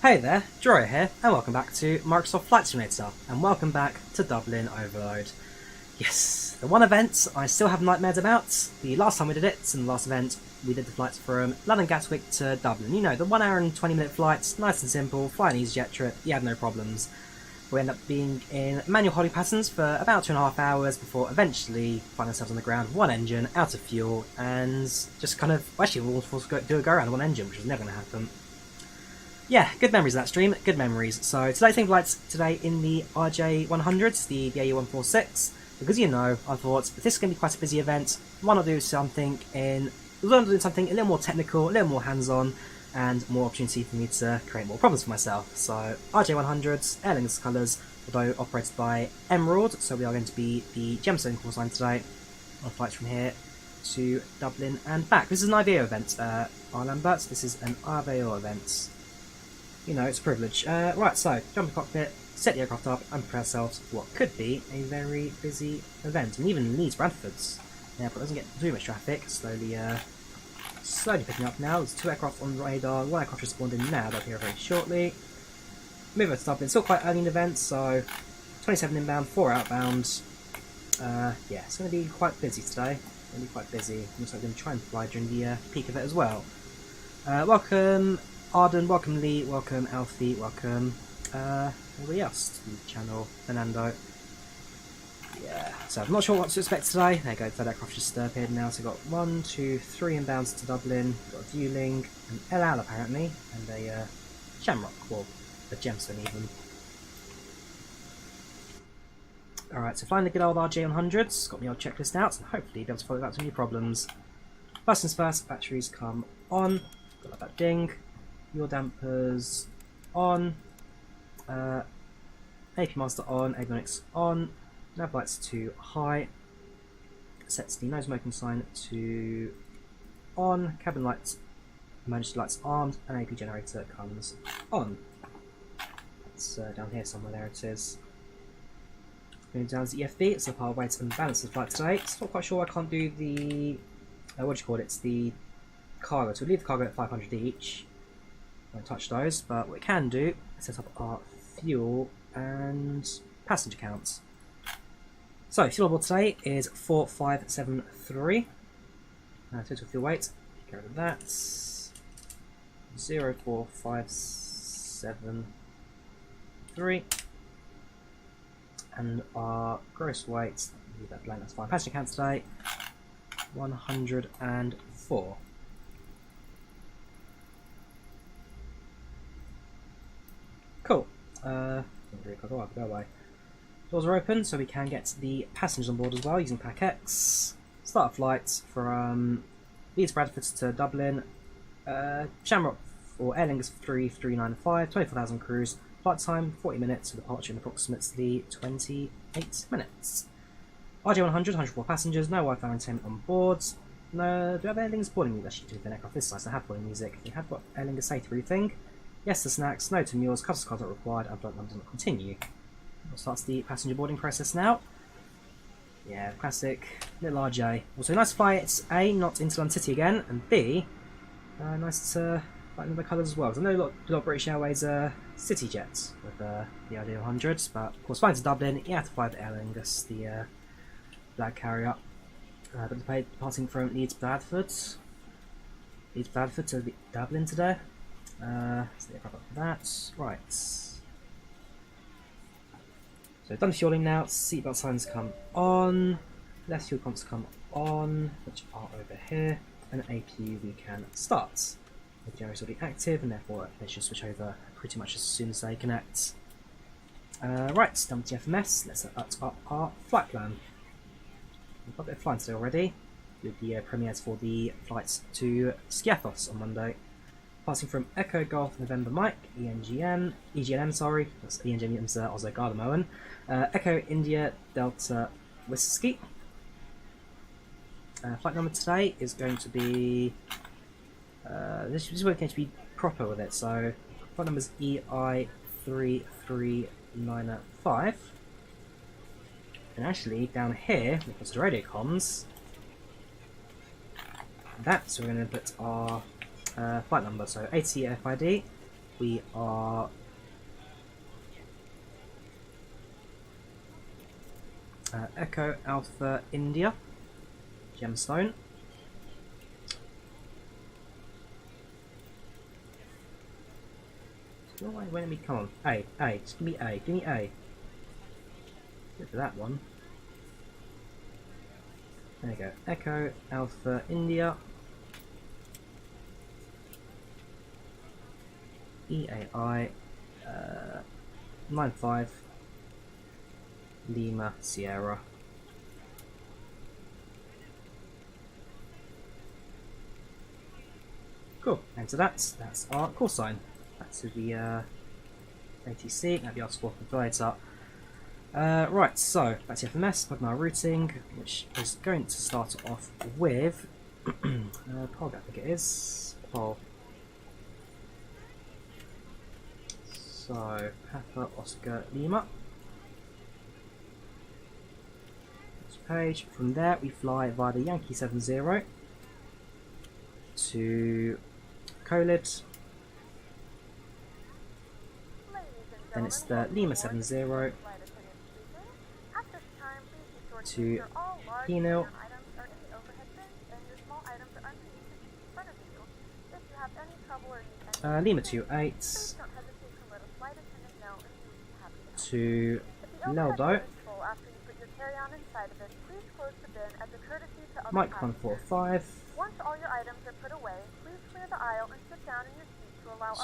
Hey there, Drawyah here, and welcome back to Microsoft Flight Simulator, and welcome back to Dublin Overload. Yes, the one event I still have nightmares about. The last time we did it, in the last event, we did the flights from London Gatwick to Dublin. You know, the 1 hour and 20-minute flights, nice and simple, fly an EasyJet trip, you had no problems. We end up being in manual holding patterns for about 2.5 hours before eventually finding ourselves on the ground, one engine, out of fuel, and just kind of, actually we'll forced to do a go around one engine, which was never going to happen. Yeah, good memories of that stream, good memories. So today's taking flights today in the RJ100, the BAe-146, because you know, I thought if this is going to be quite a busy event, why not do something a little more technical, a little more hands-on, and more opportunity for me to create more problems for myself. So RJ100s, Aer Lingus colours, although operated by Emerald, so we are going to be the Gemstone course line today on flights from here to Dublin and back. This is an IVAO event, Lambert, this is an IVAO event. You know, it's a privilege. Right, so, jump in the cockpit, set the aircraft up, and prepare ourselves for what could be a very busy event. And even Leeds Bradford's airport doesn't get too much traffic, slowly picking up now. There's 2 aircraft on the radar, 1 aircraft just spawned in now, they'll be here very shortly. Move over to Dublin, still quite early in the event, so 27 inbound, 4 outbound. Yeah, it's going to be quite busy today. It's going to be quite busy. I'm also going to try and fly during the peak of it as well. Welcome Arden, welcome Lee, welcome Alfie, welcome everybody else to the channel, Fernando. Yeah, so I'm not sure what to expect today. There you go, third aircraft just appeared now, so we've got 1, 2, 3 inbounds to Dublin, we've got a Vueling, an El Al apparently, and a Shamrock, well, a Gemstone even. Alright, so flying the good old RJ100s, got my old checklist out, and hopefully be able to follow that without any problems. First things first, batteries come on, got that ding. Your dampers on, AP Master on, avionics on, nav lights to high, sets the no smoking sign to on, cabin lights, emergency lights armed, and AP generator comes on. It's down here somewhere, there it is. Going down to the EFB, it's up our weight and balance of the flight today. It's not quite sure I can't do the, what do you call it, it's the cargo, so we leave the cargo at 500 each. Don't touch those, but what we can do is set up our fuel and passenger counts. So, fuel on board today is 4573. Total fuel weight, get rid of that. 04573. And our gross weight, leave that blank, that's fine. Passenger count today, 104. Cool. Go away. Doors are open, so we can get the passengers on board as well using Pack X. Start a flight from Leeds Bradford to Dublin. Shamrock or Aer Lingus 3395, 24,000 cruise. Flight time 40 minutes, with departure in approximately 28 minutes. RJ100, 104 passengers, no Wi-Fi entertainment on board. No, do we have Aer Lingus boarding music? Actually, do an aircraft this size, I have boarding music. We have got Aer Lingus safety briefing. Yes to snacks, no to meals, customs cards not required, and flight number does not continue. We'll start the passenger boarding process now. Yeah, classic little RJ. Also nice to fly it's A, not into London City again, and B, nice to fly in the colours as well. Because I know a lot of British Airways city jets with the RJ100s, but of course flying to Dublin, you have to fly the Aer Lingus, the flag carrier. Departing from Leeds Bradford to Dublin today. So yeah, for that. Right. So done fueling now, seatbelt signs come on, left fuel pumps come on, which are over here, and APU we can start. The generator is already active, and therefore they should switch over pretty much as soon as they connect. Right, done with the FMS, let's set up our flight plan. We've got a bit of flying today already, with the premieres for the flights to Skiathos on Monday. Passing from Echo Golf November Mike, EGNM, sorry, that's EGNM's Oslo Gardermoen, Echo India Delta Whiskey. Flight number today is going to be, this is going to be proper with it, so flight number is EI3395. And actually, down here, because the radio comms, that's where we're going to put our flight number, so ATFID we are Echo Alpha India, Gemstone. Why don't we come on? A, just give me A, give me A. Good for that one. There you go. Echo Alpha India. EAI 95 Lima Sierra. Cool. And so that's our call sign. Back to the ATC. That'll be our score configurator. Right, so back to FMS, plug in our routing, which is going to start off with Pog, I think it is. Pog. So Papa Oscar Lima. This page. From there we fly via the Yankee 70 to Colid. Then it's the Lima 70 to Penal. Lima 28 to Leldo. Mike 145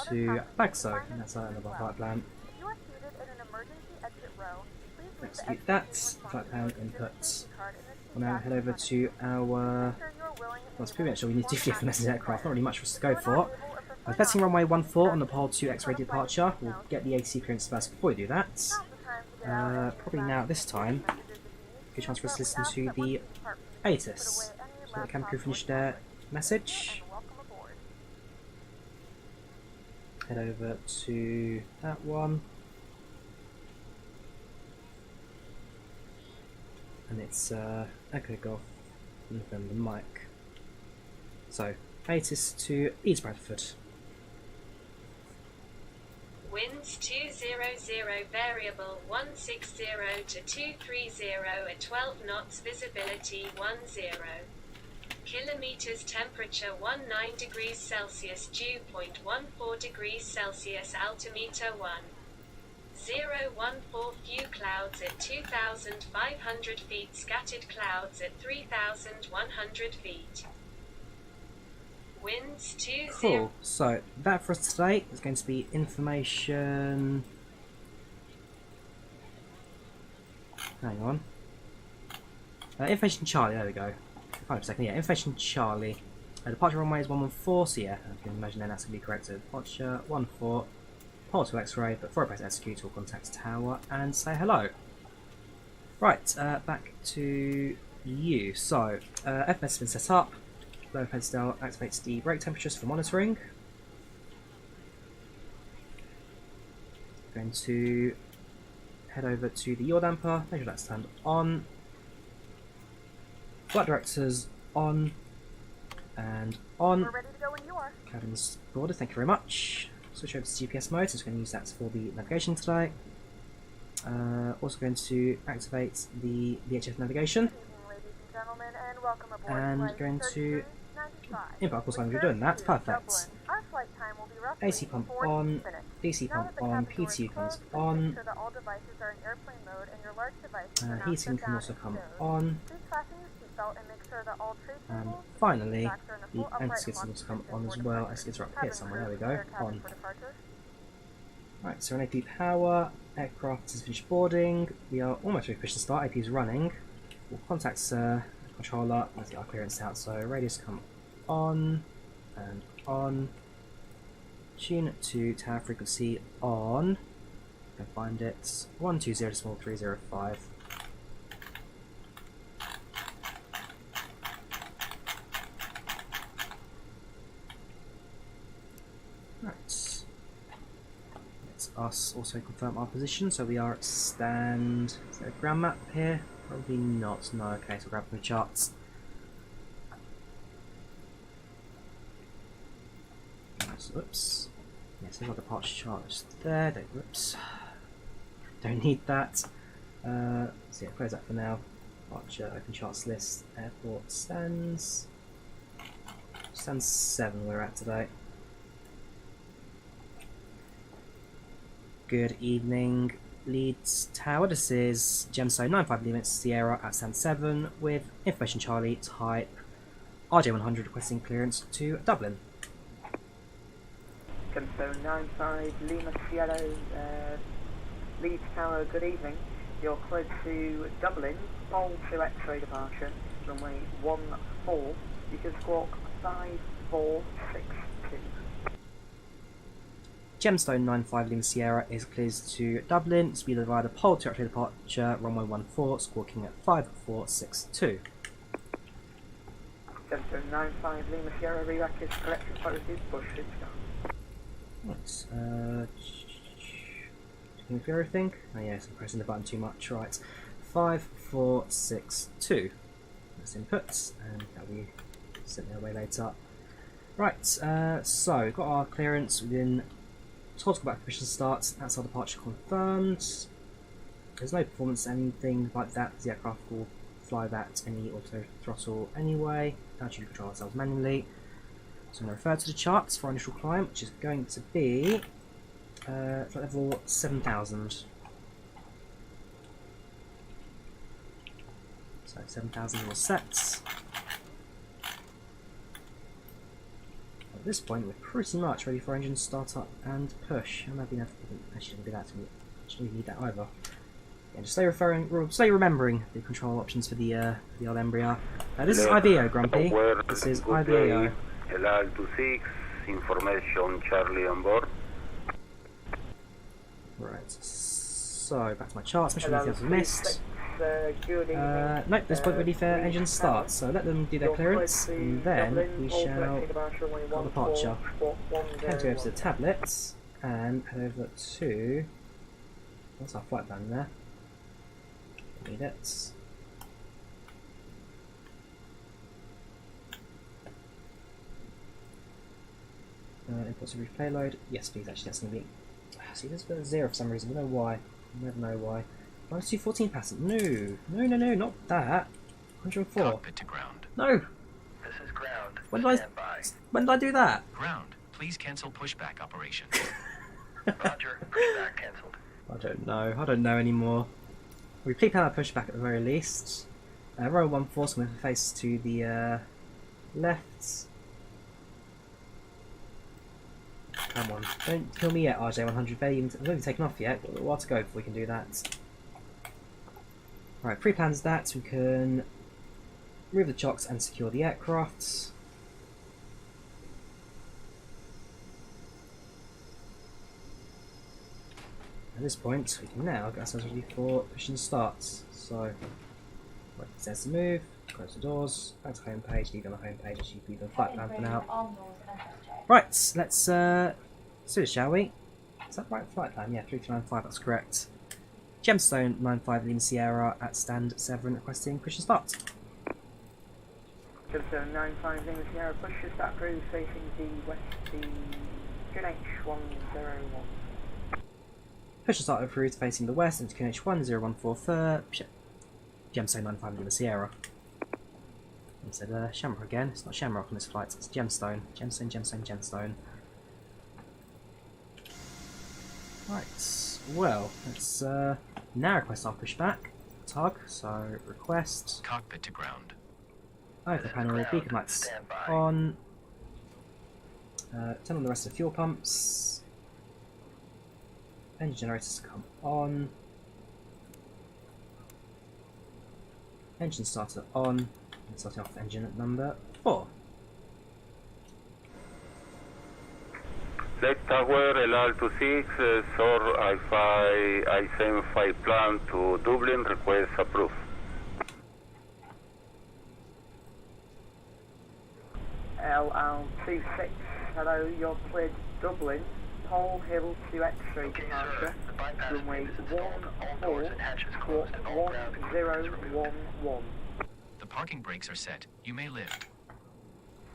to Bagso, and that's our another flight plan. Execute that, flight plan inputs. We'll now head over to our. Well, it's pretty much all we need to do for the FMS aircraft, not really much for us to go for. I'm betting runway 14 on the Pole 2 X-ray departure. We'll get the AC clearance first before we do that. Probably now at this time, good chance for us to listen to the ATIS. So the camera crew finished their message. Head over to that one. And it's Echo Golf November Mike. So, ATIS to Leeds Bradford. Winds 200 variable 160 to 230 at 12 knots, visibility 10. Kilometers, temperature 19 degrees Celsius, dew point 14 degrees Celsius, altimeter 1014, few clouds at 2,500 feet, scattered clouds at 3,100 feet. Winds 20. Cool, so that for us today is going to be information. Hang on. Information Charlie, there we go. 5 seconds, yeah, Information Charlie. Departure runway is 114, so yeah, I can imagine then that's going to be corrected. Departure 14, Pole to X-ray, but before I press execute, we'll contact tower and say hello. Right, back to you. So, FMS has been set up. Low pedestal activates the brake temperatures for monitoring. Going to head over to the yaw damper, make sure that's turned on. Flight directors on and on. We're ready to go when you are. Cabin's boarded, thank you very much. Switch over to GPS mode, so we're going to use that for the navigation today. Also going to activate the VHF navigation. Good evening, ladies and gentlemen, and welcome aboard. And going to input, of course I'm doing that, perfect. Our flight time will be roughly AC pump 40 on, minutes. DC Now pump that the on, cabin doors PTU comes closed, please on, make sure that all devices are in airplane mode and your large devices are now heating shut can down also and come stowed. on, Please fasten your seatbelt and make sure that all tray and tables, finally backs are in a the full upright anti-skids can lock also come position on for as well. departure. Skids are up here Cabin somewhere, crew, there we go, clear cabin on. for departure. Right, so AP power, aircraft has finished boarding, we are almost ready to push the start, AP is running. We'll contact controller, let's get our clearance out, so radius come on, and on. Tune to tower frequency on. Go find it. 120.305. Right. Let's us also confirm our position. So we are at stand. Is there a ground map here? Probably not. No. Okay. So grab the charts. Oops. Yes, I've got the departure chart just there. Whoops. Don't need that. So yeah, close that for now. Departure, open charts list, airport stands. Stand 7 we're at today. Good evening, Leeds Tower. This is Gemstone 95mm Sierra at stand 7 with information Charlie type RJ100 requesting clearance to Dublin. Gemstone 95 Lima Sierra, Leeds Tower, good evening. You're cleared to Dublin, Pole to X-ray departure, runway 14. You can squawk 5462. Gemstone 95 Lima Sierra is cleared to Dublin, speed via the Pole to X-ray departure, runway 14, squawking at 5462. Gemstone 95 Lima Sierra, reback is correction positive, push it down. Right, looking for everything. Oh yes, I'm pressing the button too much. Right, 5462. That's inputs, and that'll be sent their way later. Right, so we've got our clearance within total back permission starts. That's our departure confirmed. There's no performance anything like that. The aircraft will fly that any auto throttle anyway. Actually, control ourselves manually. So I'm going to refer to the charts for our initial climb, which is going to be flight level 7000. So 7000 all set. At this point, we're pretty much ready for engine startup and push. I might be able to actually do that. Actually, need that either. Yeah, just stay remembering the control options for the old Embraer. This is IVAO, Grumpy. This is IVAO. LR26, information Charlie on board. Right, so back to my charts, make sure anything else missed. Good evening. Nope, this point ready for engine start, so let them do their clearance, and then we shall got departure. Head over to the tablets, and head over to... what's our flight plan there? Need it. Impulsive replay load. Yes, please. Actually, that's going to be. See, there's a 0 for some reason. I don't know why. I never know why. Minus 214 passenger. No, not that. 104. Cockpit to ground. No. This is ground. When did I do that? Ground. Please cancel pushback operation. Roger, pushback cancelled. I don't know anymore. We pre-plan our pushback at the very least. Row 14, so I'm going to face to the left. Come on, don't kill me yet, RJ100 BAe. I've not even taken off yet. Got a while to go before we can do that. Right, pre-plans that. We can remove the chocks and secure the aircraft. At this point, we can now get ourselves ready for mission starts. So, right, there's the move, close the doors, back to home page, leave on the home page, actually leave the flight plan for now. Right, let's do this, shall we? Is that right, flight plan? Yeah, 3395, that's correct. Gemstone 95 Lima Sierra at stand 7 requesting push and start. Gemstone 95 Lima Sierra, push your start crew facing the west, the QNH101. Push and start crew facing the west into QNH1014 for Gemstone 95 Lima Sierra. Instead Shamrock again. It's not Shamrock on this flight, it's Gemstone. Gemstone. Right, well, let's now request our pushback. Tug, so request. Cockpit to ground. Over panel, beacon lights on. Turn on the rest of the fuel pumps. Engine generators come on. Engine starter on. And starting off engine at number 4. Lake Tower, LR26, SOR I-75 plan to Dublin, request approved. LR26, hello, you're cleared Dublin, Pole Hill to X-ray departure, runway 14, 1011. The parking brakes are set. You may lift.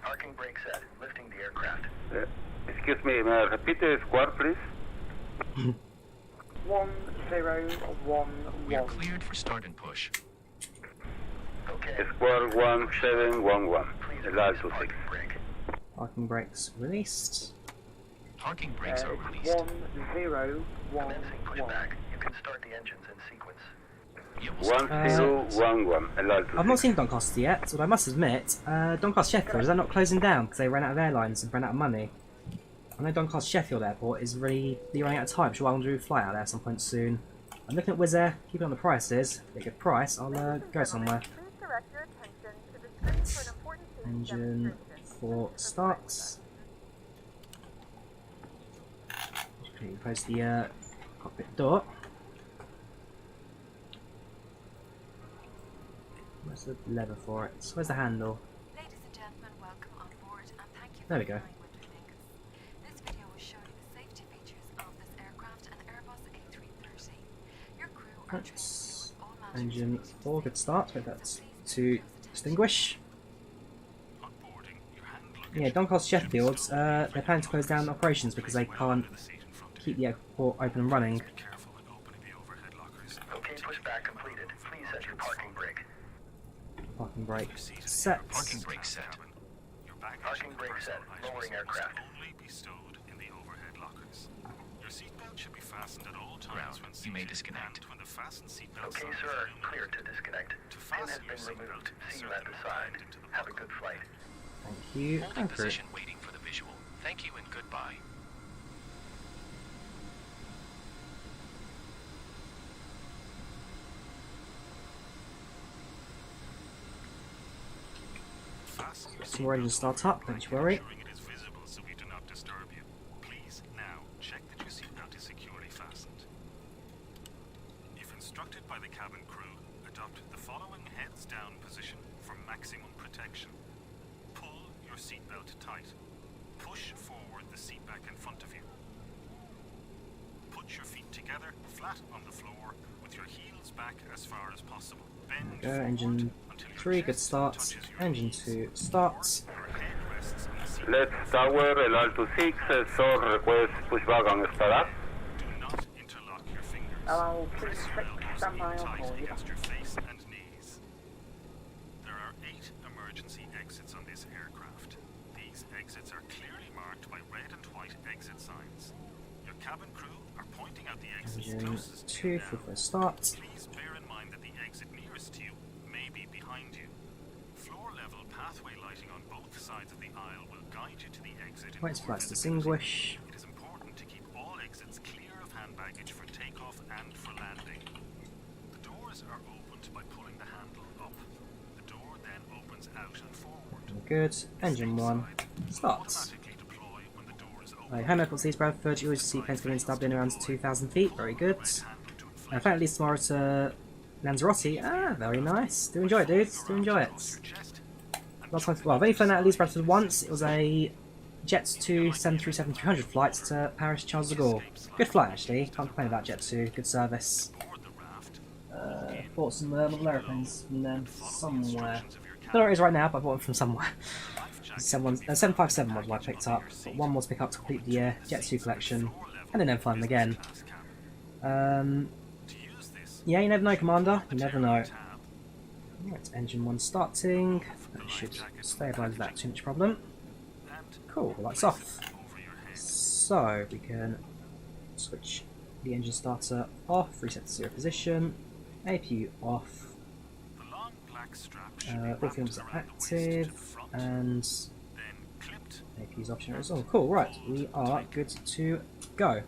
Parking brake set, lifting the aircraft. Excuse me, may I repeat the square, please? 1011. We are cleared for start and push. Okay. Square 1711. Allow to 6. Parking brakes released. Parking brakes are released. 1011. Commencing pushback. You can start the engines in sequence. You will start 1011. Allow to I've not 6. seen Doncaster yet, but I must admit, Doncaster Sheffield, is that not closing down because they ran out of airlines and ran out of money? I know Doncaster Sheffield Airport is really running out of time, so I'm going to fly out there at some point soon. I'm looking at Wizz Air, keeping on the prices. If they get a good price, I'll go somewhere. Please direct your attention to the screen for an important safety Engine demonstration. 4 starts. Okay, close the cockpit door. Where's the lever for it? Where's the handle? Ladies and gentlemen, welcome on board and thank you for There we go. flying with Aer Lingus. This video will show you the safety features of this aircraft and Airbus A330. Your crew are trained to That's deal with all matters engine related to 4, good safety, start. Wait, so that's please to pay close attention. extinguish. Yeah, Doncaster Sheffield, they're planning to close down operations because they can't keep the airport open and running. Okay, pushback completed. Please set your parking brake. Parking brake set. parking brake set. Parking brake set. Lowering aircraft. Ground. You may disconnect. Okay, sir. Clear to disconnect. Pin has been removed. See you at the side. Have a good flight. Thank you. Holding And through. position, waiting for the visual. Thank you and goodbye. Some more engine start up, don't you worry. If instructed by the cabin crew, adopt the following heads down position for maximum protection. Pull your seatbelt tight. Push forward the seat back in front of you. Put your feet together, flat on the floor, with your heels back as far as possible. Bend Go, forward engine until your 3, good chest start. touches your Engine knees. 2 starts. Your head rests on the seat. Let's tower, allow to 6. SOR request pushback on startup. Do not interlock your fingers. Allow Press 26, your elbows stand by in on tight hold. against your face and knees. There are 8 emergency exits on this aircraft. These exits are clearly marked by red and white exit signs. Your cabin crew are pointing out the exits Engine closest to you 2 for now. first start. Please bear in mind that the exit nearest to you may be behind you. Floor-level pathway lighting on both sides of the aisle will guide you to the exit in Lights, more flights visibility. distinguish. It is important to keep all exits clear of hand baggage for takeoff and for landing. The doors are opened by pulling the handle up. The door then opens out and forward. Good. Engine 1 starts. Automatically deploy when the door is open. Home airport Leeds Bradford, you always see planes coming into Dublin around 2,000 feet, very good. And finally leads tomorrow to Lanzarote, very nice. Do enjoy it, dudes, do enjoy it. Last time, well, I've only flown out of Leeds Bradford once, it was a Jet 2 737-300 flight to Paris Charles de Gaulle. Good flight actually, can't complain about Jet 2, good service. Bought some model aeroplanes from them somewhere. I don't know where it is right now, but I bought them from somewhere. 757 was what I picked up, but one was pick up to complete the Jet 2 collection, and then fly them again. Yeah, you never know, Commander, you never know. Right, engine 1 starting, that should stabilise without too much problem. Cool, lights off. So, we can switch the engine starter off, reset to 0 position, APU off, all fumes are active, and APU's option is on. Cool, right, we are good to go.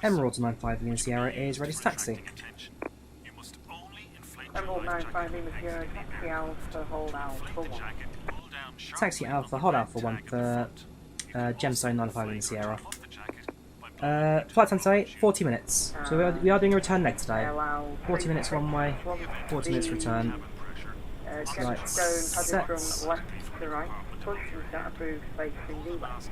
Emerald 95 Lima Sierra is ready to taxi. Emerald 95 Lima Sierra, taxi Alpha, hold Alpha 1. Taxi Alpha, hold Alpha 1 for Gemstone 95 Lima Sierra. Flight time today, 40 minutes. So we are doing a return leg today. Allow 40 minutes one way, 40 minutes return. Gemstone set. headed from left to right. Push and start approved facing new left.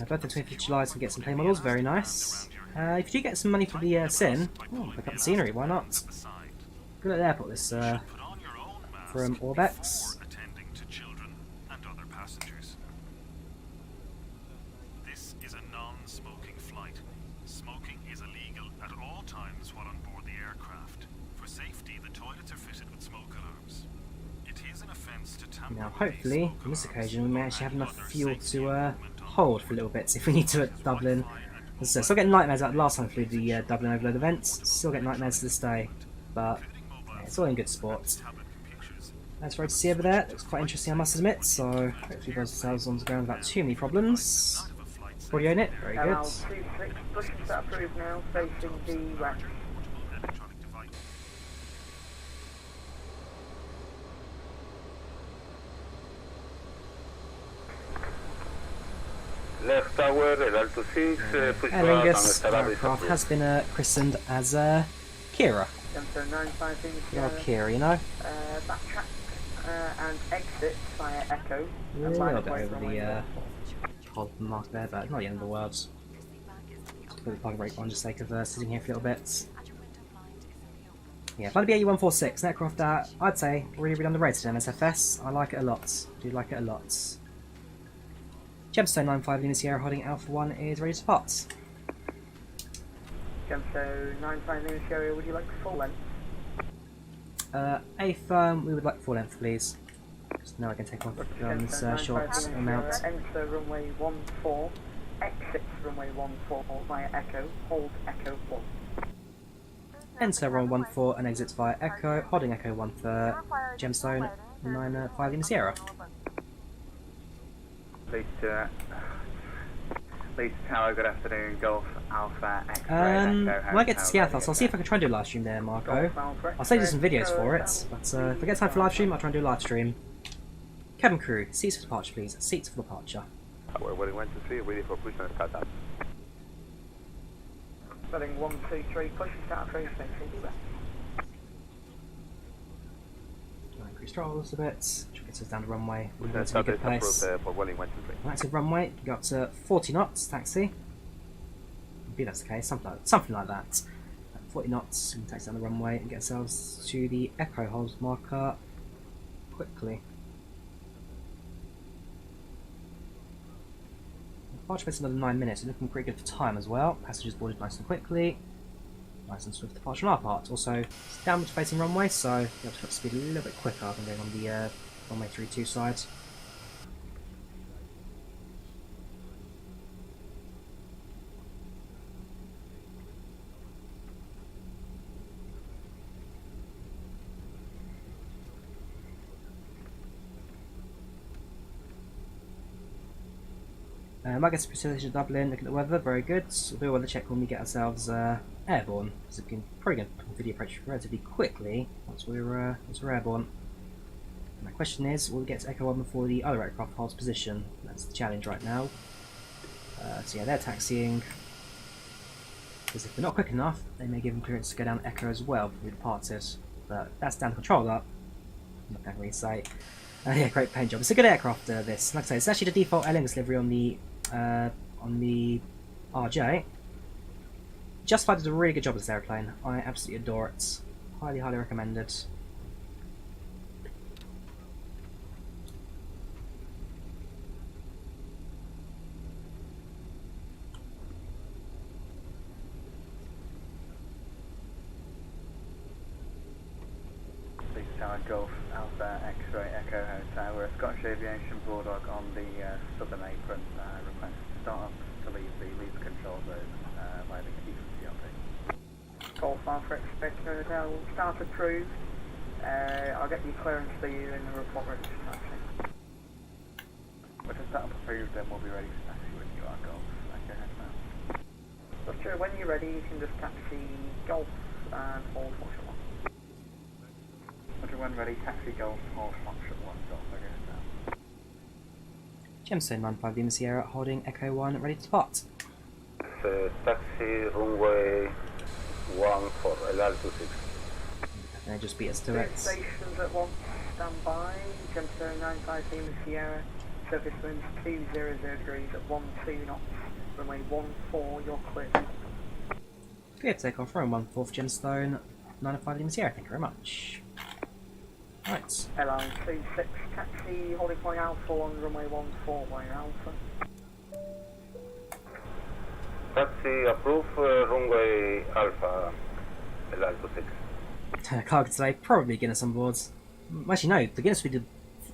Birthday 25th of July, so we get some play models, very nice. If you do get some money for the SIN, pick up the scenery, why not? Good at the airport this for from ORBX. before attending to children and other passengers. This is a non-smoking flight. Smoking is illegal at all times while on board the aircraft. For safety, the toilets are fitted with smoke alarms. It is an offence to tamper Now, with these hopefully, smoke on this alarms occasion, we may or actually have any enough other fuel safety to equipment on hold for a board. little bit if we need to at Dublin. As I said, still getting nightmares out last time I flew the Dublin Overload events. Still get nightmares to this day, but yeah, it's all in good sport. That's right to see over there. Looks quite interesting, I must admit. So hopefully those ourselves on the ground without too many problems. Audio unit, very good. LL26, pushing to approved now, facing the west. Left tower, Delta 6, Aer pushback and Lingus escalade aircraft has been christened as Kira. Jumper 95 in The old Sierra. Kira, you know. Backtrack and exit via Echo. A and little line bit away over from the window. hold mark there, but not the end of the world. Just put the plug break on just sake of sitting here for a little bit. Yeah, FlyLive BAe-146, an aircraft that I'd say really underrated in MSFS. I like it a lot. Do like it a lot. Gemstone 95 Lima Sierra holding Alpha 1 is ready to depart. Jumper 95 in Sierra, would you like full length? A firm, we would like full length, please. Just now I can take off guns, short amount. Enter runway 14, exit runway 14 via Echo, hold Echo 1. Enter runway 14 and exit via Echo, holding Echo 1 for Gemstone 95 Lima Sierra. Leeds Tower, good afternoon, Golf Alpha X-ray When Echo I get to Hotel, Seattle, I'll see if I can try and do a live stream there, Marco. Golf Alpha I'll save you X-ray, some videos for it, Echo, but if I get time for live stream, I'll try and do a live stream. Cabin crew, seats for departure, please. Seats for departure. Tower, Welling 123, ready for push and start up. Setting 123, push and start through, facing west. Increase throttles a bit. Try to get us down the runway. We're going to be a Start good is pace. approved for Welling 123. Active runway, go up to 40 knots, taxi. Maybe that's the case, something like that. At 40 knots, we can taxi down the runway and get ourselves to the Echo hold marker quickly. Departure pace another 9 minutes, we're looking pretty good for time as well. Passengers boarded nice and quickly. Nice and swift departure on our part. Also, it's downward facing runway, so you have to cut speed a little bit quicker than going on the runway 32 side. Might get some precipitation to Dublin, look at the weather, very good. We'll do a weather check when we get ourselves airborne, because we can probably get the video approach relatively quickly once we're airborne. And my question is, will we get to Echo 1 before the other aircraft holds position? That's the challenge right now. So yeah, they're taxiing. Because if they're not quick enough, they may give them clearance to go down Echo as well before we departed. But that's down to control up. I'm not going to really say. Yeah, great paint job. It's a good aircraft, this. Like I say, it's actually the default Aer Lingus livery on the RJ. JustFlight did a really good job with this airplane. I absolutely adore it. Highly recommended. Leeds Tower, Golf Alpha X-ray Echo Hotel. We're a Scottish Aviation Bulldog on the southern apron. Request to start up to leave the Leeds control zone by the key from CRP. Golf Alpha Expect Hotel, start approved. I'll get you clearance for you in the report registration. We're to start up approved, then we'll be ready to taxi when you are Golf Echo Hotel. So sure, when you're ready, you can just taxi Golf and hold function 1. When ready, taxi Golf, hold function 1, Golf Echo Hotel. Gemstone 95 Lima Sierra holding Echo 1 ready to depart. Taxi runway 14, LR26. And they just beat us to Two it. stations at once, stand by. Jumper 95 Lima Sierra, surface winds 200 degrees at 12 knots. Runway 14, you're clear. Clear to take off from 1/4 Gemstone 95 Lima Sierra, thank you very much. Right. LR26, taxi, holding point Alpha on runway 14 Alpha. Taxi approved, runway Alpha, El Alto 6. Cargo today, probably Guinness on board. Actually, no, the Guinness will be the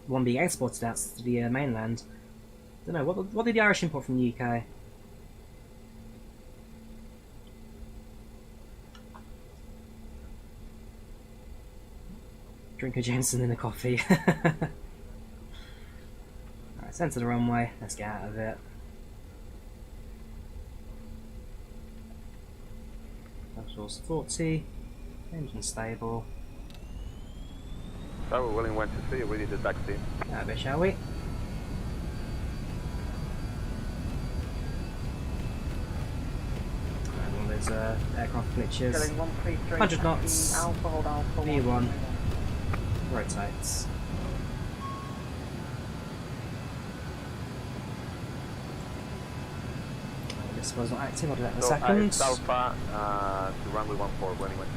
one being exported out to the mainland. Don't know, what did the Irish import from the UK? Drink a Jameson and a coffee. Alright, let's enter the runway, let's get out of it. Capitals 40, engine stable. Tower willing went to see, we need a taxi. Out of it, shall we? One of those aircraft glitches. 100 knots, V1, rotates. This was not active, I'll do that in a second. Alpha to runway 14, willing went.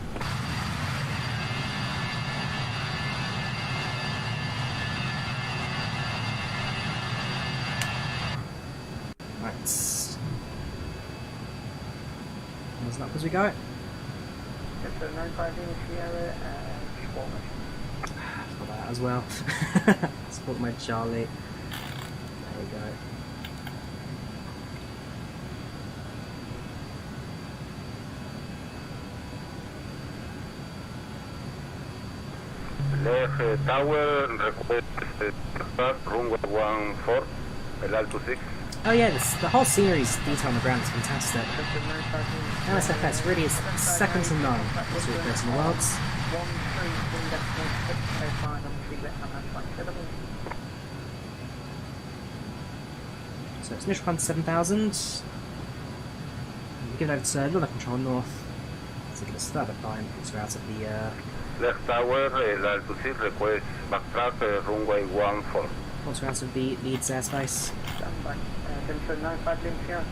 Right. As up as we go. So 95 Sierra and Got that as well. Support my Charlie. There we go. Left tower, request start, runway 14, El Alto 6. Oh yeah, the whole series detail on the ground is fantastic. MSFS really is second to none as we're in the world. So it's initial climb to 7,000. We'll give it over to London Control North. So get us further climb once we're out of the Left tower, El Alto 6, request backtrack, runway 14. once we're out of the Leeds airspace. Standby. Denso 95 Lima Sierra.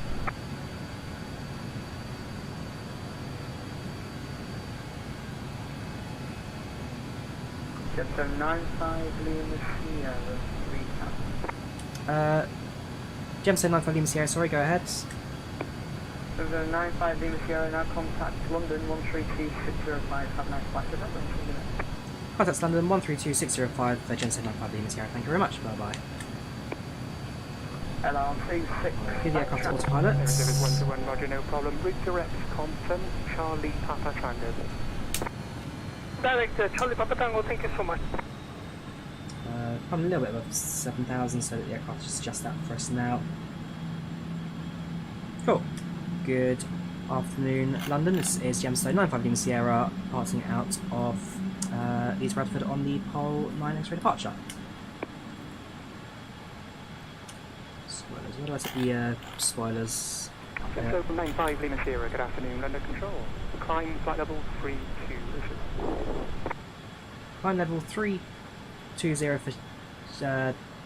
Denso 95 Lima Sierra. Recap. Gemstone 95 Lima Sierra, sorry, go ahead. Denso 95 Lima Sierra, now contact London 132605. Have a nice flight. Contact London 132605 for Gemstone 95 Lima Sierra, thank you very much, bye bye. LR26. Give the aircraft to autopilot. 121, Roger, no problem. Redirect Compton, Charlie Papa Tango. Director, Charlie Papa Tango, thank you so much. Probably a little bit above 7,000, so that the aircraft just adjust that for us now. Cool. Good afternoon, London. This is Gemstone 95 Lima Sierra, departing out of Leeds Bradford on the Pole 9 X-ray departure. Spoilers. Where do I set the spoilers? So 95 Lima Sierra, good afternoon, London Control. Climb flight level 32. Climb level 320 for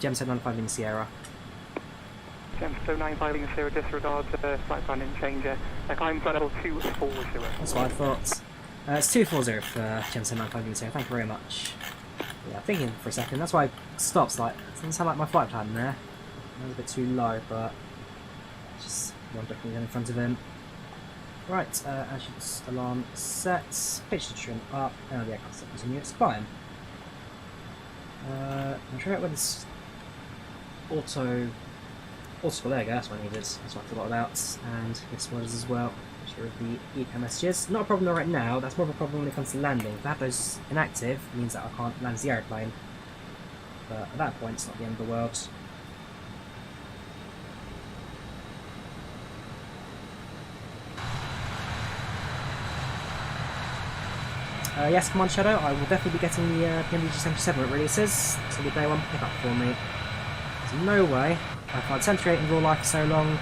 Gemstone 95 Lima Sierra. Gemstone 95 Lima Sierra, disregard flight plan in changer. Climb flight level 240. That's what I thought. It's 240 for Gemstone 95 Lima Sierra, thank you very much. Yeah, I'm thinking for a second, that's why I stopped, like, it doesn't sound like my flight plan there. That was a bit too low, but just one definitely in front of him. Right, engines alarm set, pitch to trim up, and the aircraft set continue its climb. I'm trying out where this auto there we go, that's what I needed, that's what I forgot about, and this one as well. Sure of the eco messages. Not a problem though right now, that's more of a problem when it comes to landing. If I have those inactive, it means that I can't land the aeroplane. But at that point, it's not the end of the world. Yes, Command Shadow, I will definitely be getting the PMDG 77 when it releases. It's the day one pickup for me. There's no way I've had 78 in real life for so long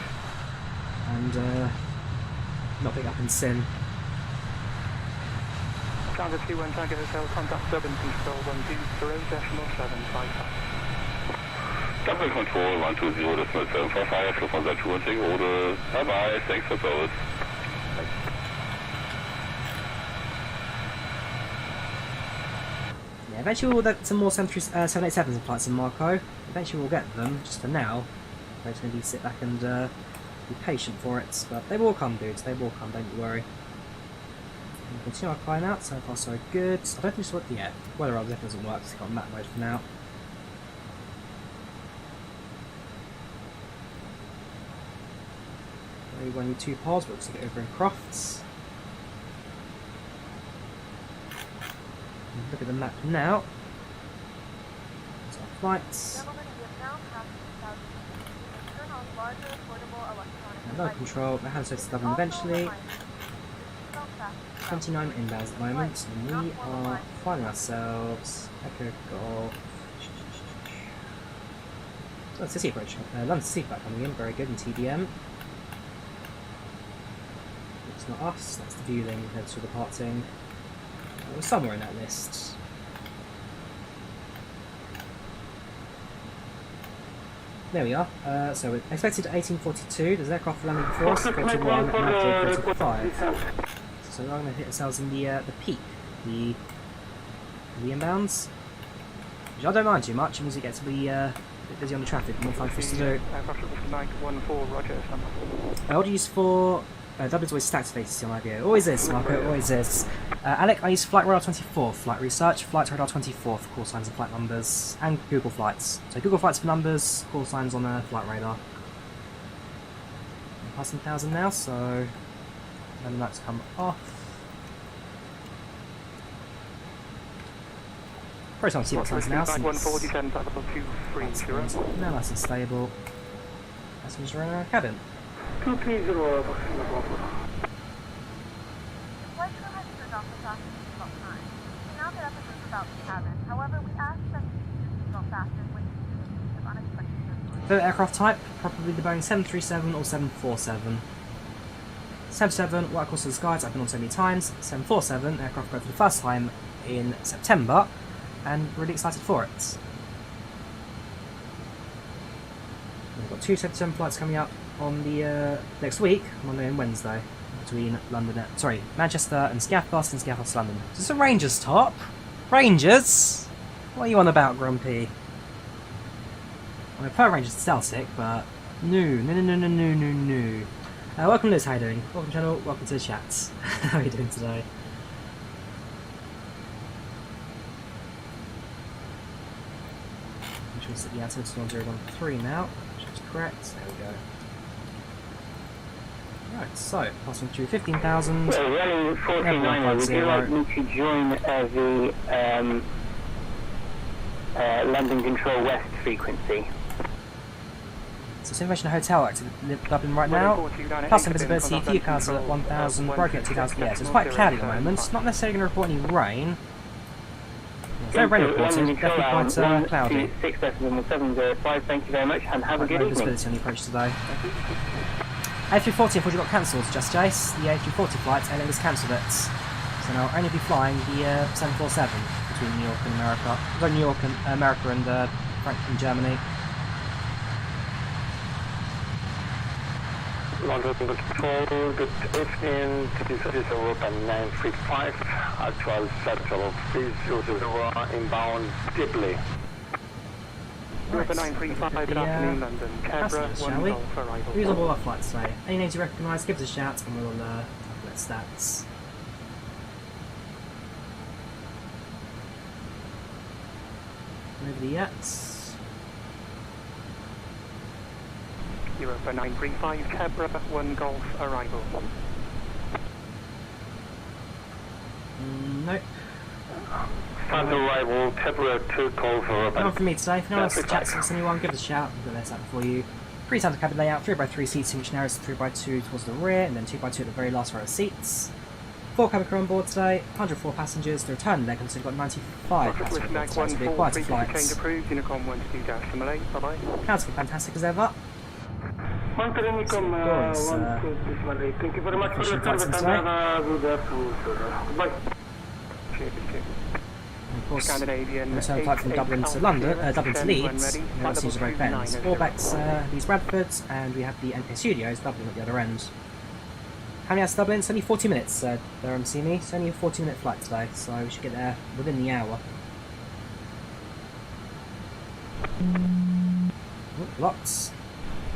and not pick up in Sim. Tango 21, Tango Hotel, contact Dublin Control 120.755. Dublin Control 120.755, look on that shooting order. Bye bye, thanks for both. Eventually we'll get some more 787s in flights in Marco. Eventually we'll get them, just for now. We're just going to sit back and be patient for it. But they will come, dudes, they will come, don't you worry. We'll continue our climb out, so far so good. I don't think it's what, yeah, weather definitely doesn't work, it's got map mode for now. We've only 2 pods, but looks like over in Crofts. Look at the map now. There's our flights. Low control, the hands to Dublin eventually. 29 inbounds at the moment, and we are finding ourselves. Echo Golf. London City approach. London City back coming in, very good in TDM. It's not us, that's the view then, heads for departing. We're somewhere in that list. There we are. So we're expected 1842. There's aircraft landing before us, 41, and 45. So we're going to hit ourselves in the peak, the inbounds. Which I don't mind too much. It means we get to be a bit busy on the traffic. More fun for us to do. I'll use for. Dublin's always stacked vacancy on IVAO. Always is, Marco, always is. Alec, I use Flight Radar 24, Flight Research, Flight Radar 24 for call signs and flight numbers, and Google Flights. So Google Flights for numbers, call signs on Flight Radar. I'm passing 1,000 now, so then that's come off. Probably time to see what's nice now, since now nice and stable. Passengers are in our cabin. 230 Flight crew has turned off the fastest seatbelt sign. We now get up and move about the cabin. However, we ask that you use your seatbelt fasten when you do in case of unexpected circumstances. Favorite aircraft type? Probably the Boeing 737 or 747. 777, what across the skies, I've been on so many times. 747, aircraft go for the first time in September, and really excited for it. We've got 2 777 flights coming up on the next week, Monday and Wednesday, between Manchester and Scaffold and Scaffold to London. Is this a Rangers top? Rangers? What are you on about, Grumpy? I mean, per Rangers to Celtic, but no. Welcome Liz, how you doing? Welcome channel, welcome to the chat. How are you doing today? I'm sure we'll set the altimeter to 1013 now, which is correct. There we go. Right, so, passing through 15,000. Well, running 49, would you like me to join the London Control West frequency? So, Simulation Hotel active in Dublin right now. Plus visibility, view clouds at 1,000, broken at 2,000. Yeah, so it's quite cloudy at the moment. Not necessarily going to report any rain. There's no rain reported, definitely quite cloudy. 6.705, thank you very much, and have a good evening. Visibility on the approach today. A340 unfortunately got cancelled, Just Jace. The A340 flight, Aer Lingus cancelled it. So now I'll only be flying the 747 between New York and America. New York and America and Frankfurt and Germany. London Control, good evening. This is Europa 935. Actual settle of 300 inbound deeply. Right, Europa 935, good afternoon, London. Cabra, shall we? Who's on all our flights today? Any names you recognise, give us a shout and we'll calculate stats. Nobody yet. Europa 935, Cabra, 1 Golf, arrival. Nope. Stand arrival, Cabra 2 calls for No one from me today. If no one else chats anyone, give us a shout. We've got that for you. 3 standard cabin layout, 3x3 seats in which narrows 3x2 towards the rear, and then 2x2 at the very last row of seats. 4 cabin crew on board today, 104 passengers. The return leg, so we've got 95 passengers. So it'll be quite a flight. Change approved, Unicom 122-Malay, bye-bye. Clouds are fantastic as ever. Thank you very much for your service and have a good afternoon, sir. Bye. And of course, return flight from Dublin to London, Dublin to Leeds, and seems very bends. ORBX, Leeds Bradford, and we have the MKStudios Dublin at the other end. How many hours to Dublin? It's only 40 minutes, there, MC me. It's only a 40-minute flight today, so we should get there within the hour. Lots.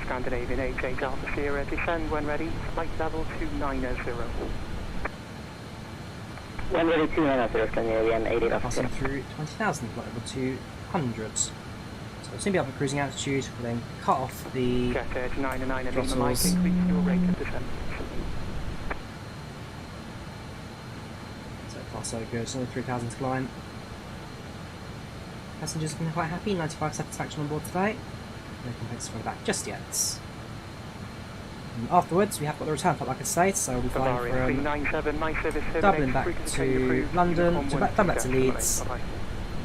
Scandinavian 88 Alpha Sierra, descend when ready, flight level 290. When ready, 290, Scandinavian 88 Alpha Passing Sierra. through 20,000, flight level 200. So we'll soon be up at cruising altitude, we'll then cut off the Jet Edge 99 and throttles. Lima Mike, increase your rate of descent. So far so good, it's only 3,000 to climb. Passengers have been quite happy, 95 satisfaction on board today. No complaints to go back just yet. And afterwards, we have got the return flight, like I say, so we'll be flying from Dublin back to London, Dublin back to Leeds.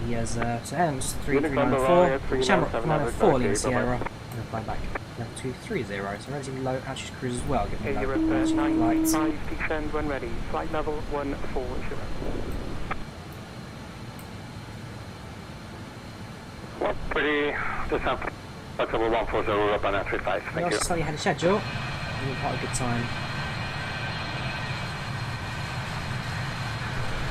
Yes, so Aer Lingus 3394, Shamrock 904 Lima Sierra, and then flying back level 230. So relatively low altitude cruise as well, given Hey, low you're altitude at flights. 95, descend when ready, flight level 140. Pretty descent. Flight level 140, up on F35. We Thank also you. slightly ahead of schedule. We had quite a good time.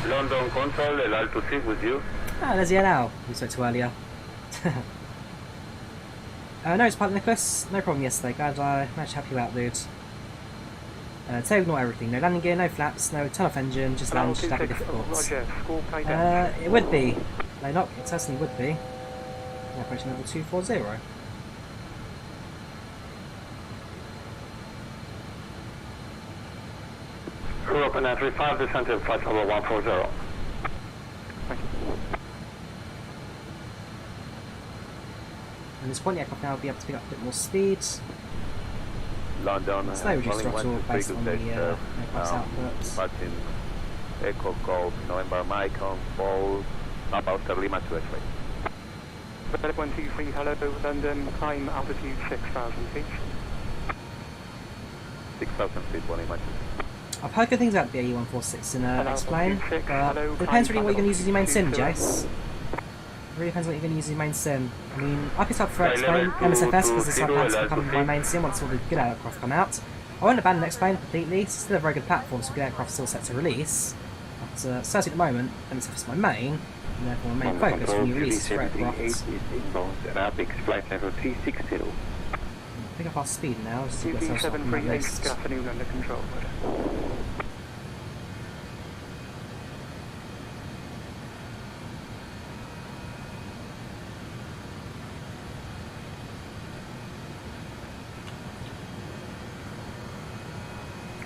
London Control, El Alto 6 with you. Ah, there's the now. We spoke to earlier. No, it's Palit Nicholas. No problem yesterday. Glad I managed to help you out, dude. So ignore everything. No landing gear, no flaps, no turn off engine, just land, just exactly difficult. It would be. No, not. It certainly would be. Approaching level 240. Europe and F35, descent to flight level 140. Thank you. At this point, the aircraft now will be able to pick up a bit more speed. London, Slow reduced throttle based on the sector, aircraft's outputs. Martin, Echo Golf, November Mike on fall, about Lima to X-ray. 123, hello, London, climb altitude 6,000 feet. 6,000 feet, one image. I've heard good things about the BAe-146 in Explain, but it depends really what you're going to use as your main sim, Jace. It really depends what you're going to use as your main sim. I mean, I picked up for Explain, MSFS, because the sub plans to become my main sim once all the good aircraft come out. I won't abandon Explain completely, it's still a very good platform, so good aircraft still set to release. But certainly at the moment, MSFS is my main, and therefore my main focus when you release for aircraft. Arabic flight level 360. Pick up our speed now, just to get ourselves up on that 738, list. good afternoon, under control.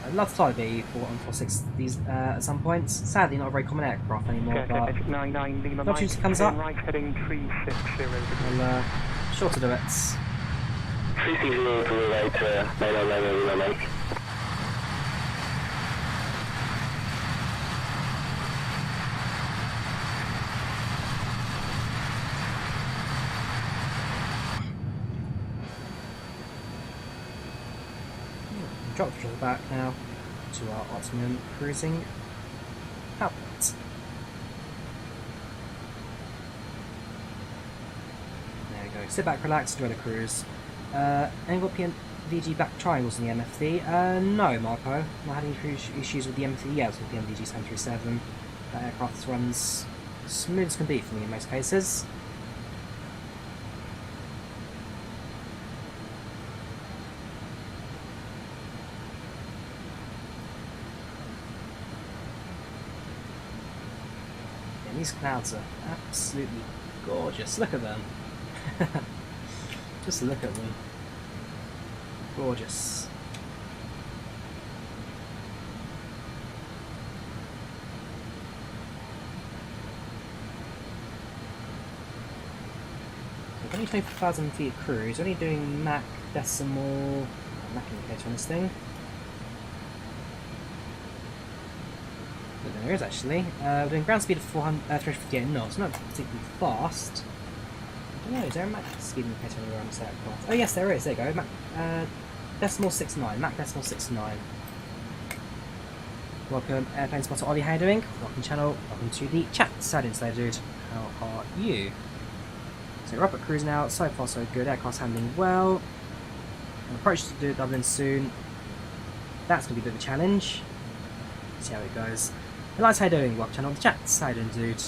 I'd love to fly the BAe-146 these at some point. Sadly, not a very common aircraft anymore, but if the opportunity comes up, right heading 360. I'll sure to do it. 360 to the right, 909 Lima Mike. Drop the throttle back now to our optimum cruising output. There we go. Sit back, relax, enjoy the cruise. Any got PMVG back triangles in the MFD? No, Marco. Not had any issues with the MFD yet with the PMVG 737. That aircraft runs smooth as can be for me in most cases. These clouds are absolutely gorgeous. Look at them. Just look at them. Gorgeous. We're only 24,000 feet of cruise. We're only doing Mach decimal. Mach indicator on this thing. There is actually. We're doing ground speed of 358 knots, not particularly fast. I don't know, is there a Mach speed indicator anywhere on this aircraft? Oh yes, there is, there you go. Mach decimal 69, Mach decimal 69. Welcome, Airplane Spotter Ollie, how are you doing? Welcome channel, welcome to the chat. Saturday today, dude. How are you? So we're up at cruise now, so far so good, aircraft's handling well. I'm approaching to do Dublin soon. That's going to be a bit of a challenge. See how it goes. Elias, how you doing? Welcome channel on the chat. How you doing, dude?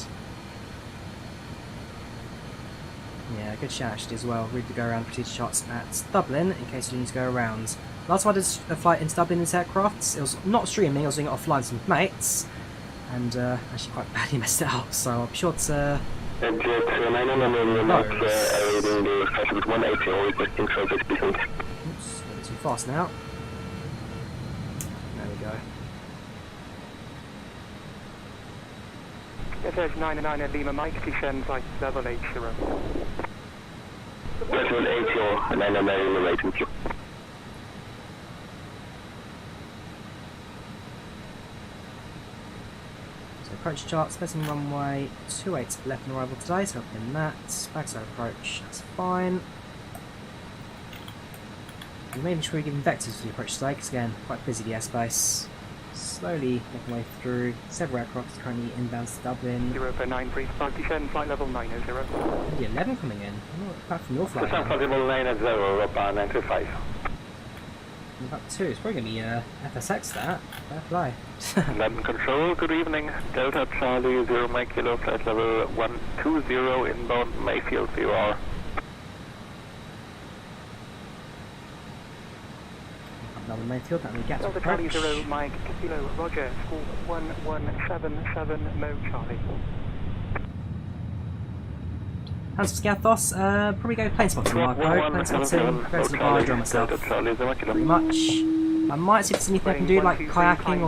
Yeah, good shout actually as well. Read the go around procedure charts at Dublin in case you need to go around. Last time I did a flight into Dublin in this aircraft, it was not streaming, I was doing it offline with some mates, and actually quite badly messed it up, so I'll be sure to... Oops, a bit too fast now. There we go. There's 99 at Lima Mike, descend flight level 80. Level 80, 99 Lima, thank you. So approach chart, spacing runway 28 left on arrival today, so in that. Backside approach, that's fine. And maybe sure we're giving vectors for the approach today, because again, quite busy the airspace. Slowly making way through. Several aircraft currently inbound to Dublin. 04935, descend flight level 90. The 11 coming in. Oh, apart from your flight. Descend flight level 90, Europa 95. About 2, it's probably going to be FSX that. Fair play. London Control, good evening. Delta Charlie 0 Mike Kilo, flight level 120 inbound Mayfield 0R. Another Mayfield, that we get to Delta Charlie 0 Mike Kilo, Roger, school 1177 Mo Charlie. How's Scathos? Probably go plane spotting, Marco. Plane spotting, go to the bar, draw myself. Pretty much. I might see if there's anything I can do, like kayaking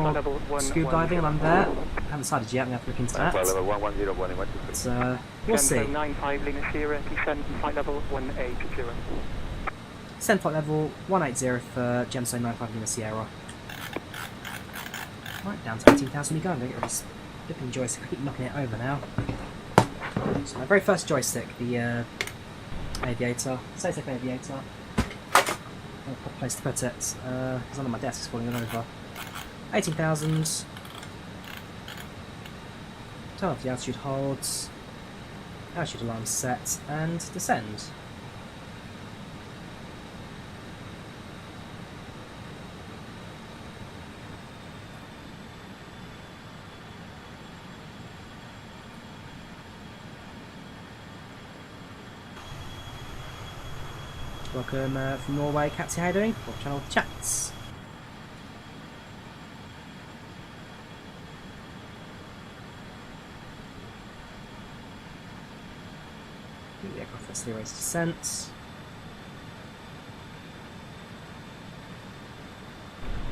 or scuba diving, and I'm there. I haven't decided yet, I'm going to have to look into that. But, we'll see. 95 Lima Sierra, descend flight level 180. Descend flight level 180 for Gemstone 95 Lima Sierra. Right, down to 18,000 we go. I'm going to get this flipping joystick. I keep knocking it over now. So my very first joystick, the Aviator, Satek Aviator. I'll put a place to put it. It's under my desk, it's falling over. 18,000. Turn off the altitude holds. Altitude alarm set, and descend. Welcome from Norway, Katsy, how you doing? What channel chats? The aircraft for serious descent.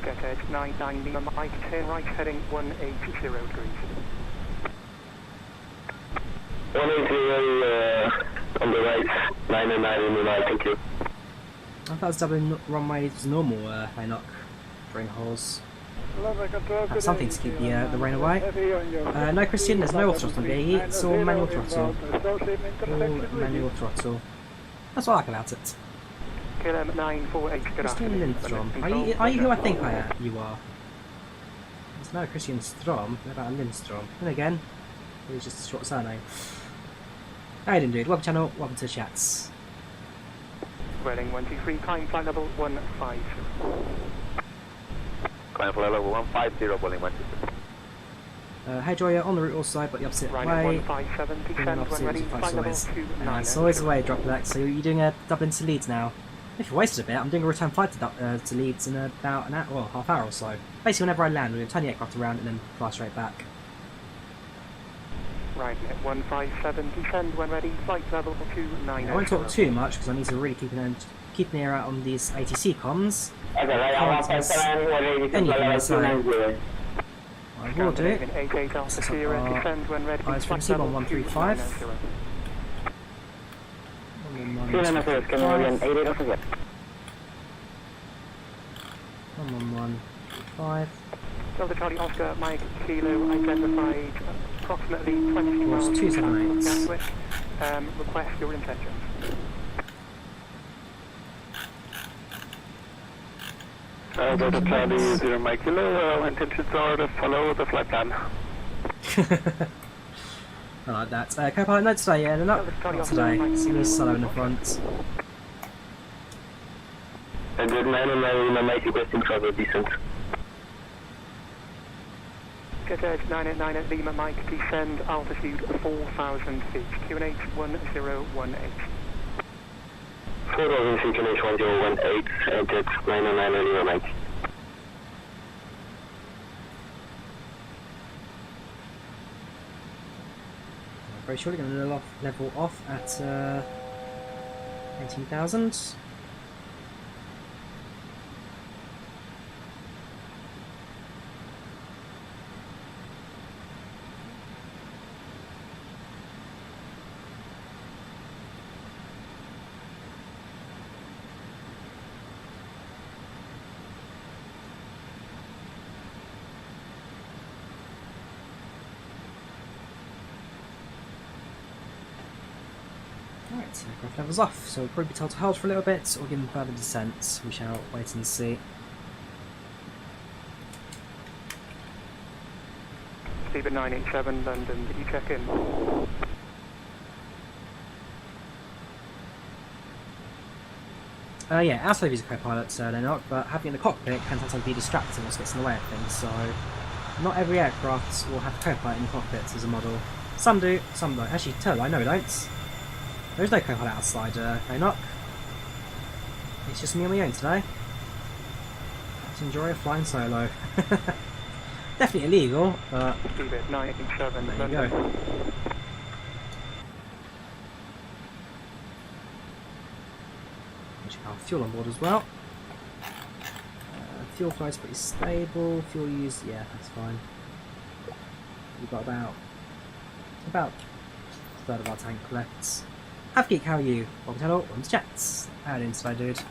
Get edge 99 Lima Mike, turn right heading 180 degrees. 180 on the right, 99 Lima Mike, thank you. I thought it was Dublin runway's normal Haynock drain holes. That's something to keep the rain away. No, Christian, there's no auto throttle BAe, it's all manual throttle. All manual throttle. That's what I like about it. KLM 948, good Christian Lindstrom. Are you who I think you are? There's no Christian Strom, what about a Lindstrom? And again, it was just a short surname. How you doing, dude? Welcome to the channel, welcome to the chats. Reading 123, climb flight level 150. Climb flight level 150, Boeing 123. Hey Drawyah, on the route also, but the opposite way. 157, descend when ready, flight level 29. It's always the way, Droplex. So you're doing a Dublin to Leeds now. If you wasted a bit, I'm doing a return flight to Leeds in about an hour, well, half hour or so. Basically, whenever I land, we're going to turn the aircraft around and then fly straight back. Right, 157, descend when ready, flight level 29. I won't talk too much because I need to really keep an ear out on these ATC comms. Anything I say. I will do. Eyes from C1135. 1115. Delta Charlie Oscar, Mike Kilo, identified approximately 20 miles from London Gatwick. Request your intentions. Delta Charlie 0 Mike Kilo, intentions are to follow the flight plan. I like that. Co-pilot, no today, yeah, not today. See me solo in the front. And good 99 Mike, requesting further descent. Get edge 989 at Lima Mike, descend altitude 4,000 feet, QNH 1018. 4000 CQNH1018, enter 909 on your right. Very surely going to level off at 18,000. Right, aircraft levels off, so we'll probably be told to hold for a little bit or give them further descent. We shall wait and see. Stephen 987 London, did you check in? Yeah, outside of using co-pilot, they're not, but having in the cockpit can sometimes be distracting or gets in the way of things, so not every aircraft will have co-pilot in the cockpit as a model. Some do, some don't. Actually, I know we don't. There is no co-pilot outside Knock. It's just me on my own today. Let's enjoy flying solo. Definitely illegal, but there you go. Our fuel on board as well. Fuel flow is pretty stable. Fuel use, yeah, that's fine. We've got about a third of our tank left. Have Geek, how are you? Welcome to hello, welcome to chats. How are you doing today, dude? So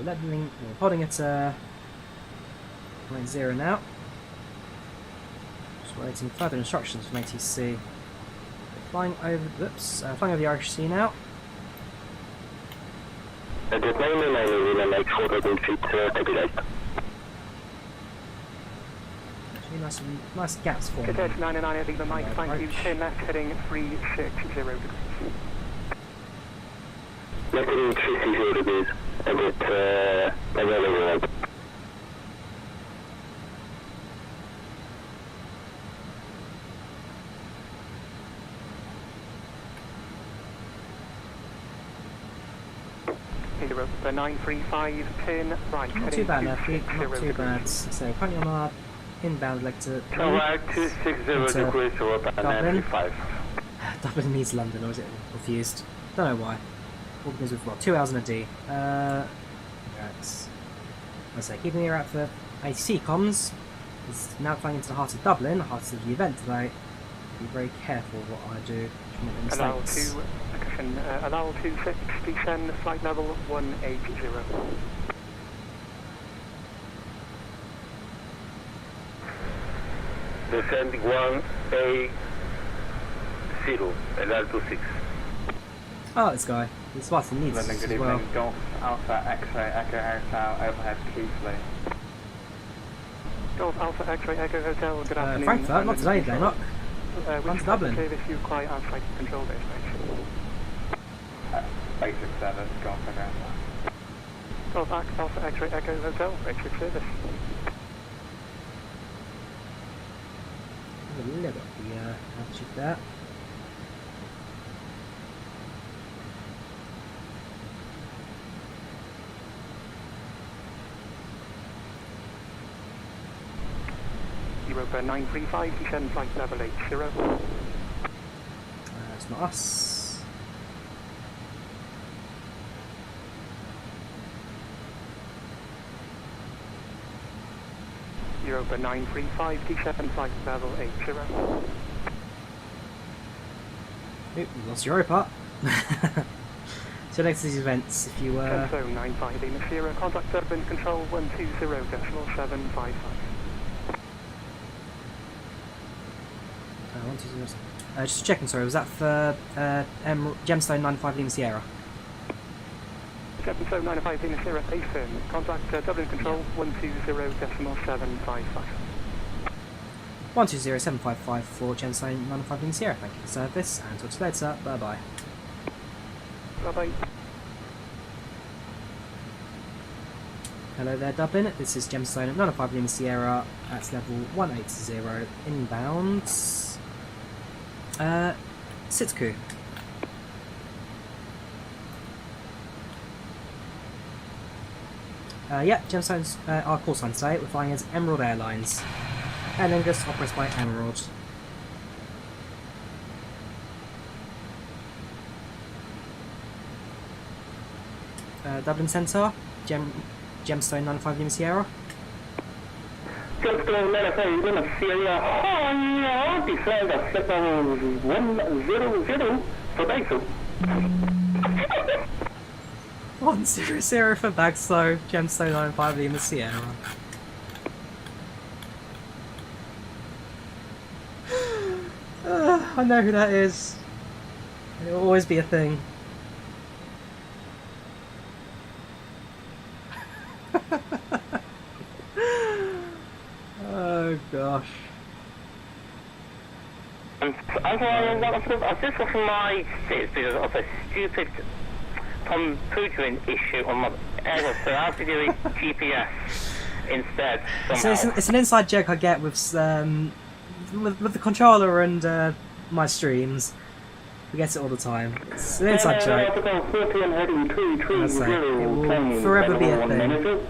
we're holding at 0 now. Just waiting further instructions from ATC. Flying over, flying over the Irish Sea now. At the 909 will like 4,000 feet stabilized. Actually, nice gaps for me. Good day to 909, leave the mic, thank you. Turn left, heading 360 degrees. Left heading 360 degrees, and at Overload. The 935 turn right. Not too bad, not too bad. So, currently on our inbound leg to Correct, 260 degrees or about 935. Dublin needs London, or is it confused? Don't know why. All because we've got 2 hours in a D. Right. I say, keeping the ear out for ATC comms. It's now flying into the heart of Dublin, the heart of the event today. Be very careful what I do. Allow allow 26, descend, flight level 180. Descending 180, LR26. Oh, this guy. He's Spartan needs London, as good well. evening. Golf Alpha X-ray Echo Hotel overhead Keithley. Golf Alpha X-ray Echo Hotel, good afternoon. Frankfurt, not today, they're not. Which Dublin. service you require outside control base, Basic service, Golf Echo Hotel. Golf Alpha X-ray Echo Hotel, basic service. A little bit of the altitude there. Europa 935, descend flight level 80. It's not us. Europa 935, descend flight level 80. Oop, we lost Europa. So next to these events, if you were... Zone 95, Lima Sierra, contact Dublin Control 120.755. 120. Just checking, sorry, was that for Gemstone 95 Lima Sierra? Gemstone 95 Lima Sierra, base firm. Contact Dublin Control 120.755. 120.755 for Gemstone 95 Lima Sierra. Thank you for the service, and talk to you later. Bye bye. Bye bye. Hello there, Dublin. This is Gemstone 95 Lima Sierra at level 180 inbound. Sitku. Yeah, Gemstone's our call sign today. We're flying as Emerald Airlines. Aer Lingus operates by Emerald. Dublin Centre, Gemstone 95 Lima Sierra. Gemstone 95 Lima Sierra, descend at flight level 100 for Bagso. 100 for Bagso, Gemstone 95 Lima Sierra. I know who that is. It will always be a thing. Oh gosh. I've just lost my seats because of a stupid computing issue on my aircraft, so I have to do a GPS instead. So it's an inside joke I get with the controller and my streams. We get it all the time. It's an inside joke. It will forever be a thing.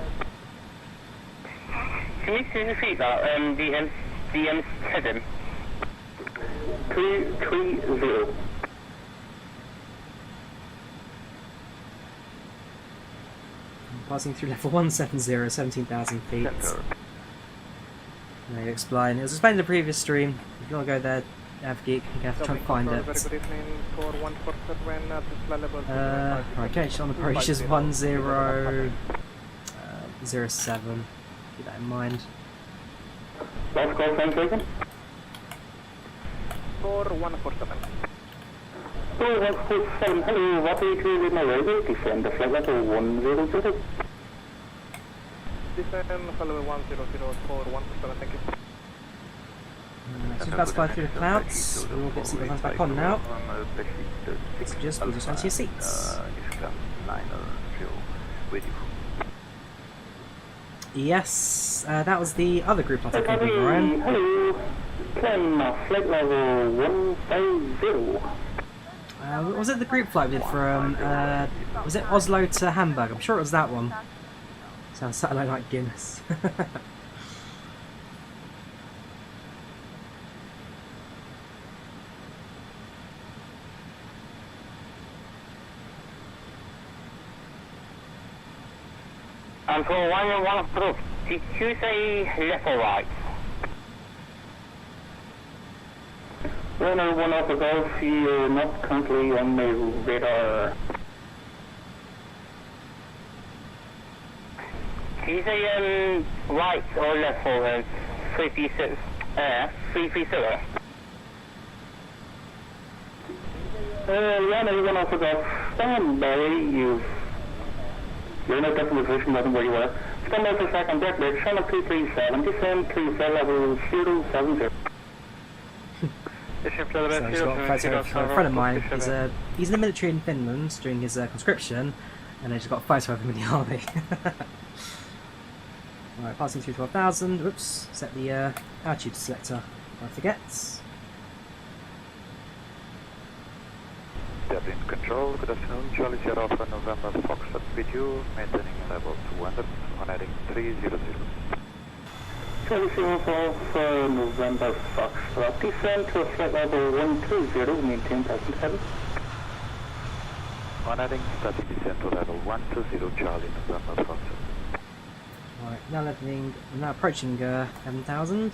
Can you please repeat that? The M7. 330. Passing through level 170, 17,000 feet. Now you explain. It was explained in the previous stream. If you want to go there, AvGeek, you have to try and find it. Right, okay, on approach is 1007. Keep that in mind. Last call, time taken. 4147. 4147, hello, what are you doing with my radio? Descend the flight level 100. Descend flight level 100 for 147, thank you. So we're about to fly through the clouds. We'll get seatbelts back on now. So just onto your seats. Yes, that was the other group I think we were in. Hello, flight level 150. Was it the group flight we did from, was it Oslo to Hamburg? I'm sure it was that one. Sounds satellite like Guinness. And for one approach, did you say left or right? Runner 1 off the Gulf, you're not currently on the radar. Did you say right or left for 336? 330? Runner 1 off the Gulf, stand by, you're in a different position than where you were. Stand by for second deck bridge, channel 237, descend to flight level 070. So he's got a photo of a friend of mine. He's in the military in Finland doing his conscription, and they just got a photo of him in the army. Alright, passing through 12,000. Whoops, set the altitude selector. I forget. Dublin Control, good afternoon. Charlie Sierra for November Foxtrot with you, maintaining level 200 on heading 300. Charlie Sierra for November Foxtrot, descend to flight level 120, maintain passing heaven. On heading, starting descent to level 120, Charlie November Foxtrot. Alright, now approaching 11,000.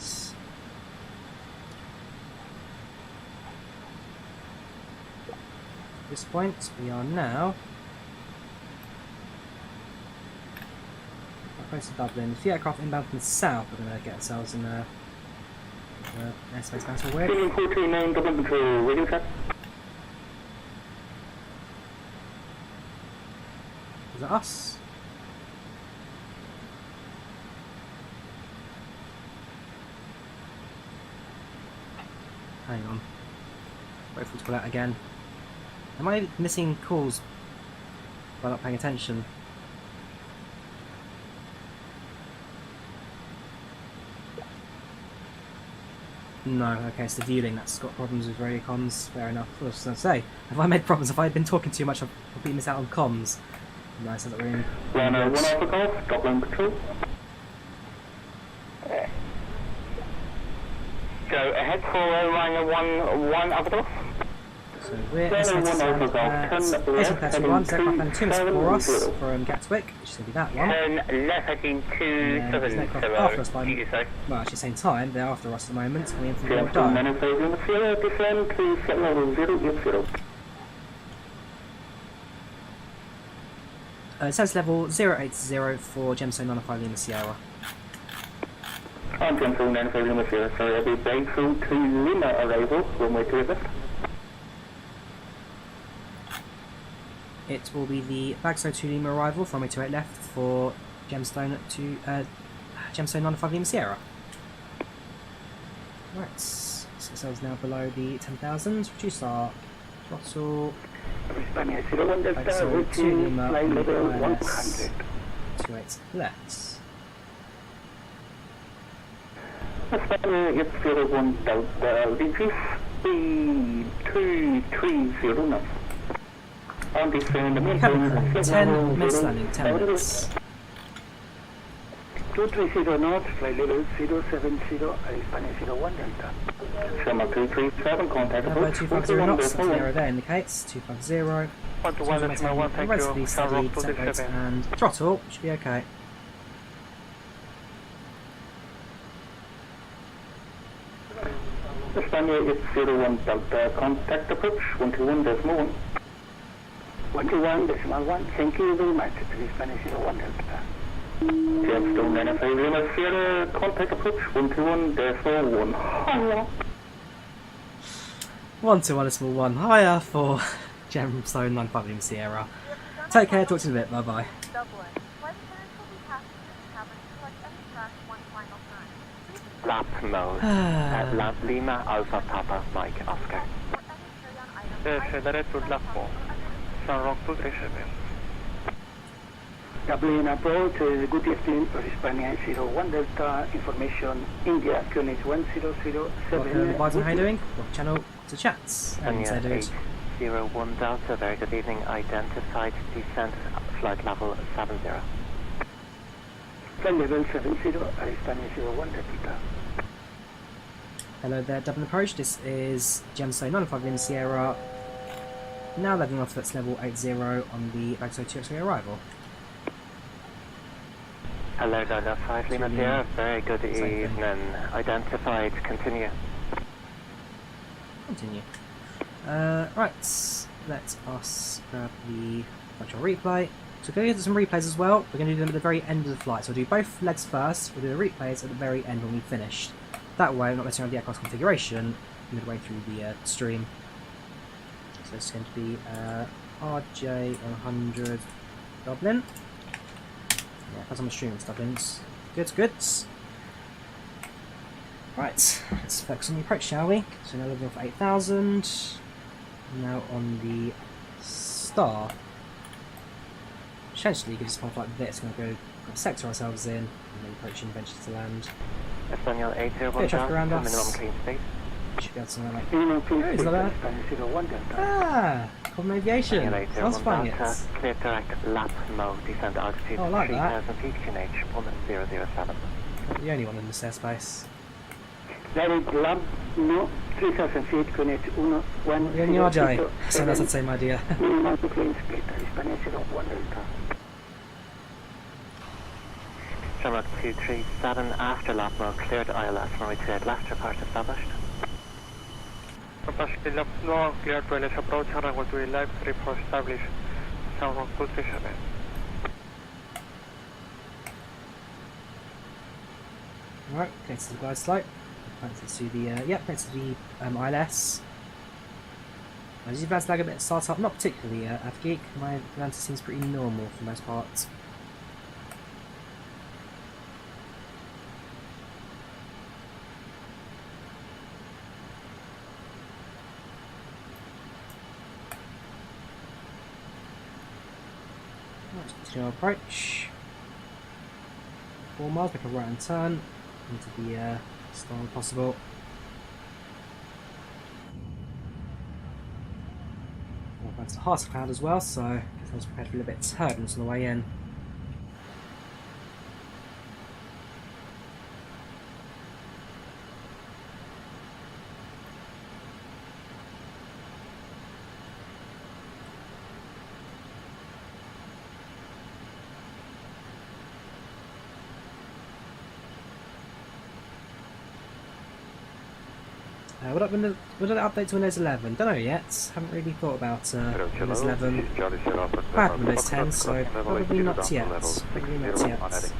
At this point, we are now close to Dublin. A few aircraft inbound from the south. We're going to get ourselves in a airspace battle with. Feeling 429, Dublin Control, radio check. Is that us? Hang on. Wait for it to pull out again. Am I missing calls by not paying attention? No, okay, it's the viewing that's got problems with radio comms. Fair enough. I was going to say, have I made problems? Have I been talking too much? I've completely missed out on comms. Nice that we're in. Runner 1 Alpha Golf, Dublin Patrol. Go ahead for runner 1 Alpha Golf. So we're estimated to land at 1831, so aircraft landing 2 minutes before us from Gatwick, which is going to be that one. Turn left heading 270. After us by, well, actually same time, they're after us at the moment, coming in from the Descend to set level 080. It says level 080 for Gemstone 905 Lima Sierra. On Gemstone 905 Lima Sierra, sorry, I'll be breakthrough to Lima arrival, runway 2 left. It will be the Bagso 2 Lima arrival from runway 28 left for Gemstone 905 Lima Sierra. Right, so ourselves now below the 10,000. Reduce our throttle. Bagso 2 Lima on the ILS 28 left. It's 01 Delta, reduce speed 230 knots. On the phone, the main Cabin crew, 10 minutes landing, 10 minutes. 230 knots, flight level 070, Spanish 01 Delta. Summer 237, contact approach. 250 knots, that's the arrow there indicates. 250. 121, thank you. Relatively steady, set rate and throttle, should be okay. Spanish, it's 01 Delta, contact approach, 121.1. 121.1, thank you very much. It's Spanish 01 Delta. Gemstone 905 Lima Sierra, contact approach 121.1. Higher. 121.1 higher for Gemstone 905 Lima Sierra. Take care, talk to you in a bit, bye bye. Dublin. Flight attendants will be passengers and cabin to select any track one final time. Lap mode. At Lap Lima Alpha Papa Mike Oscar. Accelerate to lap mode. Sunrock 237. Dublin approach, good evening, Spanish 01 Delta, information, India, QNH 1007. Biden, how you doing? What channel to chats? And so dude. 801 Delta, very good evening, identified descent, flight level 70. Flight level 70, Spanish 01 Delta. Hello there, Dublin approach, this is Gemstone 905 Lima Sierra. Now leveling off at level 80 on the Bagso 2 X-ray arrival. Hello, 905 Lima Sierra, very good evening. Identified, continue. Continue. Right, let us grab the virtual replay. So we're going to do some replays as well. We're going to do them at the very end of the flight. So we'll do both legs first, we'll do the replays at the very end when we've finished. That way we're not messing around with the aircraft configuration midway through the stream. So it's going to be RJ100 Dublin. Yeah, that's on the stream, it's Dublin's. Good. Right, let's focus on the approach, shall we? So now leveling off 8,000. Now on the star. Essentially gives us one flight like this. We're going to go sector ourselves in and then approaching eventually to land. Espanol 801 Bit of traffic around minimum us. clean space. Should be able to somewhere like is that Ah, Common Aviation. Sounds fun, yes. Clear direct lap mode, descent altitude Oh, I like that. 3000 feet, QNH 1007. The only one in this airspace. Direct lap, no, 3000 feet, QNH 1. The only RJ, so that's the same idea. Minimum clean space, Spanish 01 Delta. Shamrock 237 after lap mode, cleared ILS runway 28 left, report established. Capacity lap no, cleared to LS approach, runway 28 left, report established. Sunrock 237. Right, okay, to the glide slope. Connected to the connected to the ILS. As you've had to lag a bit at startup, not particularly Avgeek. My Volanta seems pretty normal for the most part. Right, continue our approach. 4 miles, make a right hand turn into the star if possible. Well, that's the heart cloud as well, so I was prepared for a little bit of turbulence on the way in. What did it update to Windows 11? Don't know yet. Haven't really thought about Windows 11. I had Windows 10, so probably not yet. Probably not yet.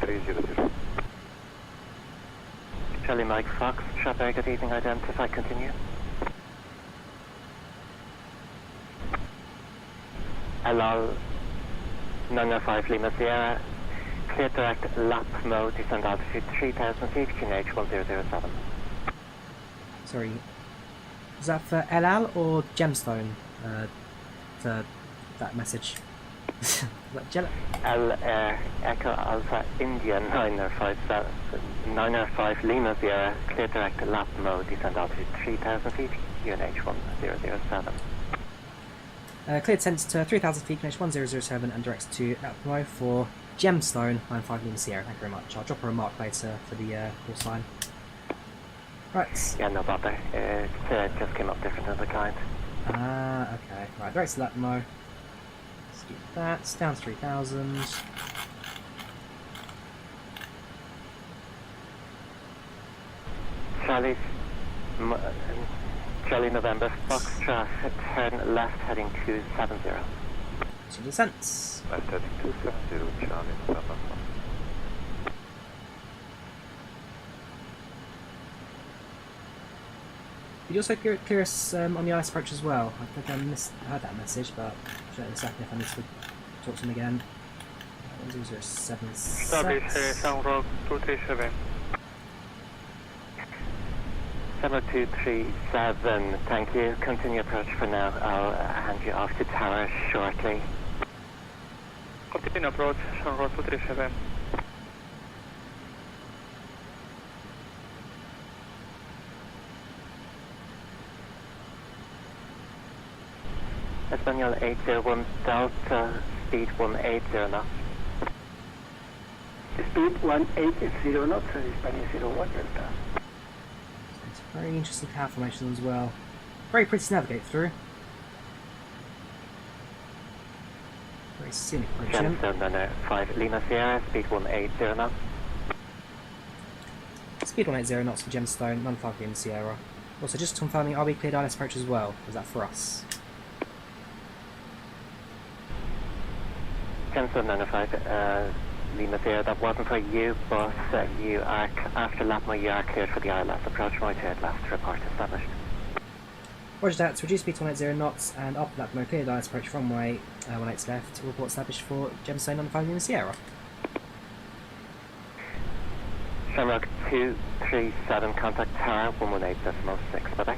Charlie Mike Fox, Shopper, good evening, identify, continue. LL 905 Lima Sierra, clear direct lap mode, descend altitude 3000 feet, QNH 1007. Sorry, is that for LL or Gemstone? For that message. L Echo Alpha India 905 Lima Sierra, clear direct lap mode, descend altitude 3000 feet, QNH 1007. Cleared descent to 3000 feet, QNH 1007, and directs to lap mode for Gemstone 95 Lima Sierra. Thank you very much. I'll drop a remark later for the course line. Right. Yeah, no bother. It just came up different than the client. Ah, okay. Right, direct to that mo. Let's do that. Down to 3000. Charlie November Foxtrot, turn left heading 270. So descents. Left heading 270, Charlie November. Could you also clear us on the ice approach as well? I think I heard that message, but I'll show you in a second if I need to talk to him again. 1077. Establish Road 237. 7237, thank you. Continue approach for now. I'll hand you off to tower shortly. Continue approach, Road 237. Espanol 801 Delta, speed 180 knots. Speed 180 knots, Espanol 01 Delta. It's a very interesting tower formation as well. Very pretty to navigate through. Very scenic approach. Gemstone 5 Lima Sierra, speed 180 knots. Speed 180 knots for Gemstone, 95 Lima Sierra. Also, just confirming, are we cleared ILS approach as well? Is that for us? Gemstone 905 Lima Sierra, that wasn't for you, but you are, after Lapmo, you are cleared for the ILS approach, right to last report established. Roger that, so reduce speed to 180 knots, and after Lapmo, cleared ILS approach runway 18 left, report established for Gemstone 95 Lima Sierra. Shamrock 237, contact tower 118.6, bye-bye.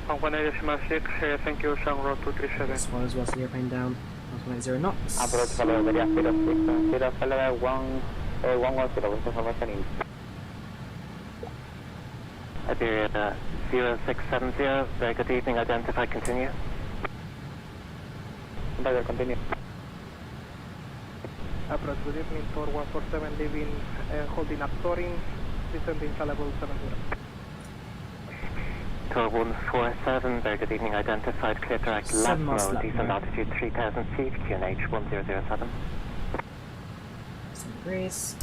118.6, thank you, Shamrock 237. This one as well, so the airplane down. 180 knots. Approach follow the 06, follow 110, Iberia 0670, very good evening, identify, continue. Roger, continue. Approach, good evening, Tour 147, leaving, holding up Torin, descending level 70. Tour 147, very good evening, identified, clear direct left mode, descend altitude 3000 feet, QNH 1007. 7 degrees.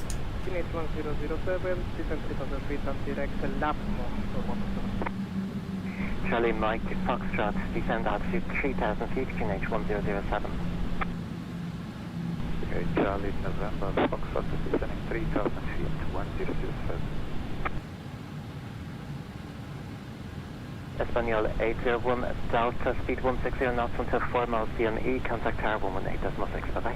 QNH 1007, descend 3000 feet and direct left mode, Tour 147. Charlie Mike Foxtrot, descend altitude 3000 feet, QNH 1007. Okay, Charlie November Foxtrot is descending 3000 feet, 1007. Espanol 801 Delta, speed 160 knots until 4 miles DME, contact tower 118.6, bye-bye.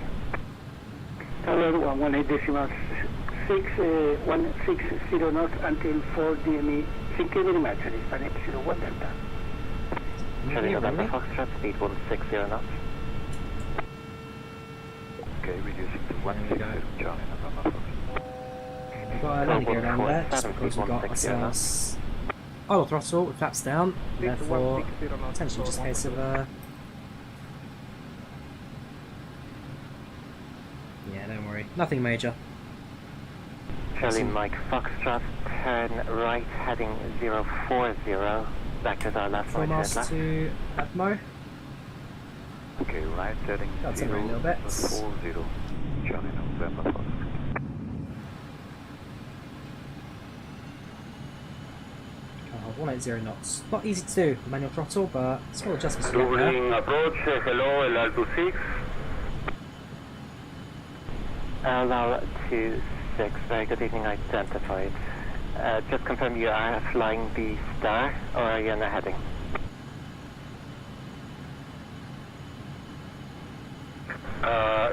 Tower 118.6, 160 knots until 4 DME. Thank you very much, Espanol 01 Delta. Charlie November Foxtrot, speed 160 knots. Okay, reducing to 160, Charlie November Foxtrot. We've got a landing gear down there, just because we've got ourselves idle throttle with flaps down, therefore potentially just a case of Yeah, don't worry. Nothing major. Charlie Mike Foxtrot, turn right, heading 040. Vectors are left, right, Forecast left. to Atmo. Okay, right, heading That's a little bit. 40. Charlie November Fox. 180 knots. Not easy to do with manual throttle, but small adjustments to get there. Dublin approach, hello, LL26. LL26, very good evening, identified. Just confirm you are flying the Star, or are you in a heading?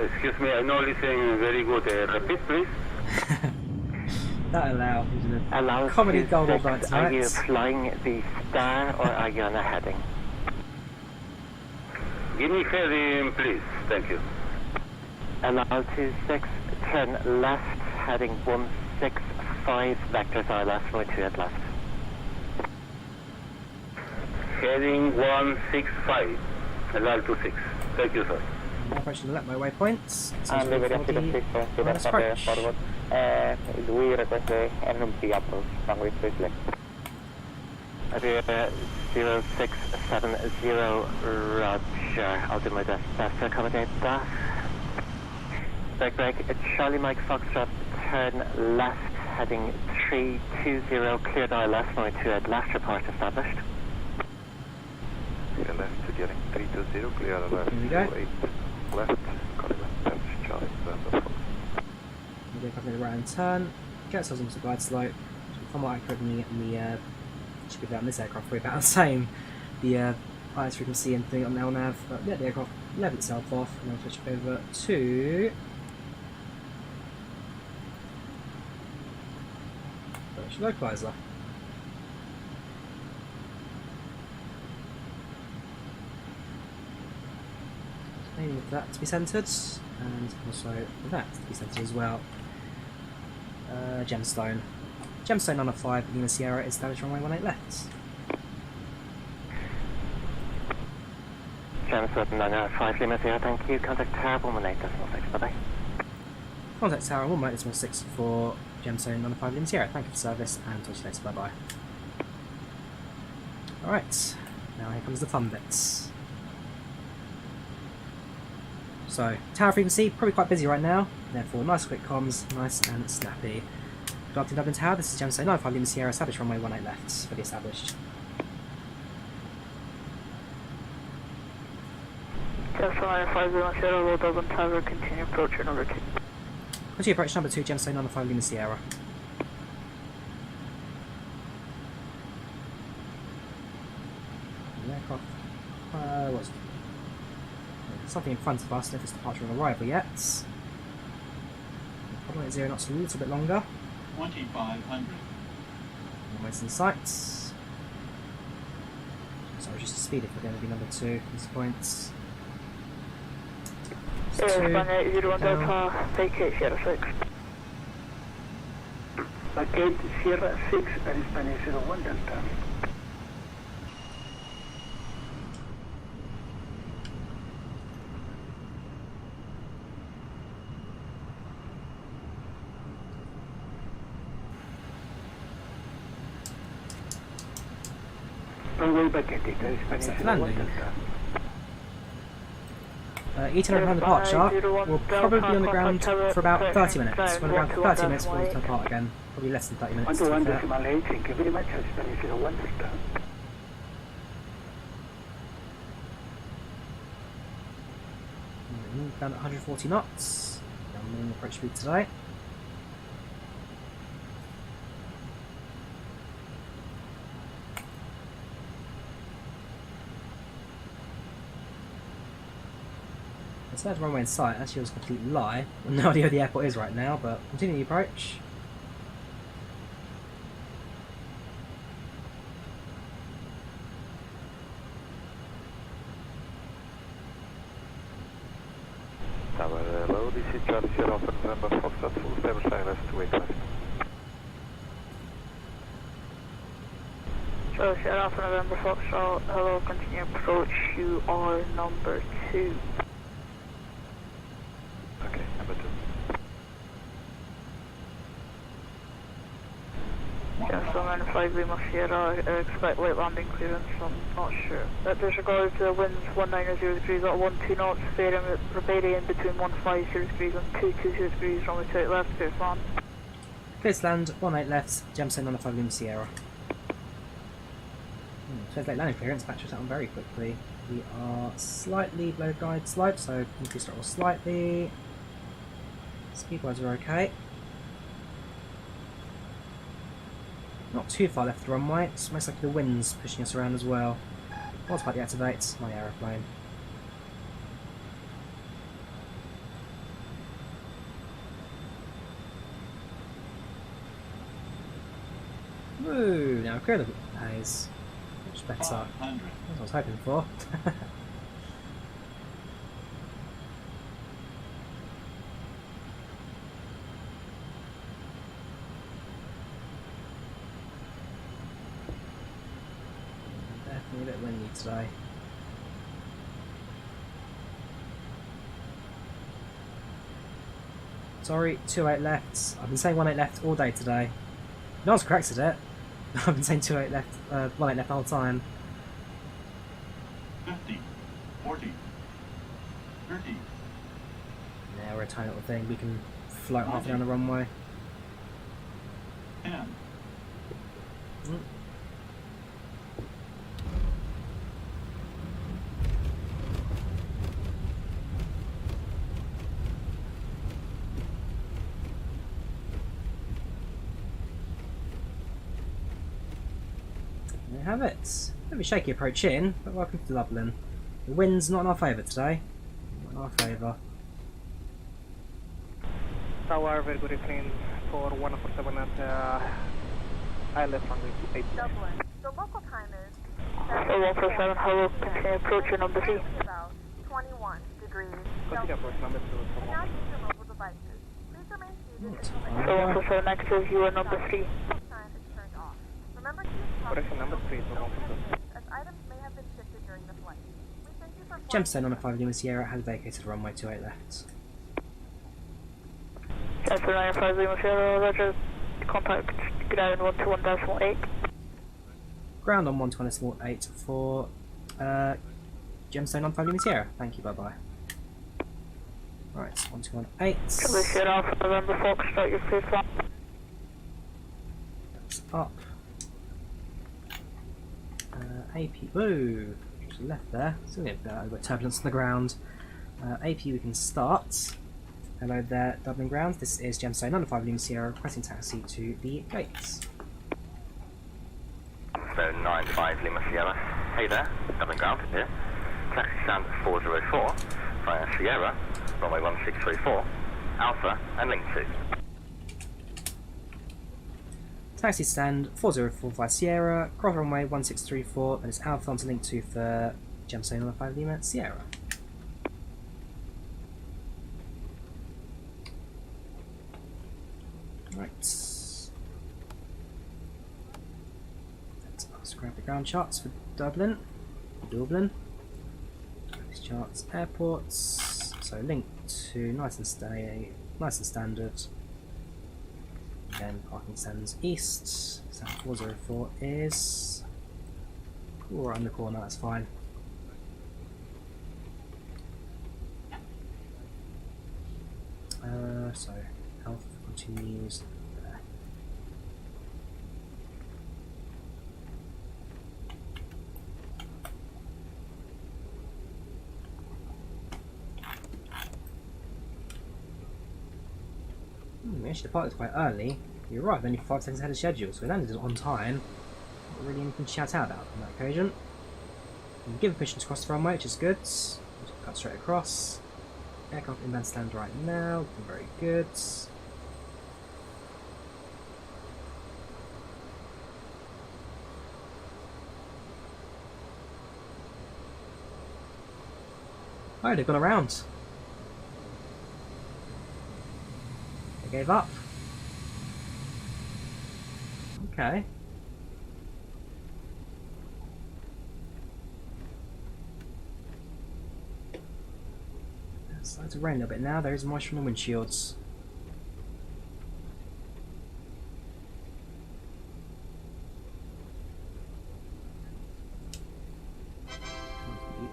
Excuse me, I'm not listening very good. Repeat, please. That allow, isn't it? Allow Comedy gold all night Are you tonight. flying the Star, or are you in a heading? Give me heading, please. Thank you. LL26, turn left, heading 165, vectors are left, runway 28 left. Heading 165, LL26. Thank you, sir. I'm approaching the Letmo waypoints. And we will get to the 6 minus approach. forward. We request the NMC approach, runway 3 left. 0670, roger. I'll do my best to accommodate that. Break, Charlie Mike Foxtrot, turn left, heading 320, clear dial left, runway 28 left, report established. Clear left to getting 320, clear left Here we go. 28 left, calling left, touch, Charlie November Fox. We'll go the right hand turn, get ourselves onto the glide slope. Far more accurate than the should be down this aircraft, probably about the same. The IS frequency and thing on LNAV, but yeah, the aircraft leveled itself off, and I'll switch over to localizer. Aiming for that to be centered, and also for that to be centered as well. Gemstone. Gemstone 905, Lima Sierra, established runway 18 left. Gemstone 905, Lima Sierra, thank you. Contact Tower 118.6, bye bye. Contact Tower 118.6 for Gemstone 905, Lima Sierra. Thank you for service, and talk to you later, bye bye. Alright, now here comes the fun bits. So, tower frequency, probably quite busy right now, therefore nice quick comms, nice and snappy. Good afternoon, Dublin Tower, this is Gemstone 905 Lima Sierra, established runway 18 left, fully established. Gemstone 905 Lima Sierra, roll Dublin Tower, continue approach your number 2. Continue approach number 2, Gemstone 905 Lima Sierra. The aircraft, what's it? Something in front of us, if it's departure on arrival yet. Probably 0 knots a little bit longer. 2500. Almost in sight. Sorry, just the speed if we're going to be number 2 at this point. Spanish 01 Delta, vacate Sierra 6. Vacate Sierra 6 and Spanish 01 Delta. Runway vacated, Spanish 01 Delta. E10 around departure, we'll probably be on the ground for about 30 minutes. We're on the ground for 30 minutes before we turn apart again. Probably less than 30 minutes. 121.8, thank you very much, Spanish 01 Delta. Down at 140 knots. Down the approach speed today. It's there's runway in sight, actually was a complete lie. I've no idea where the airport is right now, but continue the approach. Tower hello, this is Charlie Sierra Alpha November Foxtrot, full stable silence to 8 left. Charlie Sierra Alpha November Foxtrot, hello, continue approach, you are number 2. Okay, number 2. 5 Lima Sierra, expect light landing clearance, I'm not sure. Disregard winds 190 degrees at 12 knots, bearing in between 150 degrees and 220 degrees, runway 28 left, clear to land. Clear to land, 18 left, Gemstone on the 5 Lima Sierra. Says late landing clearance, battery set on very quickly. We are slightly below guide slope, so increase throttle slightly. Speed-wise are okay. Not too far left of the runway, it's most likely the wind's pushing us around as well. Autopilot deactivates my aeroplane. Woo! Now clear the haze. Much better. That's what I was hoping for. Definitely a bit windy today. Sorry, 28 left. I've been saying 18 left all day today. No one's corrected it. I've been saying 28 left, 18 left the whole time. 50, 40, 30. Yeah, we're a tiny little thing. We can float half down the runway. 10. There you have it. Bit of a shaky approach in, but welcome to Dublin. The wind's not in our favour today. Not in our favour. Tower, very good evening for 147 at I left on the 8. Dublin. The local time is 147, hello, continue approaching number 3. about 21 degrees. Continue approach number 2. And now use your mobile devices. Please remain seated until So 147 active, you are number 3. sign is turned off. Remember to use Correction number 3, so 147. as items may have been shifted during the flight. We thank you for Gemstone on a 5 Lima Sierra has vacated runway 28 left. Jensen 95 Lima Sierra, roger. Contact ground 121.8. Ground on 120.8 for Gemstone on 5 Lima Sierra. Thank you, bye bye. Right, 121.8. Charlie Sierra Alpha November Fox, start your clear flight. That's up. AP, woo! Just left there. Still a bit turbulence on the ground. AP, we can start. Hello there, Dublin ground. This is Gemstone 95 Lima Sierra requesting taxi to the gates. So 95 Lima Sierra. Hey there, Dublin ground here. Taxi stand 404 via Sierra, runway 1634, Alpha and link 2. Taxi stand 404 via Sierra, cross runway 1634, and it's Alpha onto link 2 for Gemstone 95 Lima Sierra. Right. Let's grab the ground charts for Dublin. These charts, airports. So link to nice and standard. Then parking stands east. So 404 is right on the corner. That's fine. So health continues there. We actually departed quite early. We arrived only 5 seconds ahead of schedule, so we landed on time. Not really anything to shout out about on that occasion. We give permission to cross the runway, which is good. We'll just cut straight across. Aircraft inbound stand right now, looking very good. Oh, they've gone around. They gave up. Okay. It's starting to rain a little bit now. There is moisture from the windshields.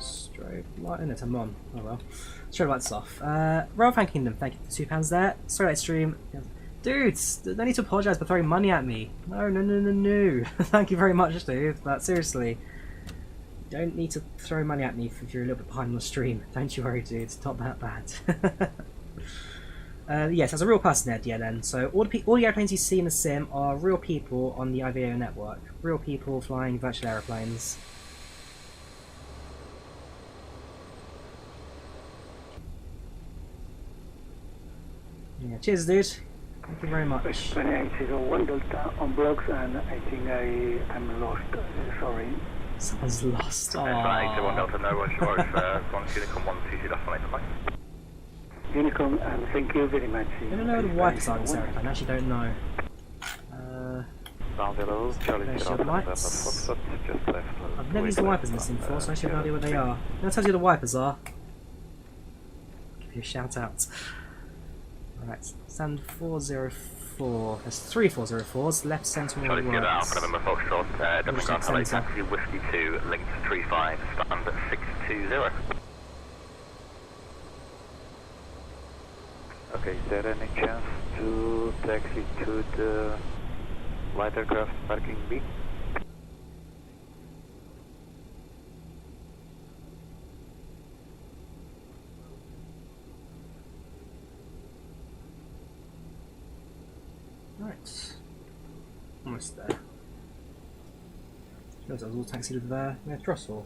Strobe light, no, I'm on. Oh well. Strobe lights off. Royal Fan Kingdom, thank you for £2 there. Sorry late stream. Dudes, no need to apologise for throwing money at me. No. Thank you very much, dude. But seriously, you don't need to throw money at me if you're a little bit behind on the stream. Don't you worry, dude. It's not that bad. Yes, as a real person there, DLN. So all the airplanes you see in the sim are real people on the IVAO network. Real people flying virtual aeroplanes. Yeah, cheers, dude. Thank you very much. 2801 Delta on blocks, and I think I'm lost. Sorry. Someone's lost. Oh. 2801 Delta, no worries, you worries. One Unicom 1 2 JustFlight. Unicom, and thank you very much. I don't know where the wipers are in this aeroplane. I actually don't know. Down below, Charlie there's your lights. I've never used the wipers in this before, so I actually have no idea where they are. I'll tell you where the wipers are. Give you a shout out. Alright, stand 404. There's 3 404s, left, centre, Charlie, and right. Alpha November Foxtrot, Dublin Ground Palit, taxi Whiskey 2, linked 35, stand 620. Okay, is there any chance to taxi to the light aircraft parking B? Right. Almost there. Shows I was all taxied with Drossel.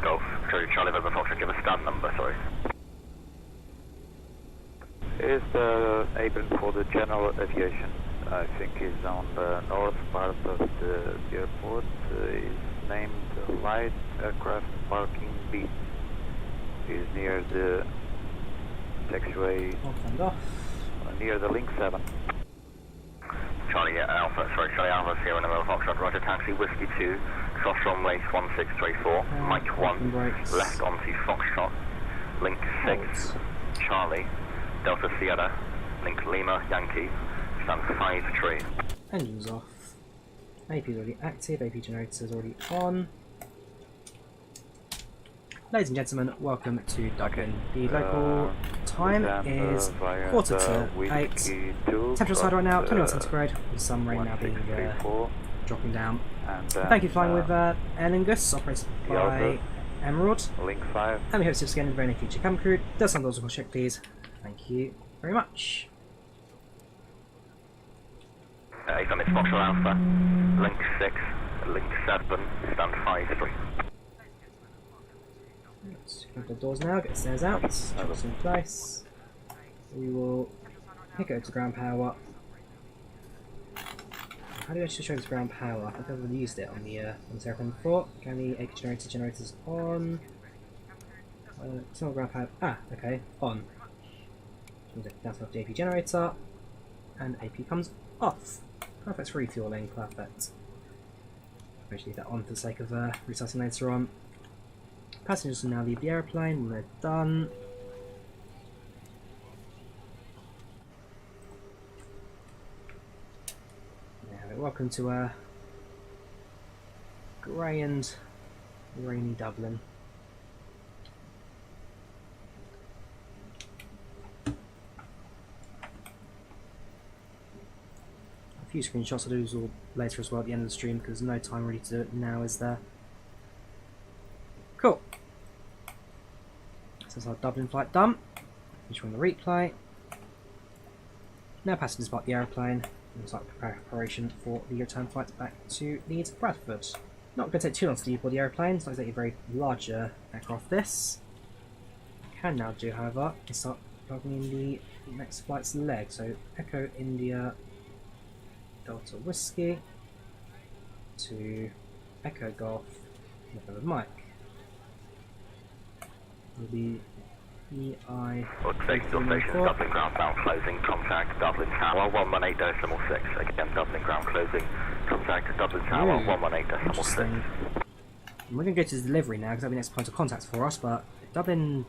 Golf, Charlie November Foxtrot, give a stand number, sorry. Is the apron for the general aviation? I think is on the north part of the airport. Is named Light Aircraft Parking B. Is near the taxiway. Near the Link 7. Charlie Alpha, Charlie Alpha, Sierra November Foxtrot, Roger, taxi Whiskey 2, cross runway 1634, Mike 1, left onto Foxtrot, Link 6, Charlie, Delta Sierra, Link Lima, Yankee, stand 5-3. Engines off. AP is already active, AP generator is already on. Ladies and gentlemen, welcome to Dublin. The local time is 7:45. Temperature outside right now, 21 centigrade, with some rain now being dropping down. Thank you for flying with Aer Lingus, operated by Emerald. Link 5. And we hope to see you again in the very near future. Cabin crew, does some doors of check, please. Thank you very much. It's Foxtrot Alpha, Link 6, Link 7, stand 5-3. Let's open the doors now, get the stairs out, doors in place. We will pick it up to ground power. How do you actually show this ground power? I think I've already used it on this airplane before. Can the AP generators on? It's not ground power. Ah, okay, on. That's off the AP generator, and AP comes off. Perfect for refueling, perfect. I'll leave that on for the sake of restarting later on. Passengers will now leave the airplane when they're done. Yeah, welcome to grey and rainy Dublin. A few screenshots I'll do all later as well at the end of the stream because there's no time really to do it now, is there? Cool. So that's our Dublin flight done. Finish on the replay. Now passengers park the aeroplane and start preparation for the return flight back to Leeds Bradford. Not going to take too long to deboard the aeroplane, it's not exactly a very large aircraft this. Can now do, however, is start plugging in the next flight's leg. So Echo India Delta Whiskey to Echo Golf November Mike. Will be EI. Station, Dublin ground bound closing, contact Dublin Tower 118.6. Again, Dublin ground closing, contact Dublin Tower 118.6. We're going to go to the delivery now because that'll be the next point of contact for us, but Dublin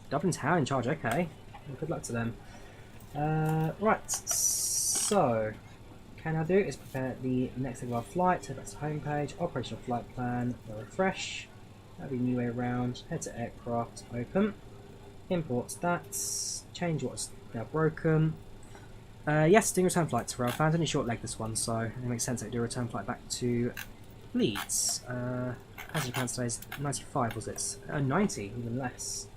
Tower in charge, okay. Well, good luck to them. Right, so can I do is prepare the next leg of our flight, head back to the home page, operational flight plan, refresh. That'll be new way around. Head to aircraft, open. Import stats. Change what's now broken. Yes, doing return flight to rail fans. Only short leg this one, so it makes sense that we do a return flight back to Leeds. Passenger count today is 95, was it? 90, even less.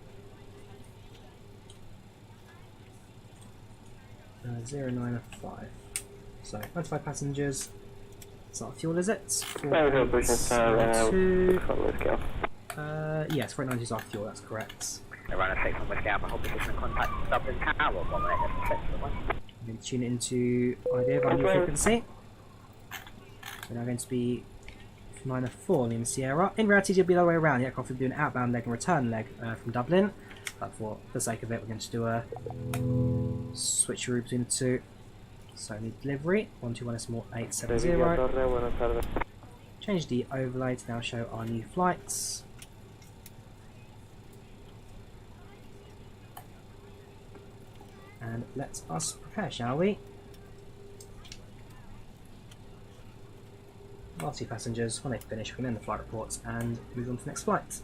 095. So 95 passengers. It's not fuel, is it? 492. Yes, 492 is our fuel. That's correct. Around a 6 on Whiskey Alpha, hold position and contact Dublin Tower. 1 minute, just 6 for 1. I'm going to tune it into IVAO our new frequency. So now going to be 904 Lima Sierra. In reality, it'll be the other way around. The aircraft will do an outbound leg and return leg from Dublin. But for the sake of it, we're going to do a switcheroo between the two. So need delivery 121.870. Change the overlay to now show our new flights. And let us prepare, shall we? Last 2 passengers, when they finish, we can end the flight reports and move on to the next flight.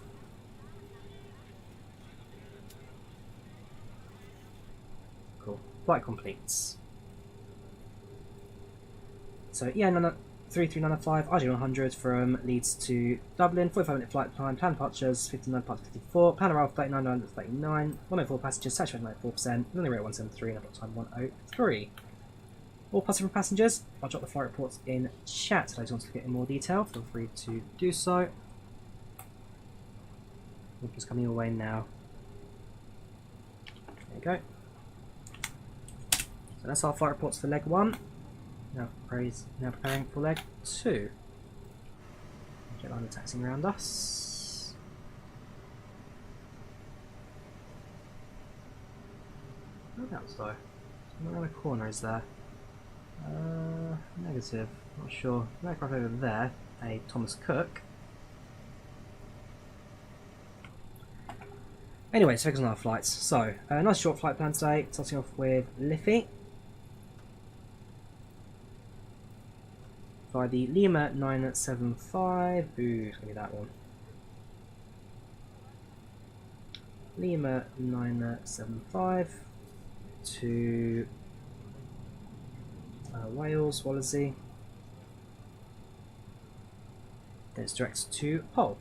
Cool. Flight completes. So yeah, 3395 RG100 from Leeds to Dublin, 45-minute flight time, planned departures 59 parts 54, plan arrival 39 39, 104 passengers, saturated 94%, running rate 173, and about time 103. All possible passengers, I'll drop the flight reports in chat. If those want to look at it in more detail, feel free to do so. Just coming your way now. There you go. So that's our flight reports for leg 1. Now preparing for leg 2. Jetliner taxiing around us. Whereabouts though? Somewhere around the corner is there? Negative. Not sure. An aircraft over there. A Thomas Cook. Anyway, so focus on our flights. So, nice short flight plan today. Starting off with Liffey. By the Lima 975. Ooh, it's going to be that one. Lima 975 to Wales, Wallasey. Then it's direct to Hull.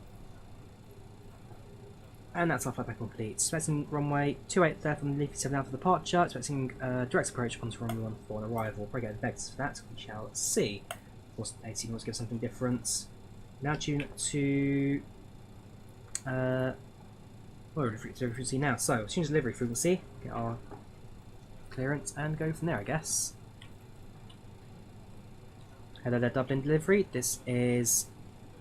And that's our flight back complete. Expecting runway 28 there from Leafy 7 out for departure. Expecting direct approach onto runway 14 on arrival. Probably get vectors for that, we shall see. Of course, 18 wants to give something different. Now tune to frequency now. So, tune to delivery frequency, get our clearance, and go from there, I guess. Hello there, Dublin delivery. This is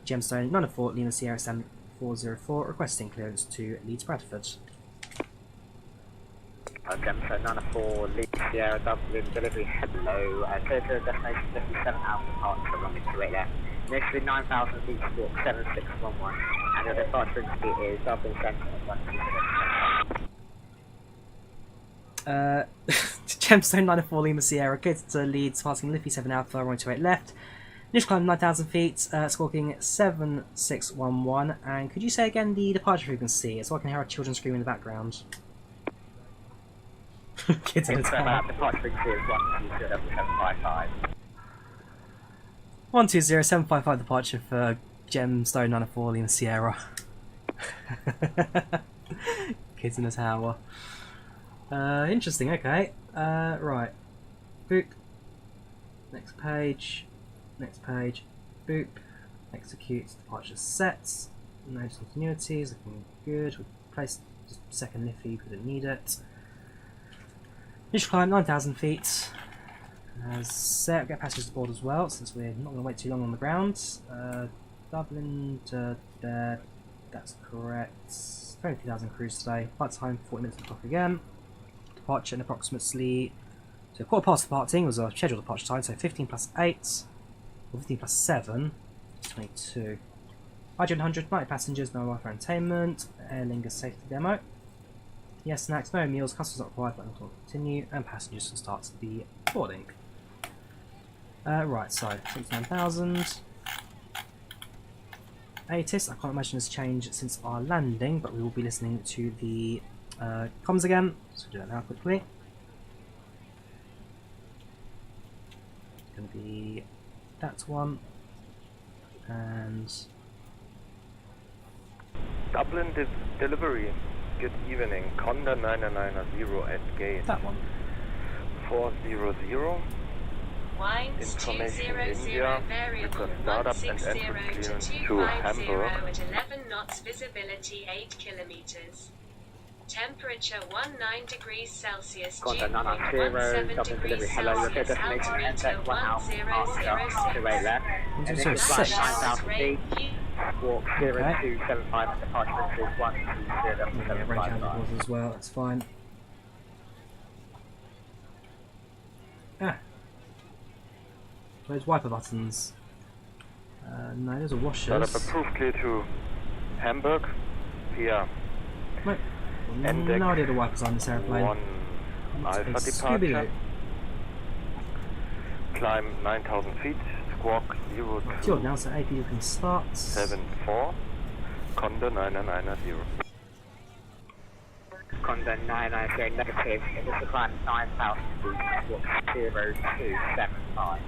Gemstone 904 Lima Sierra Stand 404 requesting clearance to Leeds Bradford. Gemstone 904 Leeds Sierra Dublin delivery. Hello. Clear to destination 57 out departure runway 28 left. Initially 9,000 feet squawk 7611 and the departure frequency is Dublin Centre 120. Gemstone 904 Lima Sierra, clear to Leeds, passing Liffey 7 Alpha, runway 28 left. Initial climb 9,000 feet, squawking 7611. And could you say again the departure frequency, so I can hear our children screaming in the background? Kids in the town. Departure frequency is 120.755. 120.755 departure for Gemstone 904 Lima Sierra. Kids in the tower. Interesting, okay. Right. Boop. Next page. Next page. Boop. Execute. Departure sets. No discontinuities. Looking good. We placed just second Liffey. We didn't need it. Initial climb 9,000 feet. Set. Get passengers aboard as well, since we're not going to wait too long on the ground. Dublin to there. That's correct. 23,000 cruise today. Flight time 40 minutes to the clock again. Departure in approximately, so quarter past departing was our scheduled departure time, so 15 plus 8, or 15 plus 7, is 22. IG100, 90 passengers, no Wi-Fi entertainment, Aer Lingus safety demo. Yes, snacks, no meals, customers not required, but will continue, and passengers can start the boarding. Right, so 69,000. ATIS, I can't imagine has changed since our landing, but we will be listening to the comms again, so we'll do that now quickly. It's going to be that one, and Dublin delivery. Good evening, Conda 990 at gate. That one. 400. Winds Information 200 India. variable Request startup and 160 entrance to clearance to 250 Hamburg. at 11 knots, visibility 8 kilometers. Temperature 19 degrees Celsius, dew Contact point 990, 17 Dublin degrees delivery. Hello, your Celsius, destination altimeter NZ 1 Alpha 28 left. And this is flight 9000 feet. Walk 0275 at departure is 120 as well, that's fine. Ah. Those wiper buttons. No, those are washers. Startup approved, clear to Hamburg. Via Wait. No idea the wipers on this airplane. 1 Alpha departure. Climb 9000 feet. Squawk 02. Now, so AP you can start. 74. Conda 990. Conda 990 negative. It is the climb 9000 feet. Walk 0275.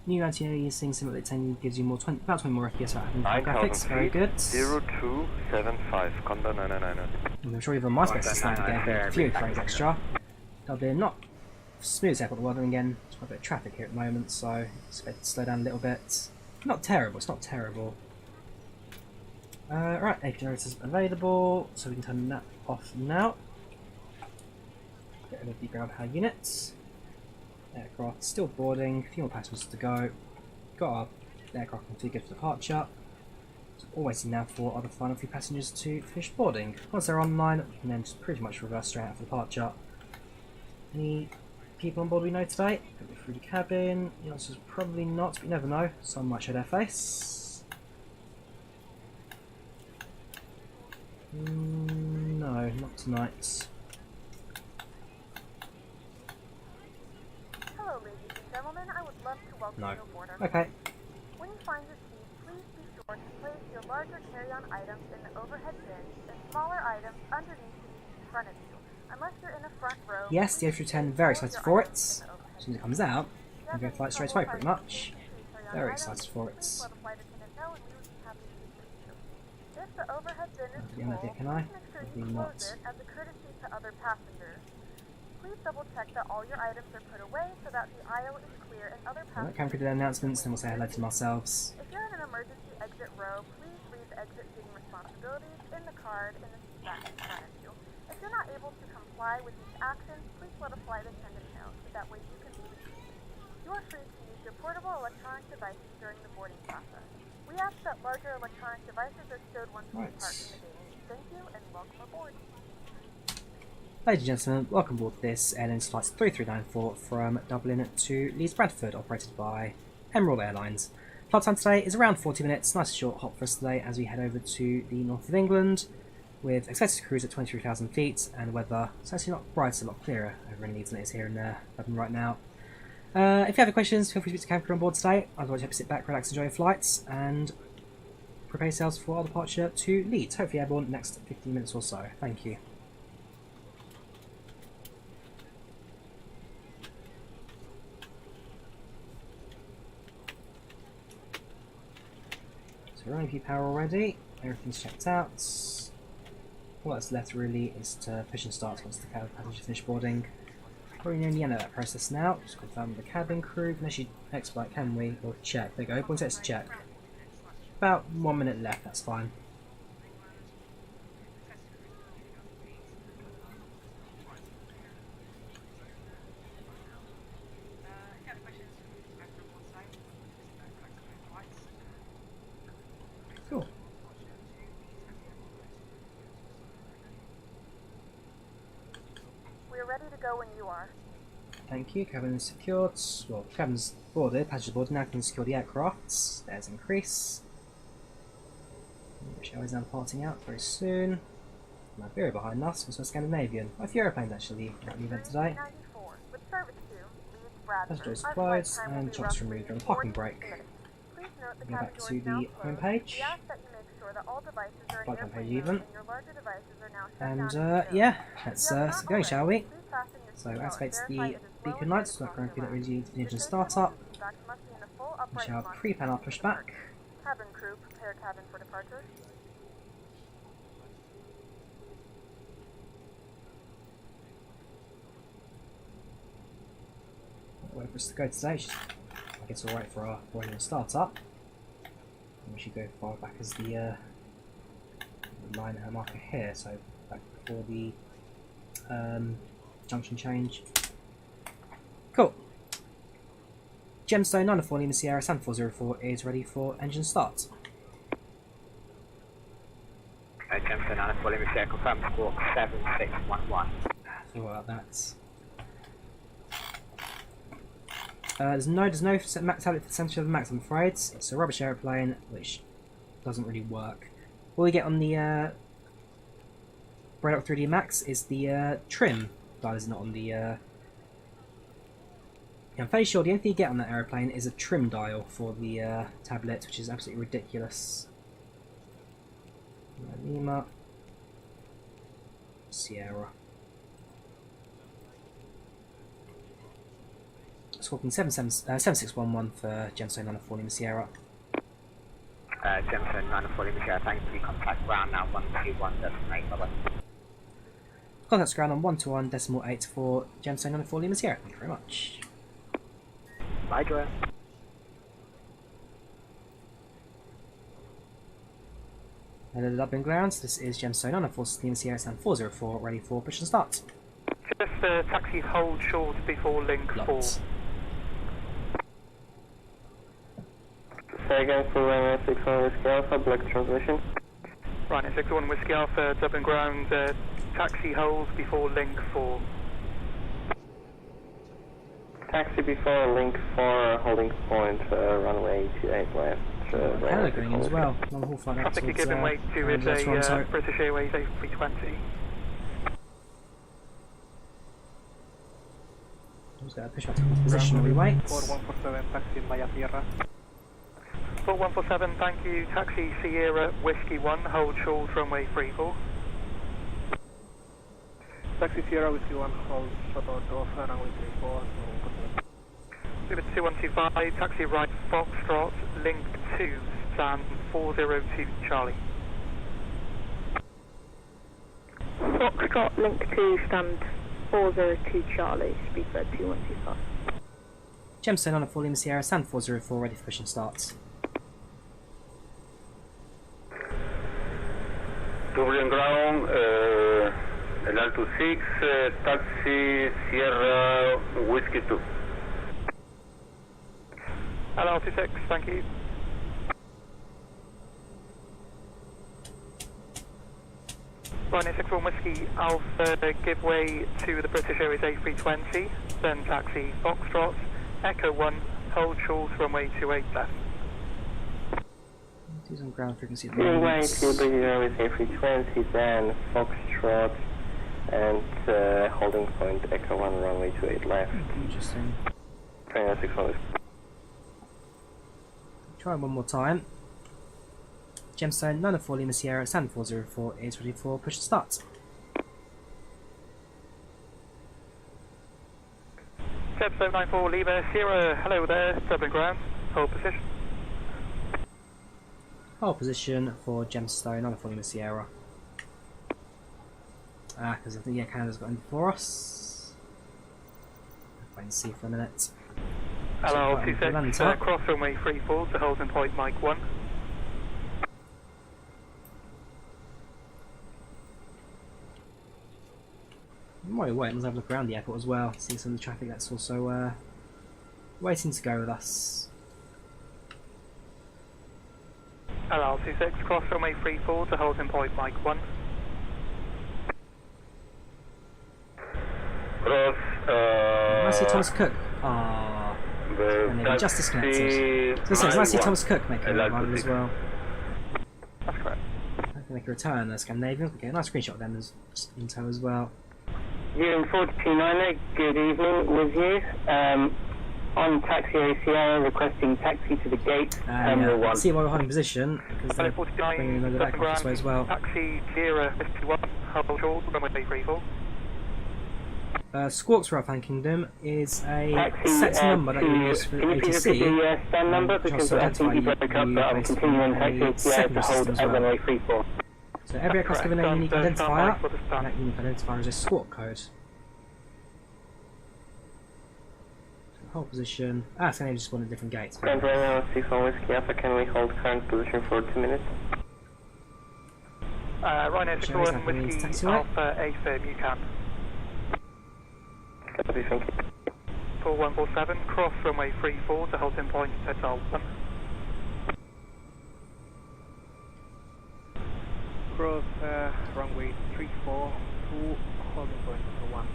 New 1980 Sing Simulate 10 gives you more about 20 more FPS out of graphics. 9000 Very feet. good. 0275. Conda 990. I'm sure even my specs are getting a few frames extra. Dublin, not smooth airport in the world, and again, there's quite a bit of traffic here at the moment, so expect it to slow down a little bit. Not terrible, it's not terrible. Right, AP generators available, so we can turn that off now. Get rid of the ground power units. Aircraft still boarding, a few more passengers to go. Got our aircraft configured for departure. So all waiting now for our final few passengers to finish boarding. Once they're online, we can then just pretty much reverse straight out for departure. Any people on board we know today? Could be through the cabin. The answer is probably not, but you never know. Some might show their face. No, not tonight. Hello, ladies and gentlemen. I would love to welcome you aboard our Okay. When you find your seat, please be sure to place your larger carry-on items in the overhead bin and smaller items underneath the seat in front of you. Unless you're in the front row. Yes, the A310, very excited for it. As soon as it comes out, I'm going to fly it straight away pretty much. Very excited for it. If the overhead bin is Can I? full, please make sure you Not. close it as a courtesy to other passengers. Please double check that all your items are put away so that the aisle is clear and other Alright, passengers. can we do the announcements, then we'll say hello to ourselves. If you're in an emergency exit row, please leave exit seating responsibilities in the card in the seat back in front of you. If you're not able to comply with these actions, please let a flight attendant know so that way you can leave the seat. You are free to use your portable electronic devices during the boarding process. We ask that larger electronic devices are stowed once we depart from the gate. Thank you and welcome aboard. Ladies and gentlemen, welcome aboard this Aer Lingus flight 3394 from Dublin to Leeds Bradford, operated by Emerald Airlines. Flight time today is around 40 minutes, nice and short hop for us today as we head over to the north of England, with expected to cruise at 23,000 feet, and weather it's actually not bright, it's a lot clearer over in Leeds than it is here in Dublin right now. If you have any questions, feel free to speak to cabin crew on board today. Otherwise, hope you sit back, relax, enjoy your flights, and prepare yourselves for our departure to Leeds, hopefully airborne in the next 15 minutes or so. Thank you. So we're running power already, everything's checked out. All that's left really is to push and start once the cabin passengers finish boarding. Probably near the end of that process now. Just confirm with the cabin crew. Can actually expedite, can we? Or check. There you go. One set to check. About 1 minute left, that's fine. Cool. We're ready to go when you are. Thank you. Cabin is secured. Well, cabin's boarded. Passengers boarded. Now can secure the aircrafts. There's increase. Shell is now departing out very soon. Iberia behind us. Also Scandinavian. A few aeroplanes actually at the event today. With service to Leeds Bradford. Passenger supplies and jobs removed during the parking break. Please note the Go cabin back door to is now the closed. home page. We ask that you make sure that all devices are in Flight airplane page mode even. and your larger devices are now shut And down. yeah, let's get going, shall we? Please fasten your So seatbelt activate and verify the it is well beacon and lights, right so I across can your repeat that lap. really the engine Your startup. back must be in a full We upright shall posture. pre-pan our pushback. Cabin crew, prepare cabin for departure. Wait for us to go today. I guess alright for our engine startup. And we should go far back as the line her marker here, so back before the junction change. Cool. Gemstone 904 Lima Sierra San 404 is ready for engine start. Gemstone 904 Lima Sierra, confirm squawk 7611. Think about that. There's no tablet for the centre of the max, I'm afraid. It's a rubbish aeroplane, which doesn't really work. All we get on the Bradford 3D Max is the trim. That is not on the. I'm fairly sure the only thing you get on that aeroplane is a trim dial for the tablet, which is absolutely ridiculous. Lima Sierra. Squawking 7611 for Gemstone 904 Lima Sierra. Gemstone 904 Lima Sierra, thank you. Contact ground now 121.8. Bye bye. Contact ground on 121.8 for Gemstone 904 Lima Sierra. Thank you very much. Bye, Drawyah. Hello, the Dublin grounds. This is Gemstone 904 Lima Sierra San 404, ready for push and start. Just taxi hold short before link 4. Say again for Ryanair 61 Whiskey Alpha, black transmission. Ryanair 61 Whiskey Alpha, Dublin ground, taxi hold before link 4. Taxi before link 4, holding point, runway 28 left. Canada going in as well. Long haul flight out Traffic towards you're given way to is Toronto. British Airways A320. Just got to push back to position while we wait. 4147, taxi Maya Sierra. 4147, thank you. Taxi Sierra Whiskey 1, hold short, runway 34. Taxi Sierra Whiskey 1, hold short off runway 34. River 2125, taxi right Foxtrot, link 2, stand 402 Charlie. Foxtrot, link 2, stand 402 Charlie, speedbird 2125. Gemstone 904 Lima Sierra San 404, ready for push and start. Dublin ground, Alto 6, taxi Sierra Whiskey 2. Alto 6, thank you. Ryanair 61 Whiskey Alpha, give way to the British Airways A320, then taxi Foxtrot, Echo 1, hold short, runway 28 left. Do some ground frequency. Give way to British Airways A320, then Foxtrot, and holding point Echo 1, runway 28 left. Interesting. Ryanair 61 Whiskey. Try one more time. Gemstone 904 Lima Sierra San 404 is ready for push and start. Gemstone 94 Lima Sierra, hello there, Dublin ground, hold position. Hold position for Gemstone 904 Lima Sierra. Because I think Canada's got in before us. Wait and see for a minute. Hello, 26, cross runway 34 to holding point Mike 1. While we wait, let's have a look around the airport as well, see some of the traffic that's also waiting to go with us. Hello, 26, cross runway 34 to holding point Mike 1. Cross, I see Thomas Cook. Ah, and they just disconnected. So it says, I see Thomas Cook making a arrival as well. That's correct. I can make a return, the Scandinavian. Okay, a nice screenshot of them as in tow as well. Union 429, good evening with you. On taxi Sierra, requesting taxi to the gate, Terminal 1. See why we're holding position, because they're bringing another aircraft this way as well. Taxi Sierra 51, hold short, runway 34. Squawks for Alpine Kingdom is a Taxi, set number that you use for can you please repeat the stand number, because I think you broke up, but I'm continuing taxi Sierra to hold runway 34. So every aircraft's given a unique identifier, and that unique identifier is a squawk code. Hold position. It's going to just spawn a different gate. Grand Ryanair 61 Whiskey Alpha, can we hold current position for 2 minutes? Ryanair 61 Whiskey Alpha A firm, you can. Copy, thank you. 4147, cross runway 34 to halting point Hotel 1. Cross runway 34 to holding point for 1.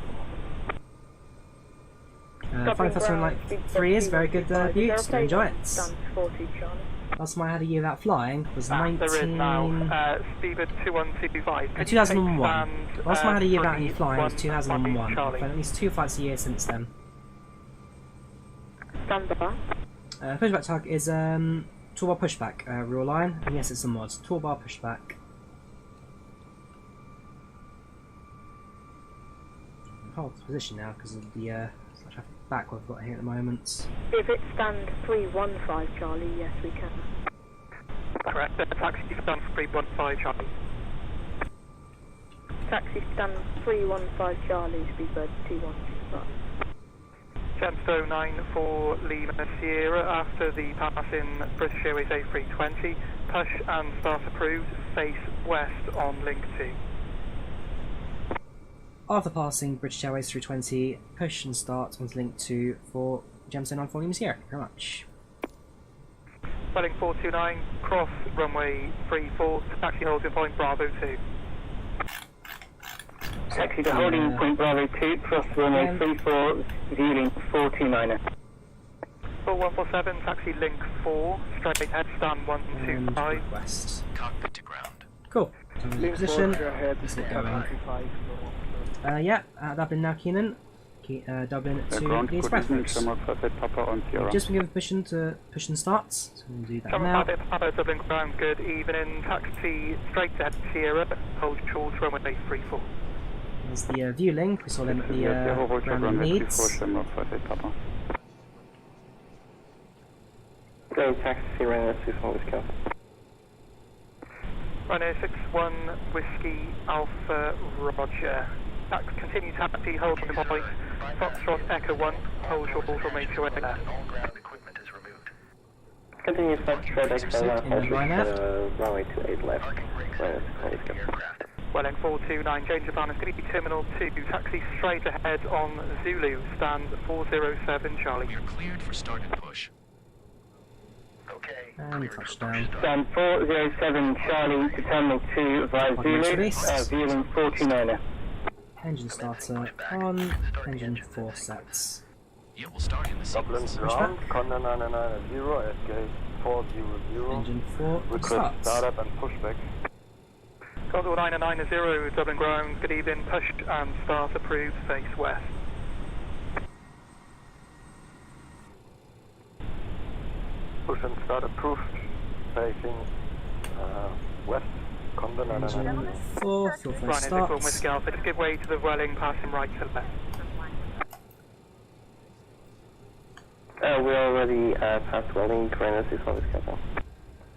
Flying faster than like 3 is very good view, so enjoy it. Last time I had a year without flying was 2001. Last time I had a year without any flying was 2001. I've flown at least 2 flights a year since then. Pushback tug is Toolbar Pushback, real line, and yes, it's a mod. Toolbar Pushback. Hold position now because of the traffic back we've got here at the moment. If it stand 315 Charlie, yes we can. Correct, taxi stand 315 Charlie. Taxi stand 315 Charlie, Speedbird 2125. Gemstone 9 for Lima Sierra after the passing British Airways A320. Push and start approved, face west on link 2. After passing British Airways 320, push and start onto link 2 for Gemstone 9 for Lima Sierra. Thank you very much. Welling 429, cross runway 34, taxi holding point Bravo 2. Taxi to holding point Bravo 2, cross runway 34, viewing 429er. 4147, taxi link 4, straight ahead, stand 125. West. Cockpit to ground. Cool. So in position. Let's get going. Yeah, Dublin now, Keenan. Dublin to Leeds Bradford. Just been given permission to push and start, so we'll do that now. Dublin ground, good evening. Taxi straight ahead Sierra, hold short runway 34. There's the view link, we saw them at the ground in Leeds. Go taxi Ryanair 61 Whiskey Alpha. Ryanair 61 Whiskey Alpha Roger. Continue taxi, hold on the point. Foxtrot Echo 1, hold short from HOA. Continue Foxtrot Echo 1, hold runway 28 left. Ryanair 61 Whiskey Alpha. Welling 429, change of plan is going to be Terminal 2, taxi straight ahead on Zulu, stand 407 Charlie. We are cleared for start and push. And touchdown. Stand 407 Charlie to Terminal 2 via Zulu, viewing 49er. Engine starter on, engine 4 sets. Yeah, we'll start in the Dublin ground, Condor 990, escape 400. Engine 4, request startup and pushback. Condor 990, Dublin ground, good evening, push and start approved, face west. Push and start approved, facing west, Condor 990. 4, fuel for start. Whiskey Alpha, just give way to the Welling, passing right to left. We already passed Welling, Ryanair 61 Whiskey Alpha.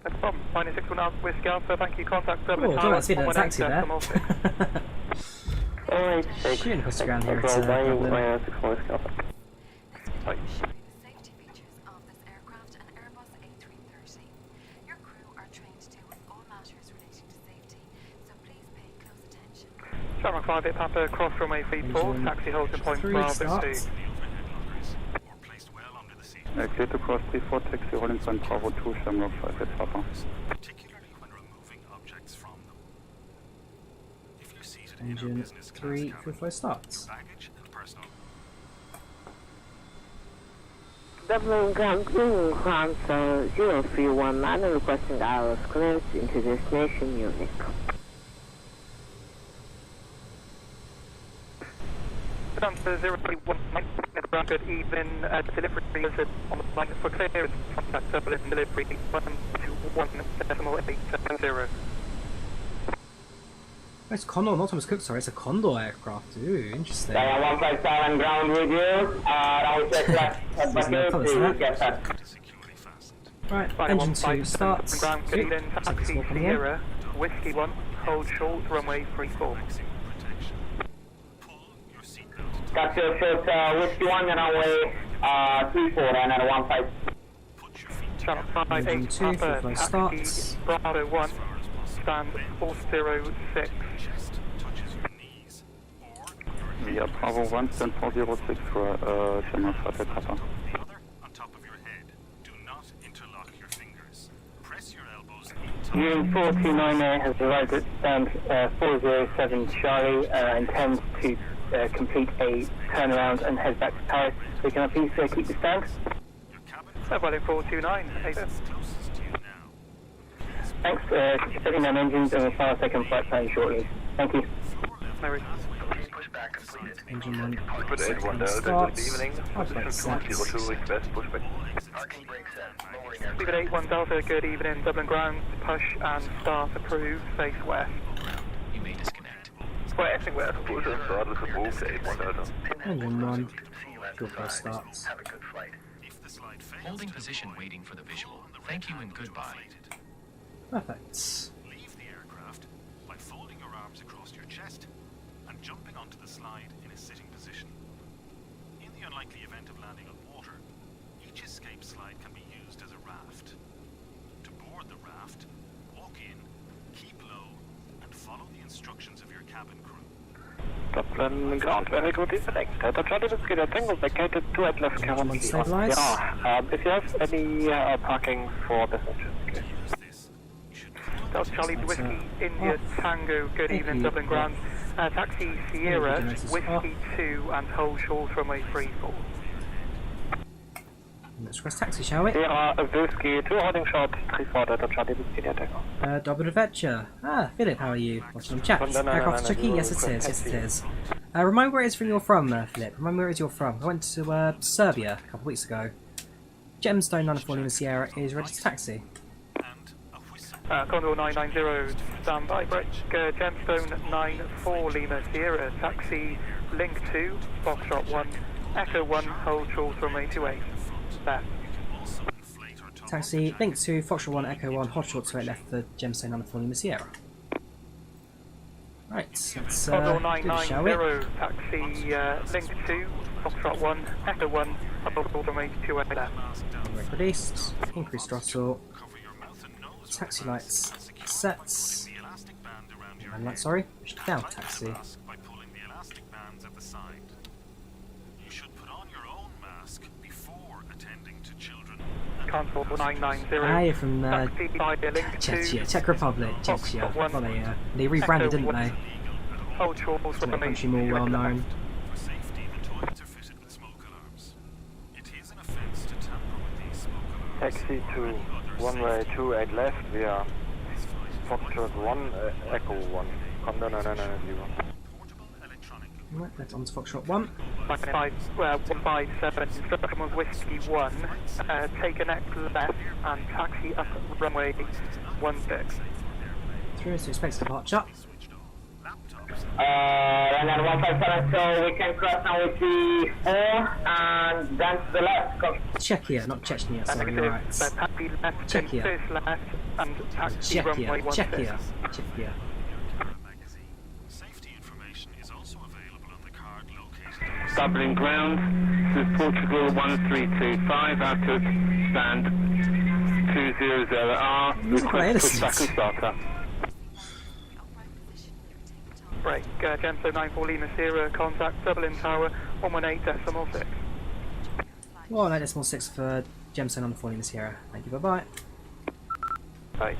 No problem. Minus 61 Whiskey Alpha, thank you. Contact Dublin. Oh, I don't speed in a taxi there. Alright, take shooting across the ground here at Dublin. Ryanair 61 Whiskey Alpha. Right. Safety features of this aircraft and Airbus A330. Your crew are trained to deal with all matters relating to safety, so please pay close attention. Shamrock 5 8 Papa, cross runway 34, taxi holding point Bravo 2. Clear to cross 34, taxi holding point Bravo 2, Shamrock 5 8 Papa. Particularly when removing objects from them. If you're seated in a Engine business 3, class fuel flow starts. baggage and personal. Dublin ground crew Hansa 0319 requesting ILS clearance into destination Munich. down to 031 Navigraph, good evening. Delivery is on the line for clearance. Contact Dublin delivery 121.870. It's Condor, not Thomas Cook, sorry, it's a Condor aircraft. Ooh, interesting. Dial 157 ground with you. I'll check left to get that. Right, engine 2 starts. Good evening, taxi Sierra, Whiskey 1, hold short, runway 34. Got your short Whiskey 1 and runway 34 and at 15. Channel 58, Engine 2, Papa, full taxi starts. Bravo 1, stand 406. Yeah, Bravo 1, stand 406 for Channel 5 Papa. Unit 429A has arrived at stand 407 Charlie, intends to complete a turnaround and head back to Paris. So can I please keep the stand? Well, 429, Thanks, setting down engines and we'll start our second flight plan shortly. Thank you. Engine 1 Good evening. Leave 81 Delta, good evening. Dublin ground, push and start approved, face west. You may disconnect. West, push and start is approved, 81 Delta. Engine 1, full starts. Holding position waiting for the visual. Thank you and goodbye. Perfect. Leave the aircraft by folding your arms across your chest and jumping onto the slide in a sitting position. In the unlikely event of landing on water, each escape slide can be used as a raft. To board the raft, walk in, keep low, and follow the instructions of your cabin crew. Dublin ground, very good evening. Delta Charlie Whiskey Tango vacated to at left cabin. Stabilize. If you have any parking for passengers, okay. Delta Charlie Whiskey India Tango, good evening. Dublin ground, taxi Sierra, Whiskey 2 and hold short runway 34. Let's request taxi, shall we? Sierra Whiskey 2 holding short 34 Delta Charlie Whiskey Tango. Double adventure. Ah, Philip, how are you? Watching on chat. Aircraft tricky? Yes, it is. Yes, it is. Remind where it is from you're from, Philip. Remind where it is you're from. I went to Serbia a couple of weeks ago. Gemstone 94 Lima Sierra is ready to taxi. Condor 990, standby break. Gemstone 94 Lima Sierra, taxi Link 2, Foxtrot 1, Echo 1, hold short runway 28. Left. Taxi Link 2, Foxtrot 1, Echo 1, hot short 28 left for Gemstone 94 Lima Sierra. Right, let's Condor do this, shall we? 990, taxi Link 2, Foxtrot 1, Echo 1, hold short runway 28 left. Brake released, increased throttle, taxi lights set, and lights, sorry, down taxi. Control 990. Ah, you're from Czechia, Czech Republic, Czechia. Well, they rebranded, didn't they? Hold short To make the country more well known. Taxi to runway 28 left via Foxtrot 1, Echo 1. Condor 990. Right, that's on to Foxtrot 1. 157, instruction was Whiskey 1, take a next left and taxi up runway 16. Through to expected departure. And then 157, so we can cross now with the 4 and then to the left. Czechia, not Chechnya, sorry, you're right. Taxi left, Czechia. first left and taxi runway 16. Czechia. Dublin ground, this is Portugal 1325, out of stand 200R, request pushback and starter. Break, Gemso 94 Lima Sierra, contact Dublin Tower 118.6. 1.8.6 for Gemstone on the 4 Lima Sierra. Thank you, bye bye. Bye.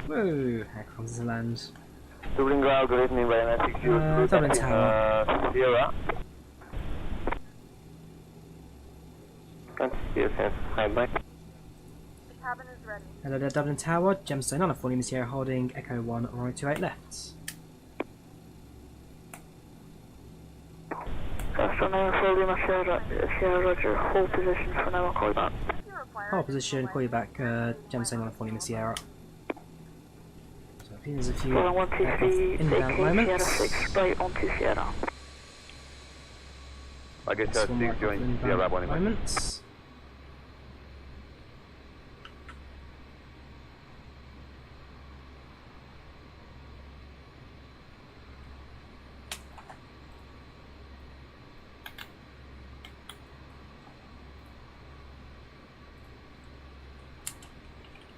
Woo, here comes the land. Dublin ground, good evening, Dublin Tower. Sierra. Yes, hi, bye. The cabin is ready. Hello there, Dublin Tower. Gemstone on a 4 Lima Sierra holding Echo 1, runway 28 left. Castro 9 Lima Sierra Roger, hold position for now, I'll call you back. Hold position, call you back, Gemstone 1 Lima Sierra. So I think there's a few aircraft inbound at the moment. Sierra 6, right onto Sierra. I guess That's one more Steve joined aircraft Sierra inbound at the 1 moment.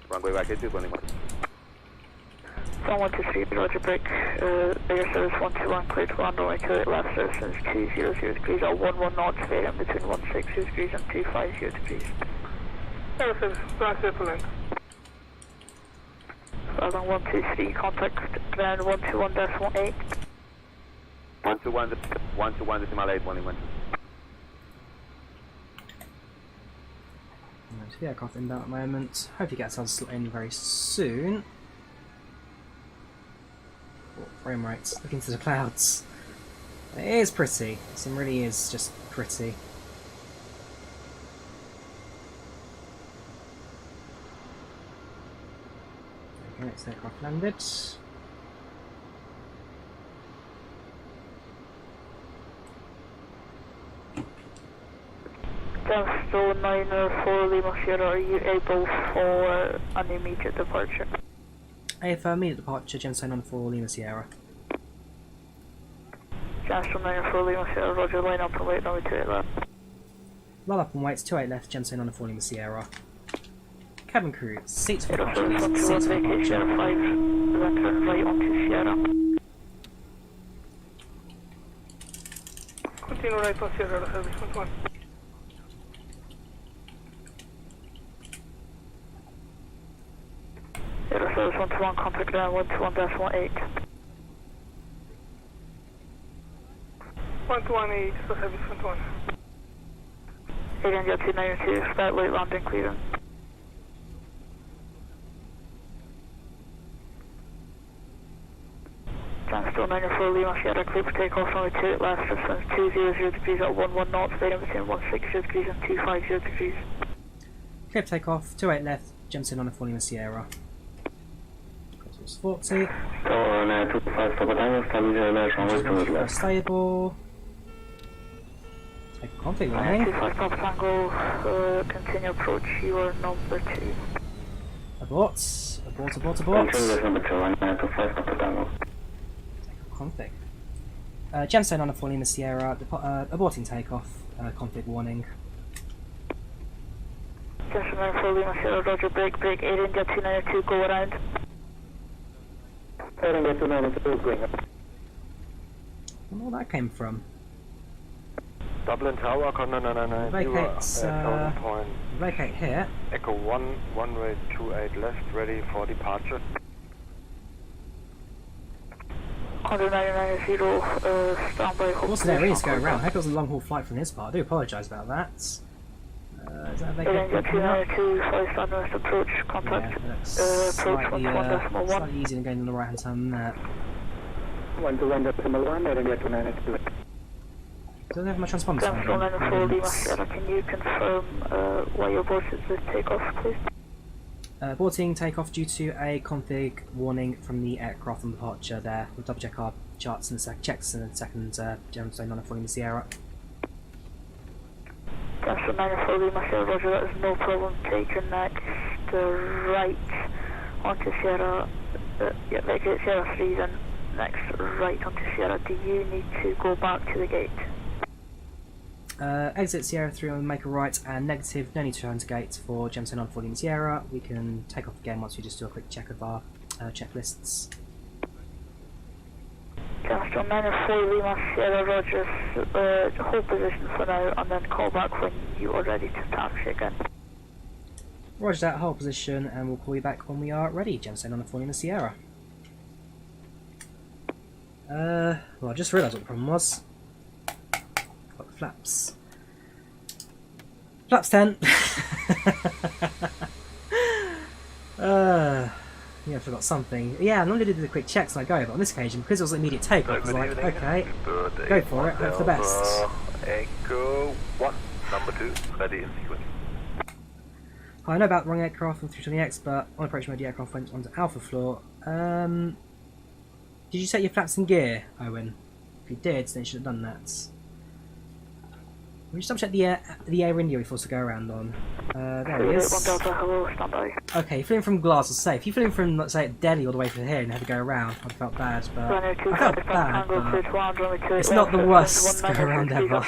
Runway back into 21. 123, Roger break. Air service 121, clear to land runway 28 left, service 200 degrees at 11 knots, varying between 160 degrees and 250 degrees. Air service, Bradford, Palit. Flying 123, contact ground 121.8. 121 8, 1 There's the aircraft inbound at the moment. Hope he gets us in very soon. Oh, frame rates. Look into the clouds. It is pretty. It really is just pretty. Okay, next aircraft landed. Still 9 Lima Sierra, are you able for an immediate departure? For immediate departure, Gemstone on 4 Lima Sierra. Jasper 9 Lima Sierra, Roger, line up and wait, number 28 left. Line up and wait, 28 left, Gemstone on 4 Lima Sierra. Cabin crew, seats for departure, please. Seats for departure. Sierra 5, then turn right onto Sierra. Continue right on Sierra, service 121. Air service 121, contact ground 121.18. 118, so service 121. Alien Jet 292, start late landing clearance. Still 94 Lima Sierra, clear for takeoff runway 28 left, distance 200 degrees at 11 knots, varying between 160 degrees and 250 degrees. Clear for takeoff, 28 left, Gemstone on 4 Lima Sierra. 40. Stable. Take a config warning. 25 Papa Tango, continue approach, you are number 2. Abort. Abort. Take a config. Gemstone on 4 Lima Sierra, aborting takeoff, config warning. Gemstone 4 Lima Sierra, Roger, break, Alien Jet 292, go around. I don't know where that came from. Dublin Tower, no. Vacate here. Echo 1, runway 28 left, ready for departure. 190, standby. Of course, there is go around. I hope it was a long haul flight from his part. I do apologise about that. Is that a vacate? 292, fly standard approach, contact. Approach 121.1. Slightly easier than going on the right hand side than that. 121.1, Alien Jet 292. Don't have my transponder. Central 94 Lima Sierra, can you confirm why you aborted the takeoff, please? Aborting takeoff due to a config warning from the aircraft on departure there. We'll double check our charts in a sec. Checks in a second, Gemstone 94 Lima Sierra. Central 94 Lima Sierra, Roger, that is no problem. Taken next right onto Sierra. Vacate Sierra 3, then next right onto Sierra. Do you need to go back to the gate? Exit Sierra 3 and make a right, and negative, no need to turn to gate for Gemstone on 4 Lima Sierra. We can take off again once we just do a quick check of our checklists. Central 94 Lima Sierra, Roger, hold position for now and then call back when you are ready to taxi again. Roger that, hold position, and we'll call you back when we are ready. Gemstone on 4 Lima Sierra. Well, I just realised what the problem was. Got the flaps. Flaps 10! Yeah, I forgot something. Yeah, I normally do the quick checks when I go, but on this occasion, because it was an immediate takeoff, I was like, okay, go for it, hope for the best. Echo 1, number 2, ready in sequence. I know about the wrong aircraft from 320X, but on approach mode the aircraft went onto alpha floor. Did you set your flaps in gear, Owen? If you did, then you should have done that. We just double check the Aer India we're forced to go around on. There he is. Okay, you flew in from Glasgow, safe. You flew in from, let's say, Delhi all the way to here and had to go around. I felt bad, but I felt bad, but it's not the worst go around ever.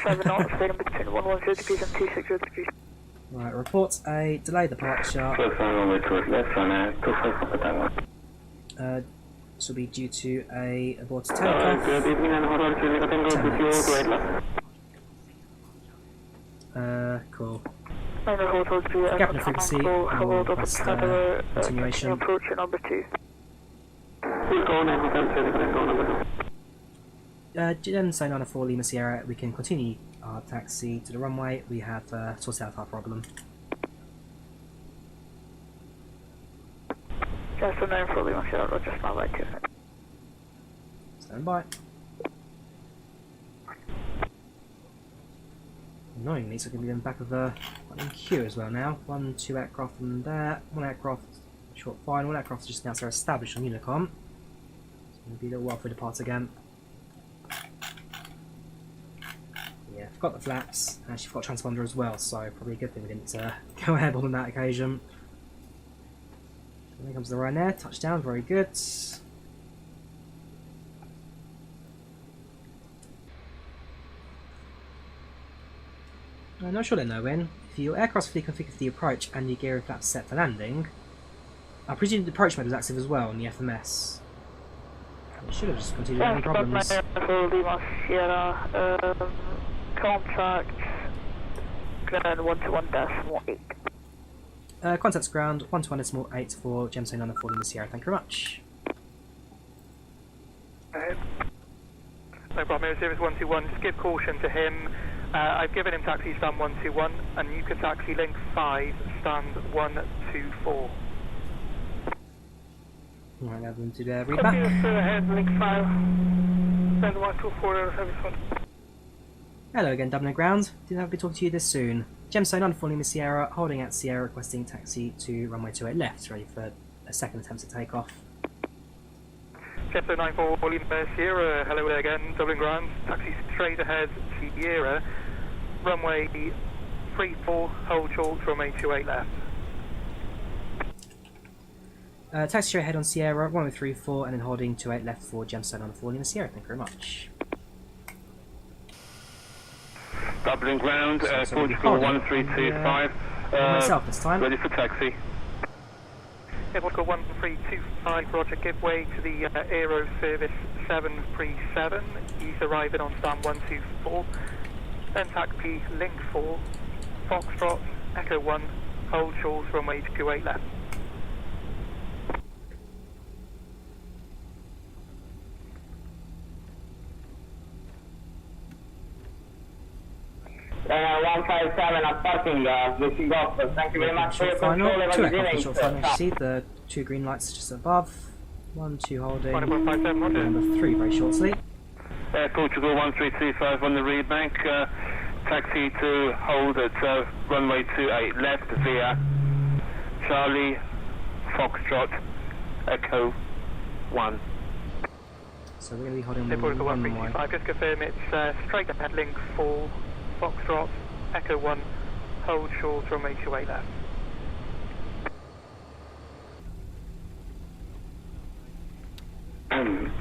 Right, report a delayed departure. This will be due to a aborted takeoff. 10 minutes. Cool. Gap in the frequency and request continuation. Approach number 2. Then say 904 Lima Sierra, we can continue our taxi to the runway. We have sorted out our problem. Just a 904 Lima Sierra, Roger, stand by 2. Stand by. Annoyingly, so going to be in the back of the queue as well now. 1, 2 aircraft from there. 1 aircraft short fine. 1 aircraft just announced they're established on Unicom. It's going to be a little while for depart again. Yeah, forgot the flaps. Actually forgot transponder as well, so probably a good thing we didn't go airborne on that occasion. There comes the Ryanair, touchdown, very good. I'm not sure then though, Win. If your aircraft's fully configured for the approach and your gear and flaps set for landing, I presume the approach mode was active as well on the FMS. It should have just continued any problems. Contact ground 121.8. Contacts ground 121.8 for Gemstone 904 in the Sierra. Thank you very much. No problem, Air Service 121. Just give caution to him. I've given him taxi stand 121, and you can taxi link 5, stand 124. Alright, have them to read back. Ahead, link 5, stand 124, Air Service 1. Hello again, Dublin Ground. Didn't have to be talking to you this soon. Gemstone 904 Lima Sierra, holding at Sierra, requesting taxi to runway 28 left, ready for a second attempt at takeoff. Gemstone 904 Lima Sierra, hello there again, Dublin Ground. Taxi straight ahead, Sierra. Runway 34, hold short, runway 28 left. Taxi straight ahead on Sierra, runway 34, and then holding 28 left for Gemstone 904 Lima Sierra. Thank you very much. Dublin Ground, Portugal 1325. Myself this time. Ready for taxi. Portugal 1325, Roger, give way to the Aero Service 737. He's arriving on stand 124. Then taxi link 4, Foxtrot, Echo 1, hold short, runway 28 left. Runway 157 at parking, this is off. Thank you very much for your control and beginning. Short final, you see the 2 green lights just above. 1, 2 holding. Number 3 very shortly. Portugal 1325 on the rear bank. Taxi to hold at runway 28 left via Charlie, Foxtrot, Echo 1. So we're going to be holding Portugal one 1325, just confirm it's straight ahead link 4, Foxtrot, Echo 1, hold short, runway 28 left.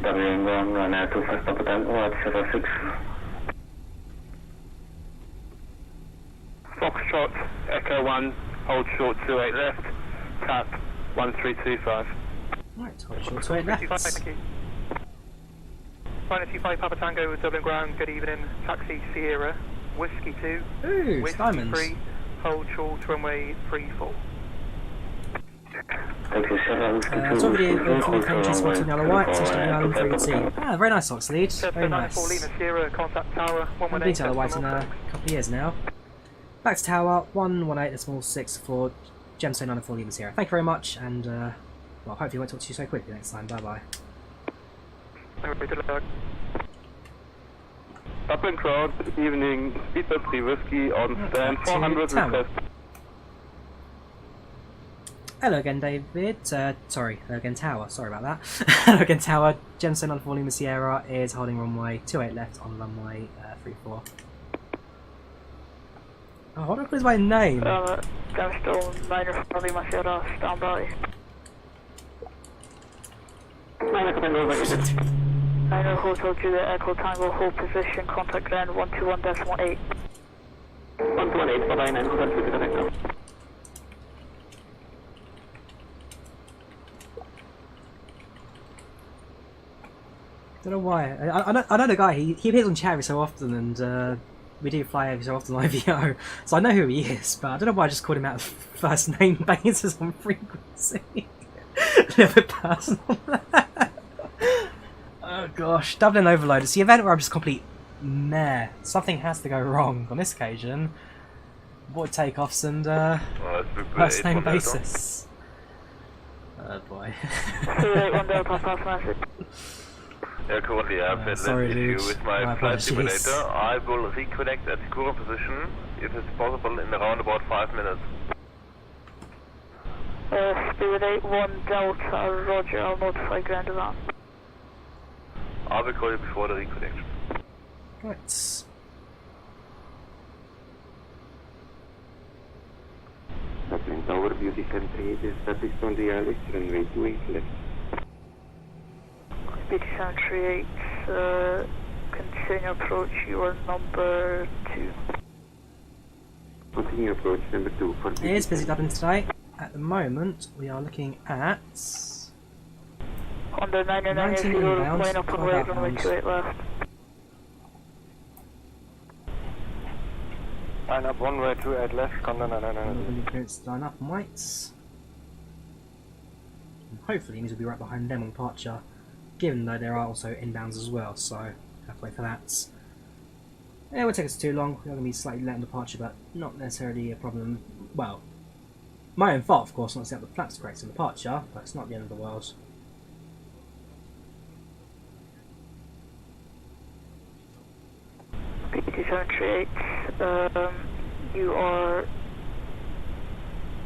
Dublin Ground, Ryanair 25 Papa Tango 06. Foxtrot, Echo 1, hold short 28 left, tap 1325. Right, hold short 28 left. Thank you. Ryanair 25 Papa Tango, Dublin Ground, good evening, taxi Sierra, Whiskey 2, Ooh, Whiskey diamonds. 3, hold short, runway 34. It's already in full country spotting yellow white, especially the island 3T. Ah, very nice Ox lead, very nice. I've been to yellow white in a couple of years now. Back to tower, 118.6 for Gemstone 904 Lima Sierra. Thank you very much, and well, hopefully I won't talk to you so quickly next time. Bye bye. Dublin crowd, good evening, Speedbird 3 Whiskey on stand 400 request. Hello again, David. Sorry, hello again, Tower. Sorry about that. Hello again, Tower. Gemstone on Lima Sierra is holding runway 28 left on runway 34. Oh, what is my name? Gemstone 9 for Lima Sierra, stand by. 9 Hotel Juliet Echo Tango, hold position, contact ground 121.8. 121.8 for 9 Hotel Juliet Echo. Don't know why. I know the guy. He appears on chat every so often, and we do fly every so often on IVAO, so I know who he is. But I don't know why I just called him out of first name basis on frequency. A little bit personal. Oh gosh, Dublin Overload. It's the event where I'm just complete meh. Something has to go wrong on this occasion. Avoid takeoffs and first name basis. Oh boy. Yeah, currently I have an issue with my flight simulator. I will reconnect at current position if it's possible in around about 5 minutes. Speed 81 Delta, roger, I'll notify ground of that. I will call you before the reconnection. Right. Dublin Tower, Beauty 78 is static on the airlift, runway 28 left. Beauty 738, continue approach, you are number 2. Continue approach number 2 for It is busy Dublin today. At the moment, we are looking at on the 990 line up on right, runway 28 left. Line up 1 way 28 left, Condor 999. Line up and wait. And hopefully, these will be right behind them on departure, given though there are also inbounds as well, so have to wait for that. It won't take us too long. We're going to be slightly late on departure, but not necessarily a problem. Well, my own fault, of course, not set up the flaps correct on departure, but it's not the end of the world. PT738, you are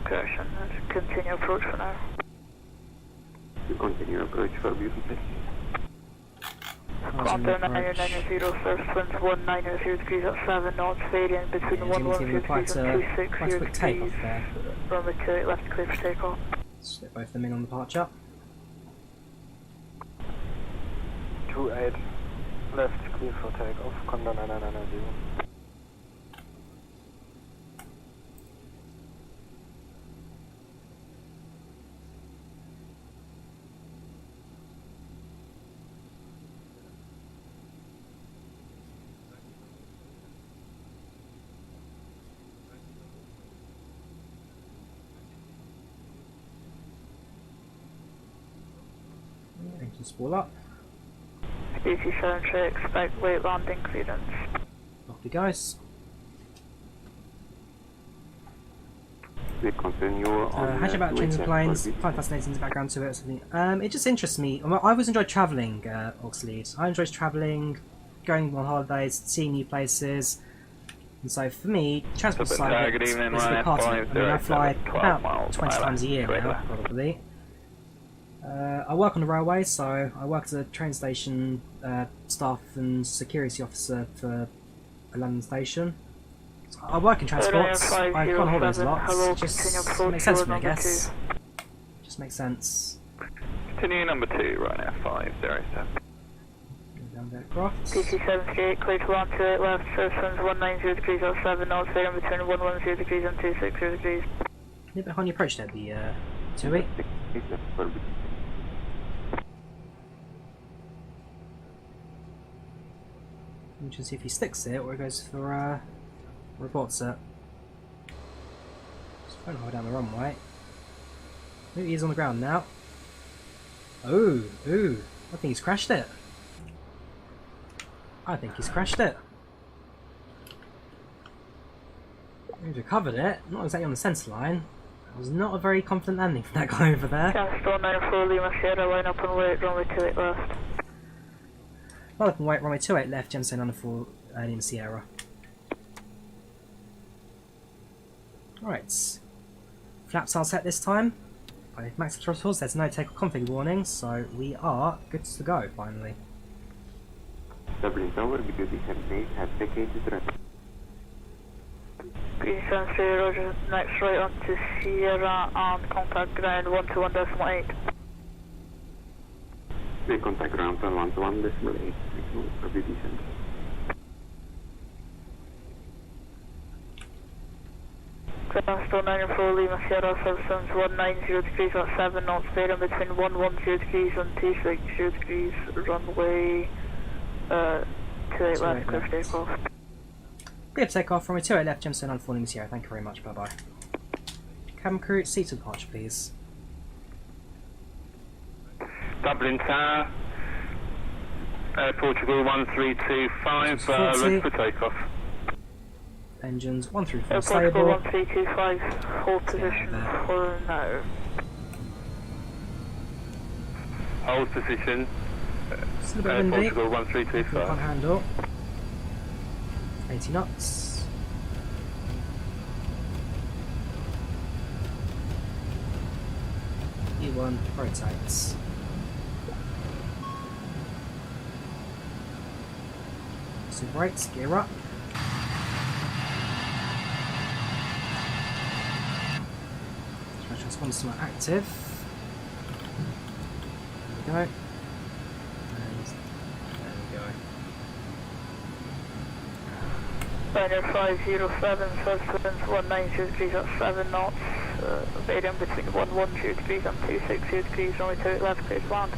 correction, continue approach for now. You continue approach for Beauty 50. Contact 990, surface winds 190 degrees at 7 knots, varying between 110 degrees and 260 degrees. Runway 28 left, clear for takeoff. Slip both of them in on departure. 28 left, clear for takeoff, Condor 9990. Engine spool up. DC-7 expect late landing clearance. Off he goes. We continue on hatch about trains and planes, quite fascinating background to it or something. It just interests me. I always enjoyed travelling, Oxlade. I enjoy travelling, going on holidays, seeing new places. And so for me, transport side of it is a big part of it. I mean, I fly about 20 times a year now, probably. I work on the railway, so I work as a train station staff and security officer for a London station. So I work in transport, I go on holidays a lot, it just makes sense for me, I guess. Just makes sense. Continue number 2, right now, 507. Down there, Croft. DC-78, clear to land 28 left, surface winds 190 degrees at 7 knots, varying between 110 degrees and 260 degrees. Yeah, behind your approach there, the 2-8. We should see if he sticks it or he goes for reports it. Just trying to hold down the runway. Ooh, he is on the ground now. Ooh, I think he's crashed it. He's recovered it, not exactly on the centre line. It was not a very confident landing from that guy over there. Castle 94 Lima Sierra, line up and wait, runway 28 left. Well up and wait, runway 28 left, gemstone under 4, Lima Sierra. Right. Flaps are set this time. By max throttles, there's no takeoff config warning, so we are good to go finally. Dublin Tower, beauty template has vacated runway. B73, Roger, next right onto Sierra and contact ground 121.8. We contact ground on 121.8, signal for beauty center. Transport 904 Lima Sierra, substance 190 degrees at 7 knots, bearing between 110 degrees and 260 degrees, runway 28 left, clear for takeoff. Clear for takeoff, runway 28 left, gemstone under 4 Lima Sierra, thank you very much, bye bye. Cabin crew, seat to departure please. Dublin Tower, Portugal 1325, ready for takeoff. Engines 1 through 4 Portugal stable. 1325, hold position for now. Hold position, It's a bit windy. Portugal 1325. Can't handle. 80 knots. E1 rotates. So brakes, gear up. Transponders not active. There we go. And there we go. Liner 507, substance 190 degrees at 7 knots, bearing between 110 degrees and 260 degrees, runway 28 left, clear to land.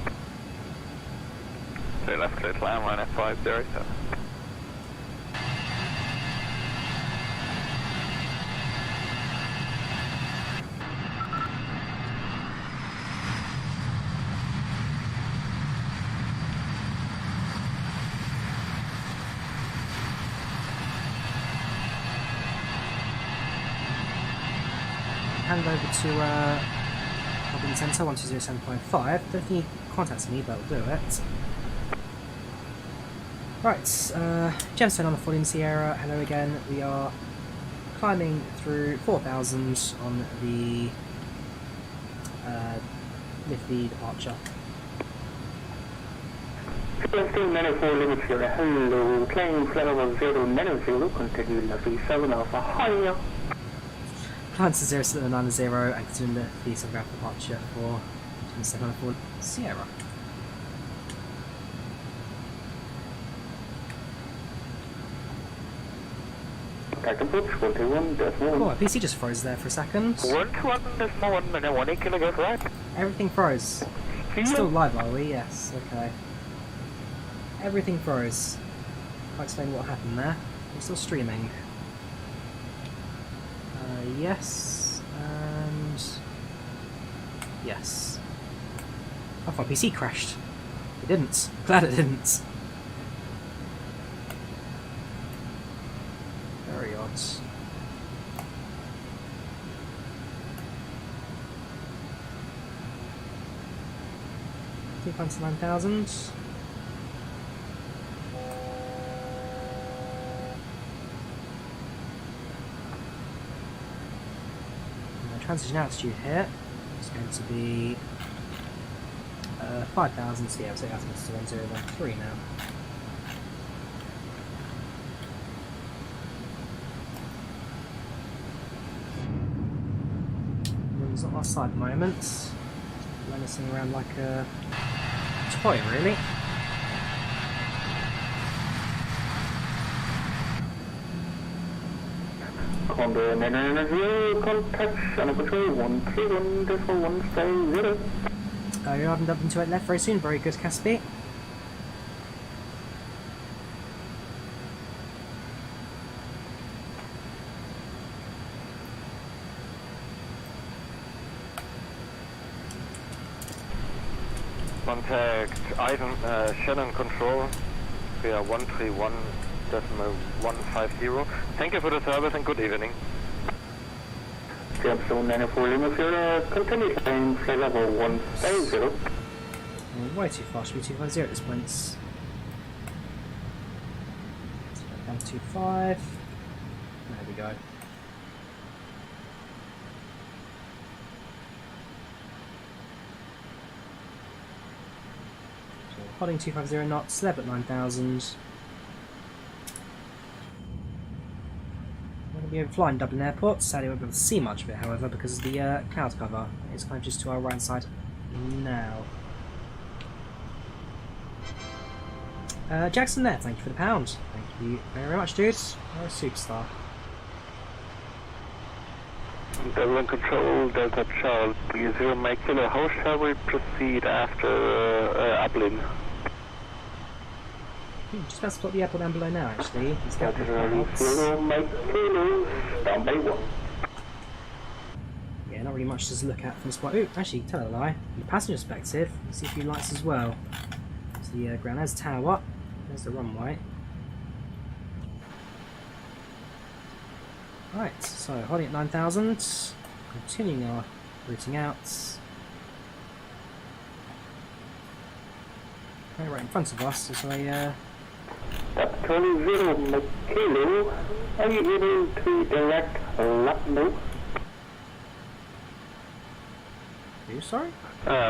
28 left, clear to land, Liner 507. Hand over to Dublin Centre 1207.5. Don't think he contacts me, but we'll do it. Right, gemstone on the 4 Lima Sierra. Hello again. We are climbing through 4,000 on the Nifty departure. 1594 Lima Sierra, hello, claim flight level 090, continue level 7 Alpha, higher. Climb to 0790 and continue the Navigraph departure for 2704 Sierra. Contact approach 121.1. Oh, my PC just froze there for a second. 121.1, can I go for that? Everything froze. Still live, are we? Yes, okay. Everything froze. I'll explain what happened there. We're still streaming. Yes, and yes. I thought PC crashed. It didn't. Glad it didn't. Very odd. $2,9,000. 9,000. Transition altitude here is going to be 5,000, so yeah, so that's 1013 now. Wind's not our side at the moment. Menacing around like a toy, really. Condor 990, contact Channel Control 131.1, stay 0. You're having Dublin 28 left very soon, very good, Caspi. Contact Ivan, Shannon Control, we are 131.150. Thank you for the service and good evening. Gemstone 904 Lima Sierra, continue climb, flight level 150. Way too fast, we 250 at this point. 125. There we go. So holding 250 knots, level at 9,000. We're going to be flying Dublin Airport. Sadly, we won't be able to see much of it, however, because of the cloud cover. It's kind of just to our right side now. Jackson there, thank you for the pound. Thank you very much, dude. You're a superstar. Dublin Control, Delta Charles, 30 Mike Kilo. How shall we proceed after Dublin? Just about to spot the airport down below now, actually. Delta Charlie, 0 Mike Kilo, down by 1. Yeah, not really much to look at from this point. Ooh, actually, tell a lie. From the passenger perspective, you see a few lights as well. There's the ground, there's the tower, there's the runway. Right, so holding at 9,000, continuing our routing out. Right in front of us is a That's 20 Kilo. Are you able to direct left move? Are you sorry?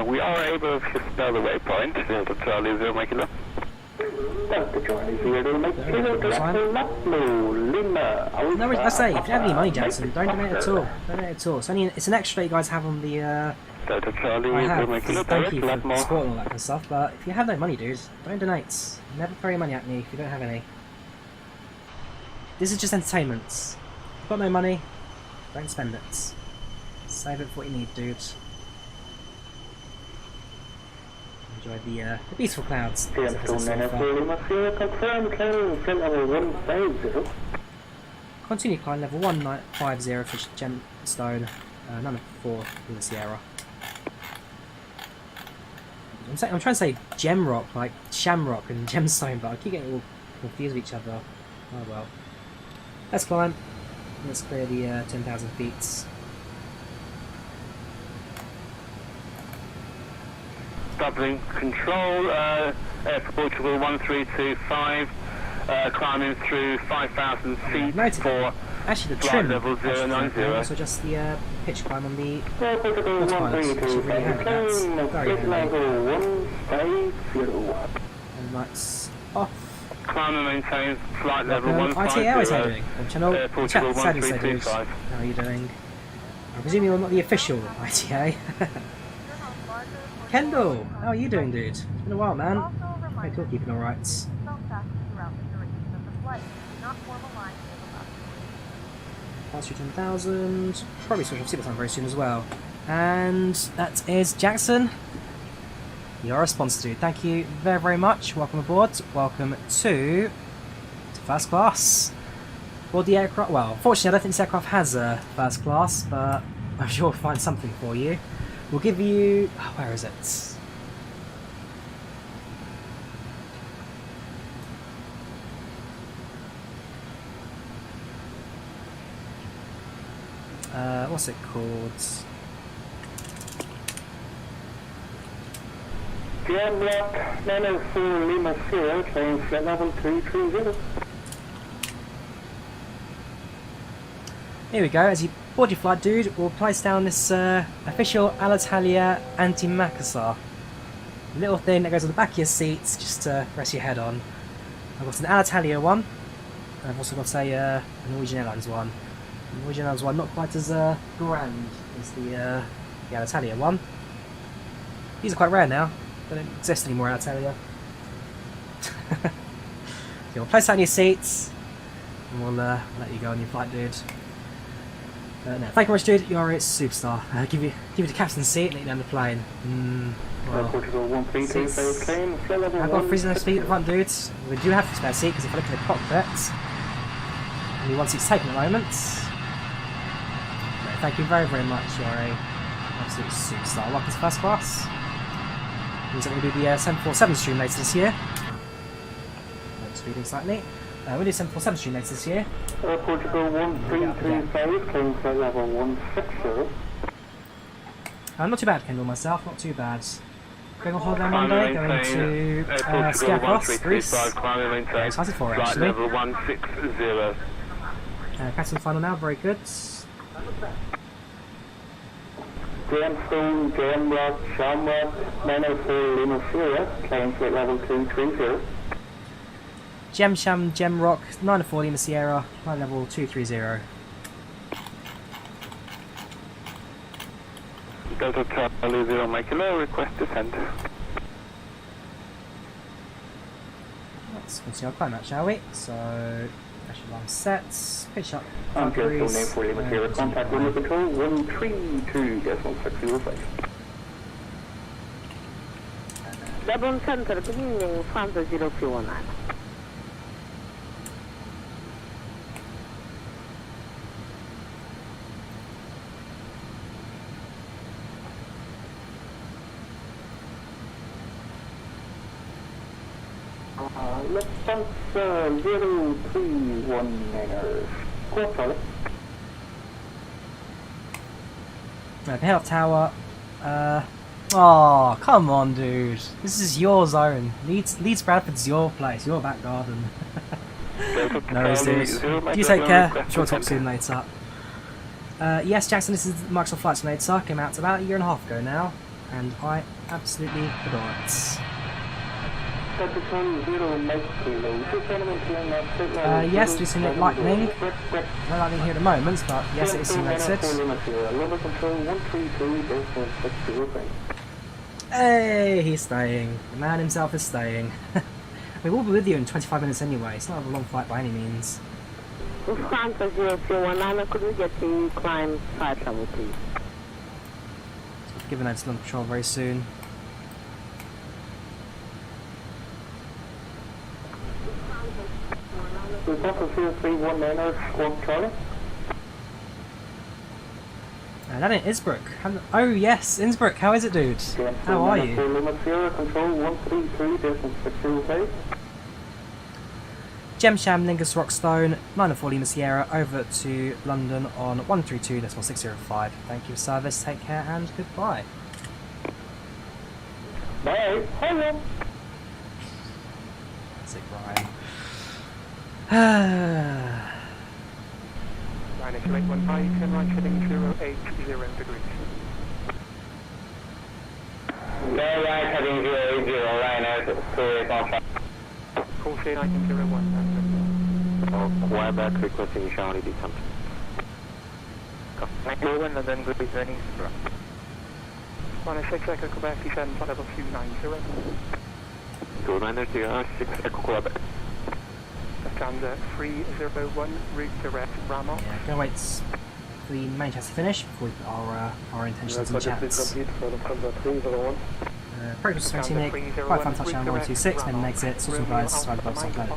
We are able to spell the waypoint, Delta Charlie, 0 Kilo. Delta Charlie, 0 Kilo, direct left move, Lima. No, I say, if you have any money, Jackson, don't donate at all. Don't donate at all. It's an extra you guys have on the Delta Charlie, I have, 0 Kilo, thank you direct for left support and all that kind of stuff, but if you have no money, dude, don't donate. Never throw your money at me if you don't have any. This is just entertainment. If you've got no money, don't spend it. Save it for what you need, dude. Enjoy the beautiful clouds. Continue climb level 150 for gemstone, none of 4 in the Sierra. I'm trying to say gem rock, like shamrock and gemstone, but I keep getting all confused with each other. Oh well. Let's climb. Let's clear the 10,000 feet. Dublin Control, Air for Portugal 1325, climbing through 5,000 feet for actually the flight trim level 090. So just the pitch climb on the autopilot, which is really handy. That's very handy. And lights off. Climb and maintain flight level IVAO, 150. how is you doing? Channel Air Portugal chat, sadly, 1325. how are you doing? I presume you're not the official ITA. Kendall, how are you doing, dude? It's been a while, man. Hope you're keeping alright. Pass through 10,000. Probably switch off seatbelt time very soon as well. And that is Jackson. You're a sponsor, dude. Thank you very, very much. Welcome aboard. Welcome to first class. Well, the aircraft. Well, fortunately, I don't think this aircraft has a first class, but I'm sure we'll find something for you. We'll give you... Oh, where is it? What's it called? Jam Block 904 Lima Sierra, claim flight level 330. Here we go. As you board your flight, dude, we'll place down this official Alitalia anti-macassar. Little thing that goes on the back of your seats just to rest your head on. I've got an Alitalia one. And I've also got a Norwegian Airlines one. The Norwegian Airlines one not quite as grand as the Alitalia one. These are quite rare now. They don't exist anymore, Alitalia. So we'll place down your seats and we'll let you go on your flight, dude. No, thank you very much, dude. You're a superstar. Give you the captain's seat and let you down the plane. Well, I've got freezing seat at the front, dudes. We do have to spare seat because if I look at the cockpit, only one seat's taken at the moment. No, thank you very, very much. You're a absolute superstar. Welcome to first class. Means that we'll do the 747 stream later this year. Speeding slightly. We'll do 747 stream later this year. Portugal 1335, claim flight level 160. Not too bad, Kendall, myself. Not too bad. going on holiday on Monday, going to Scarecross, Greece. Very excited for it, actually. Level 160. Passing the final now, very good. Gemstone, Gemrock, Shamrock, 904 Lima Sierra, claim flight level 230. Gem Rock, 904 Lima Sierra, flight level 230. Delta Charlie 0 Mike Kilo, request descent. Let's continue our climb out, shall we? So, pressure alarm sets, pitch up. Gemstone 904 Lima Sierra, contact Lima Control 132.605. Dublin Center, beginning Fanta 0319. Lufthansa 0319er. Go Charlie. Right, head off tower. Oh, come on, dude. This is your zone. Leeds Bradford's your place, your back garden. No worries, dude. You take care. I'm sure I'll talk soon later. Yes, Jackson, this is Microsoft Flight Simulator. Came out about a year and a half ago now, and I absolutely adore it. Yes, do simulate lightning. No lightning here at the moment, but yes, it is simulated. Hey, he's staying. The man himself is staying. We will be with you in 25 minutes anyway. It's not a long flight by any means. Lufthansa 0319, could we get to climb flight level, please? Giving notes to London Patrol very soon. That in Innsbruck. Oh yes, Innsbruck. How is it, dude? How are you? Aer Lingus Rockstone, 904 Lima Sierra, over to London on 132.605. Thank you for service. Take care and goodbye. Bye. Hello. Sick Ryan. Line 2815, turn right heading 080 degrees. Go right heading 080, line out to contact. Call say 1901. Quebec requesting Charlie descent. London Gatwick, turning 106 Echo Quebec, descend flight level 290. 290, 6 Echo Quebec. Lufthansa 301, route direct Ramo. Yeah, gonna wait for the main chat to finish before we put our intentions in chats. Progress 17 quite fun touchdown 126, then an exit, saw some guys, decided above some planet.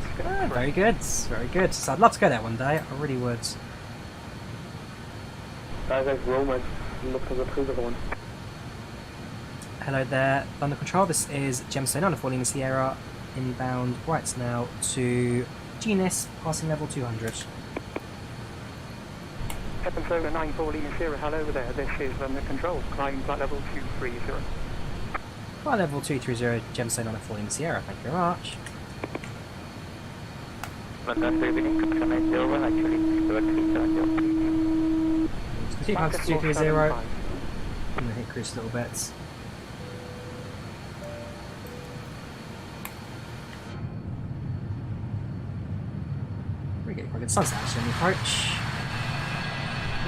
Very good, very good. So I'd love to go there one day, I really would. Hello there, London Control, this is Gemstone 904 Lima Sierra, inbound right now to Genus, passing level 200. FlightControlReplay 94 Lima Sierra, hello there, this is London Control, climb flight level 230. Flight level 230, Gemstone 904 Lima Sierra, thank you very much. Continue climb to 230. I'm going to hit cruise a little bit. We're getting quite good sunset actually on the approach.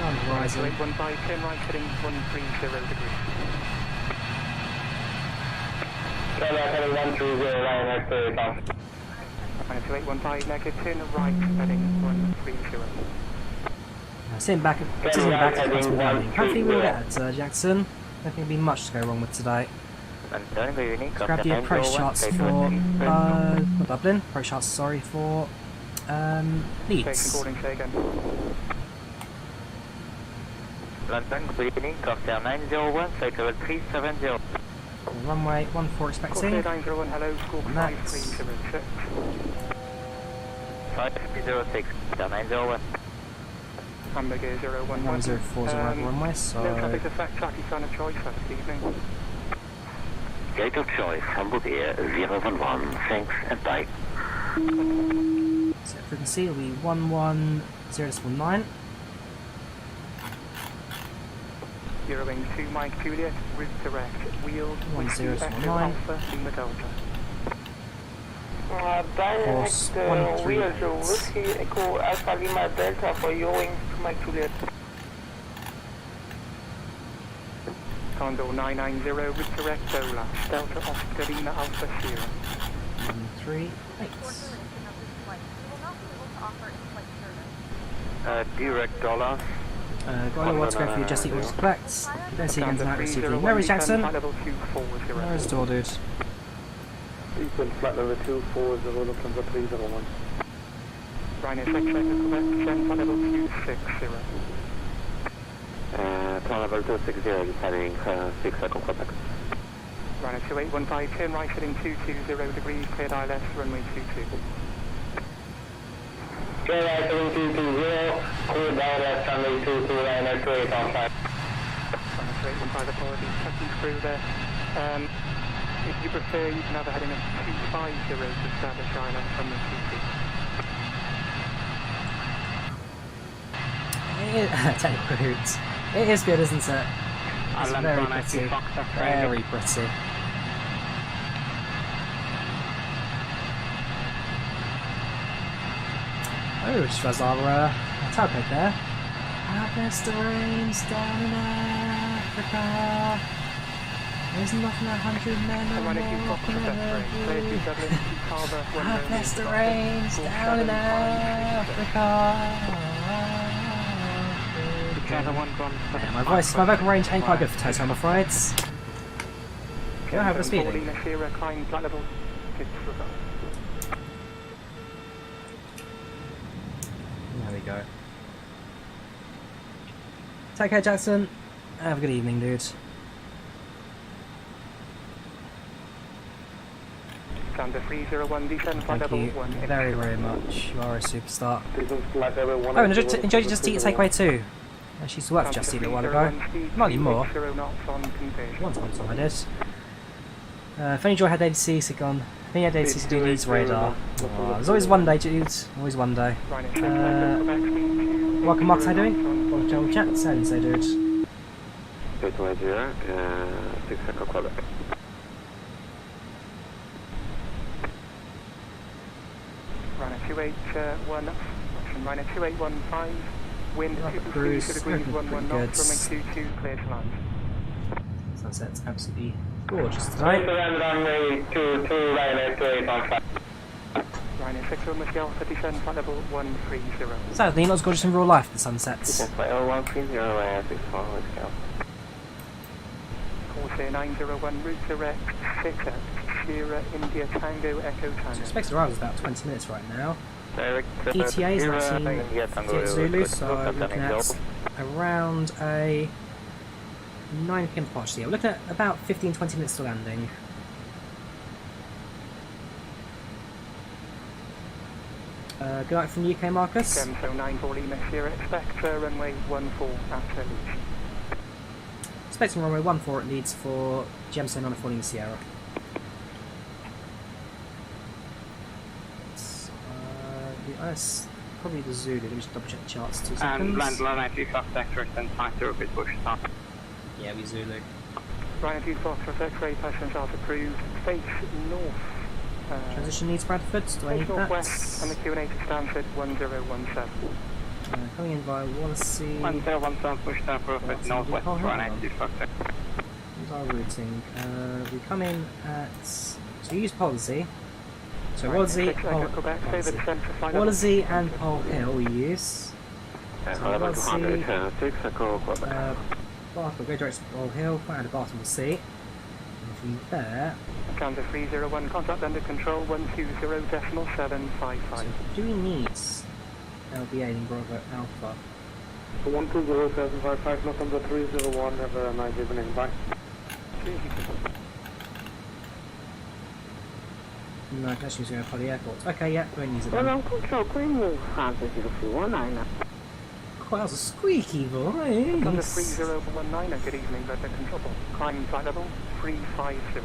On the horizon. 2815, turn right heading 130 degrees. Turn right heading 130, line out to contact. 2815, negative, turn right heading 130. Sitting back at the landing. Hopefully we'll get it, Jackson. I don't think there'll be much to go wrong with today. Grab the approach charts for not Dublin. Approach charts, sorry, for Leeds. London, good evening, Cocktail 901, cycle 370. Runway 14 expecting. 901, hello, score 5306. 5306, 901. Hamburger 011. 104 is a right runway, so. No traffic effect, traffic sign of choice, good evening. Gate of choice, Hamburg Air 011. Thanks and bye. So frequency will be 110.9. 082 Mike Juliet, route direct, wheels, 10.9. Alpha, Lima Delta. Course Wheels, Whiskey Echo Alpha Lima Delta for your wings to Mike Juliet. Condor 990, route direct, Dola, Delta Oscar Lima Alpha Sierra. 138. Direct dollar. Got what's going for you, just equals collect. Don't see again tonight, receive you. No worries, Jackson. No worries at all, dude. Equal flight level 240, Lufthansa 301. Ryanair 6 Quebec, Jen, flight level 260. Plan level 260, descending 6 Echo Quebec. Ryanair 2815, turn right heading 220 degrees, cleared ILS, runway 22. Turn right heading 220, cleared ILS, runway 22, Ryanair 2815. Ryanair 2815, apologies, checking through there. If you prefer, you can have a heading of 250 to establish ILS, runway 22. Technical route. It is good, isn't it? It's very pretty. Very pretty. Oh, just realised our tailplate there. Harvest the rains down in Africa. There's nothing 100 men or more can ever do. Harvest the rains down in Africa. Yeah, my vocal range ain't quite good for Toto, I'm afraid. Go have a speeding. There we go. Take care, Jackson. Have a good evening, dude. Thank you very, very much. You are a superstar. Oh, and enjoyed your Just Eat Takeaway too. She used to work for Just Eat a while ago. Not anymore. One time I did. If only Joy had ADC, so gone. If only had ADC to do Leeds radar. Oh, there's always one day, dudes. Always one day. Welcome, Mark. How you doing? Welcome, General Chat. So dude. 220, 6 Echo Quebec. Ryanair 281, Ryanair 2815, wind 2 degrees 11 knots, runway 22, clear to land. Sunset's absolutely gorgeous tonight. Runway 22, Ryanair 2815. Ryanair 6 Whiskey Alpha, descend flight level 130. Sadly, not as gorgeous in real life, the sunsets. Flight level 130, Ryanair 64, Whiskey Alpha. Corsair 901, route direct, 6 Sierra, India, Tango, Echo, Tango. So expected arrival is about 20 minutes right now. ETA is 19 Zulu, so I'm looking at around a 9 PM departure. Yeah, we're looking at about 15-20 minutes to landing. Good night from the UK, Marcus. Gemso 940 Sierra, expect runway 14 after Leeds. Expecting runway 14 at Leeds for Gemso 940 Sierra. That's probably the Zulu. Let me just double check the charts. 2 seconds. And land line 92 Fox X-ray, send time to repeat push stop. Yeah, we Zulu. Ryanair 2 Fox X-ray, passenger approved. Face north. Transition Leeds Bradford. Do I need that? Northwest, and the Q&A to Stanford 1017. Coming in via Wallasey. 1017 push stop, profit northwest, Ryanair 2 Fox X. Here's our routing. We come in at. So we use policy. So Wallasey and Pole Hill we use. So Wallasey, Barton, go direct to Pole Hill, fly out of Barton, we'll see. And from there... Canada 301, contact under control 120.755. So do we need LBA in Bravo Alpha? 120.755, Lufthansa 301, have a nice evening, bye. No, that's using a Palit airport. Okay, yeah, we're using Well, them. I'm control, can you move Hansa 031 Quite a squeaky voice. Under 3019, good evening, Red Control. Climb flight level 350.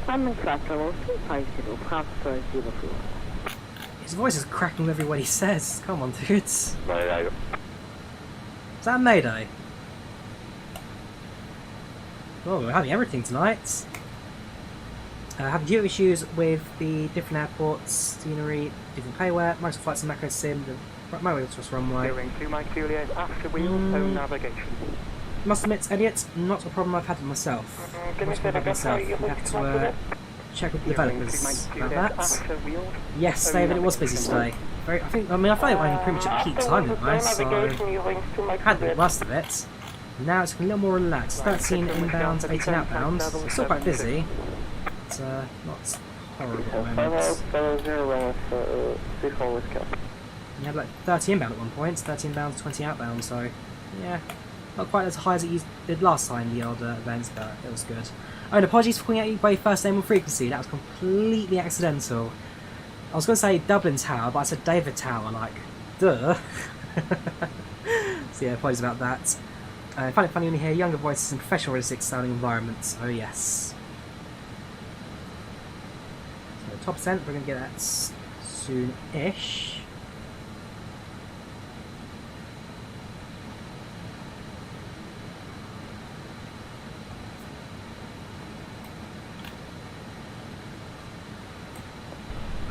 London Gatwick, 350, Prague for 04. His voice is cracking with every word he says. Come on, dudes. Mayday. Is that a Mayday? Oh, we're having everything tonight. Having few issues with the different airports, scenery, different payware, Microsoft Flight Sim, Macro Sim, the Microsoft runway. Going to Mike Juliet after wheel, home navigation. Must admit, Elliot, not a problem I've had with myself. Must admit myself. We have to check with the developers about that. Yes, David, it was busy today. I feel like I'm pretty much at peak time, didn't I? So I had the last of it. Now it's a little more relaxed. 13 inbound, 18 outbound. It's still quite busy. But not horrible at the moment. You had like 30 inbound at one point, 13 inbound, 20 outbound, so yeah. Not quite as high as it did last time, the old events, but it was good. Oh, and apologies for calling out you by first name on frequency, that was completely accidental. I was going to say Dublin Tower, but I said David Tower, like, duh. So yeah, apologies about that. I find it funny when you hear younger voices in professional realistic sounding environments, oh yes. So top percent, we're going to get that soon-ish.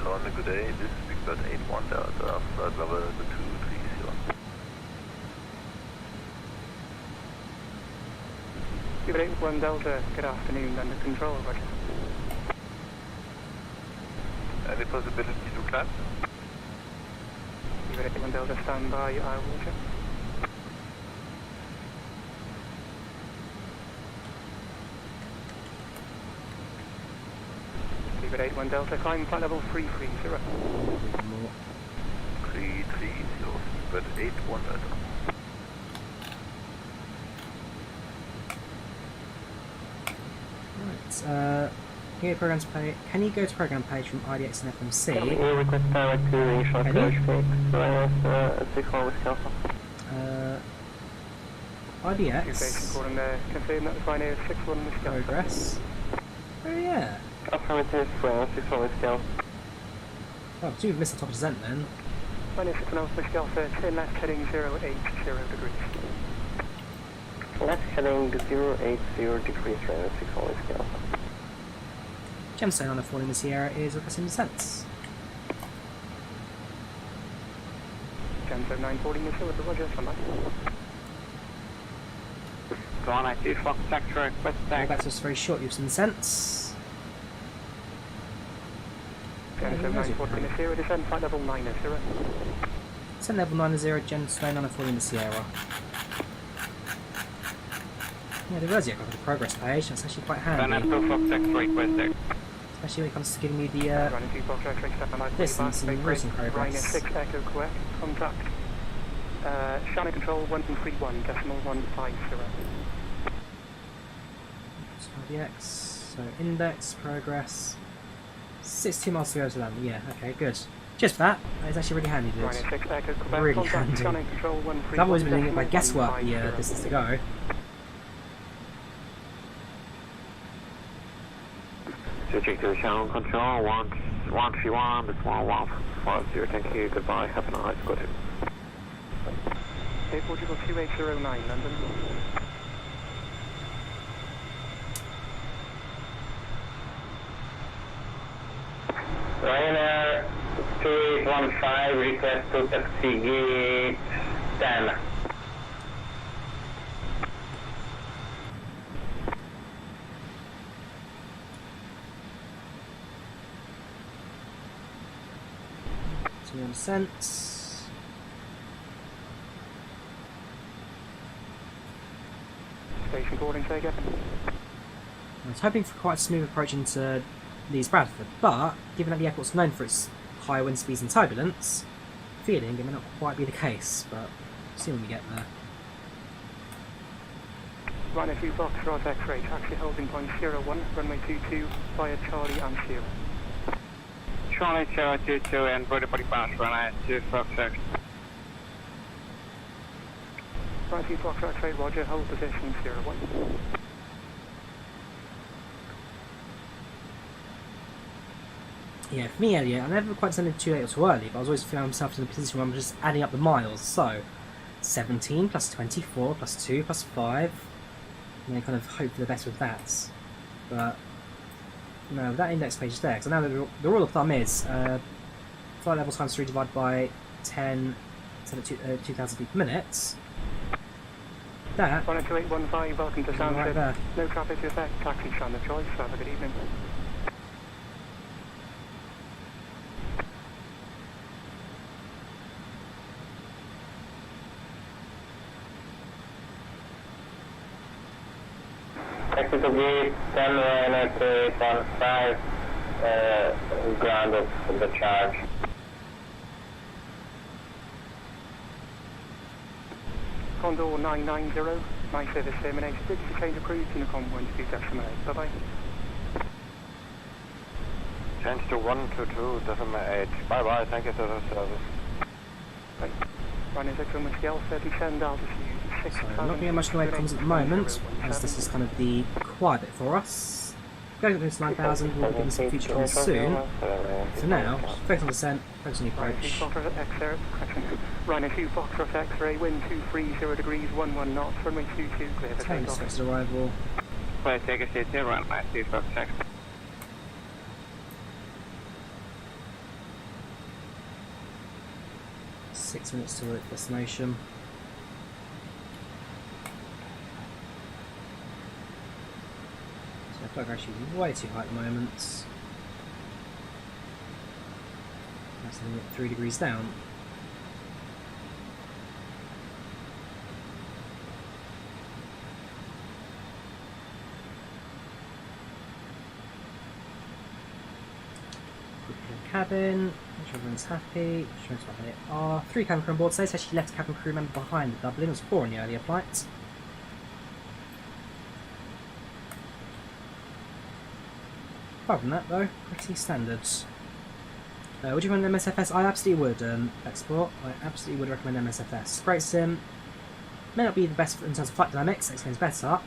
London, good day. This is Big Bird 81 Delta, flight level 230. Big Bird 81 Delta, good afternoon, under control, roger. Any possibility to climb? Big Bird 81 Delta, stand by, I will check. Big Bird 81 Delta, climb flight level 330. 330, Big Bird 81 Delta. Right, can you go to program page from IDX and FMC? Request direct to initial approach IDX. Progress. Oh yeah. Affirmative, 61 scale. Oh, so you've missed the top descent then. Minus 6 Alpha, turn left heading 080 degrees. Left heading 080 degrees, 61 scale. Gemstone on a fall in the Sierra is requesting descents. Gemstone 940 missile with the Roger, stand by. Go on, I see Fox Sector, request back. That's just very short use of descents. Gemstone 940 missile, descent flight level 90. Descent level 90, Gemstone on a fall in the Sierra. Yeah, there was the aircraft with the progress page, that's actually quite handy. Especially when it comes to giving me the distance and routing progress. 6 Echo Quebec, contact channel control 131.150. ORBX, so index, progress, 62 miles to go to London, yeah, okay, good. Just for that, it's actually really handy, dude. Really handy. I've always been doing it by guesswork, the distance to go. Switching to channel control, 131, this 1150, thank you, goodbye, have a nice good. Okay, Portugal 2809, London. Ryanair 2815, request to taxi gate 10. Cents. Station boarding, take it. I was hoping for quite a smooth approach into Leeds Bradford, but given that the airport's known for its high wind speeds and turbulence, feeling it may not quite be the case, but see when we get there. Runway 2 Fox, Ross X-ray, taxi holding point 01, runway 22 via Charlie and Sierra. Charlie 022 and vertical bounce runway 2 Fox X. Runway 2 Fox X-ray, roger, hold position 01. Yeah, for me, Elliot, I never quite sent it too late or too early, but I was always feeling myself in a position where I'm just adding up the miles. So, 17 plus 24 plus 2 plus 5, and then kind of hope for the best with that. But, no, that index page there, because I know the rule of thumb is flight level times 3 divided by 10, so 2,000 feet per minute. That. 12815, welcome to Sound right there. No traffic to affect, taxi standard choice, have a good evening. Exit to gate 10 at 815, grounded for the charge. Condor 990, my service terminated. Did you change of cruise, Unicom 12.8, bye-bye. Change to 122.8, bye-bye, thank you for the service. Right. Running 6 on Whiskey Alpha, descend altitude 6. So I'm not getting much away comms at the moment, as this is kind of the quiet bit for us. Going up to 9,000, we'll be getting some future comms soon. For now, just focus on descent, focus on the approach. Running 2 Foxtrot X-ray, wind 230 degrees, 11 knots, runway 22, clear for 10 takeoff. expected arrival. Please take a seat here, runway 2 Foxtrot. 6 minutes to the destination. So I feel like we're actually way too high at the moment. That's only at 3 degrees down. Cabin, make sure everyone's happy, show us what they are. 3 cabin crew on board today, so actually left a cabin crew member behind at Dublin, it was 4 in the earlier flight. Apart from that though, pretty standard. Would you recommend MSFS? I absolutely would, Export. I absolutely would recommend MSFS. Great sim. May not be the best in terms of flight dynamics, explains better,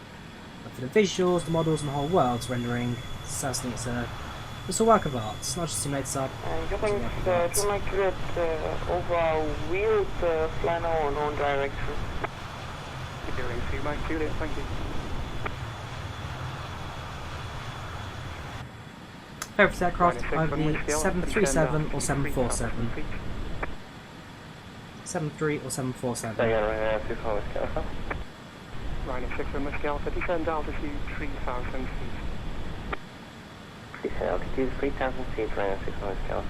but for the visuals, the models and the whole world's rendering, certainly it's a work of art. It's not just a simulator sub. You think you might create overall wheeled flannel or non-direction? Doing 2 Mike Juliet, thank you. Favourite aircraft, either the 737 or 747. 73 or 747. Rhino 6 on Whiskey Alpha, descend altitude 3,000 feet. Descend altitude 3,000 feet, Rhino 6 on Whiskey Alpha.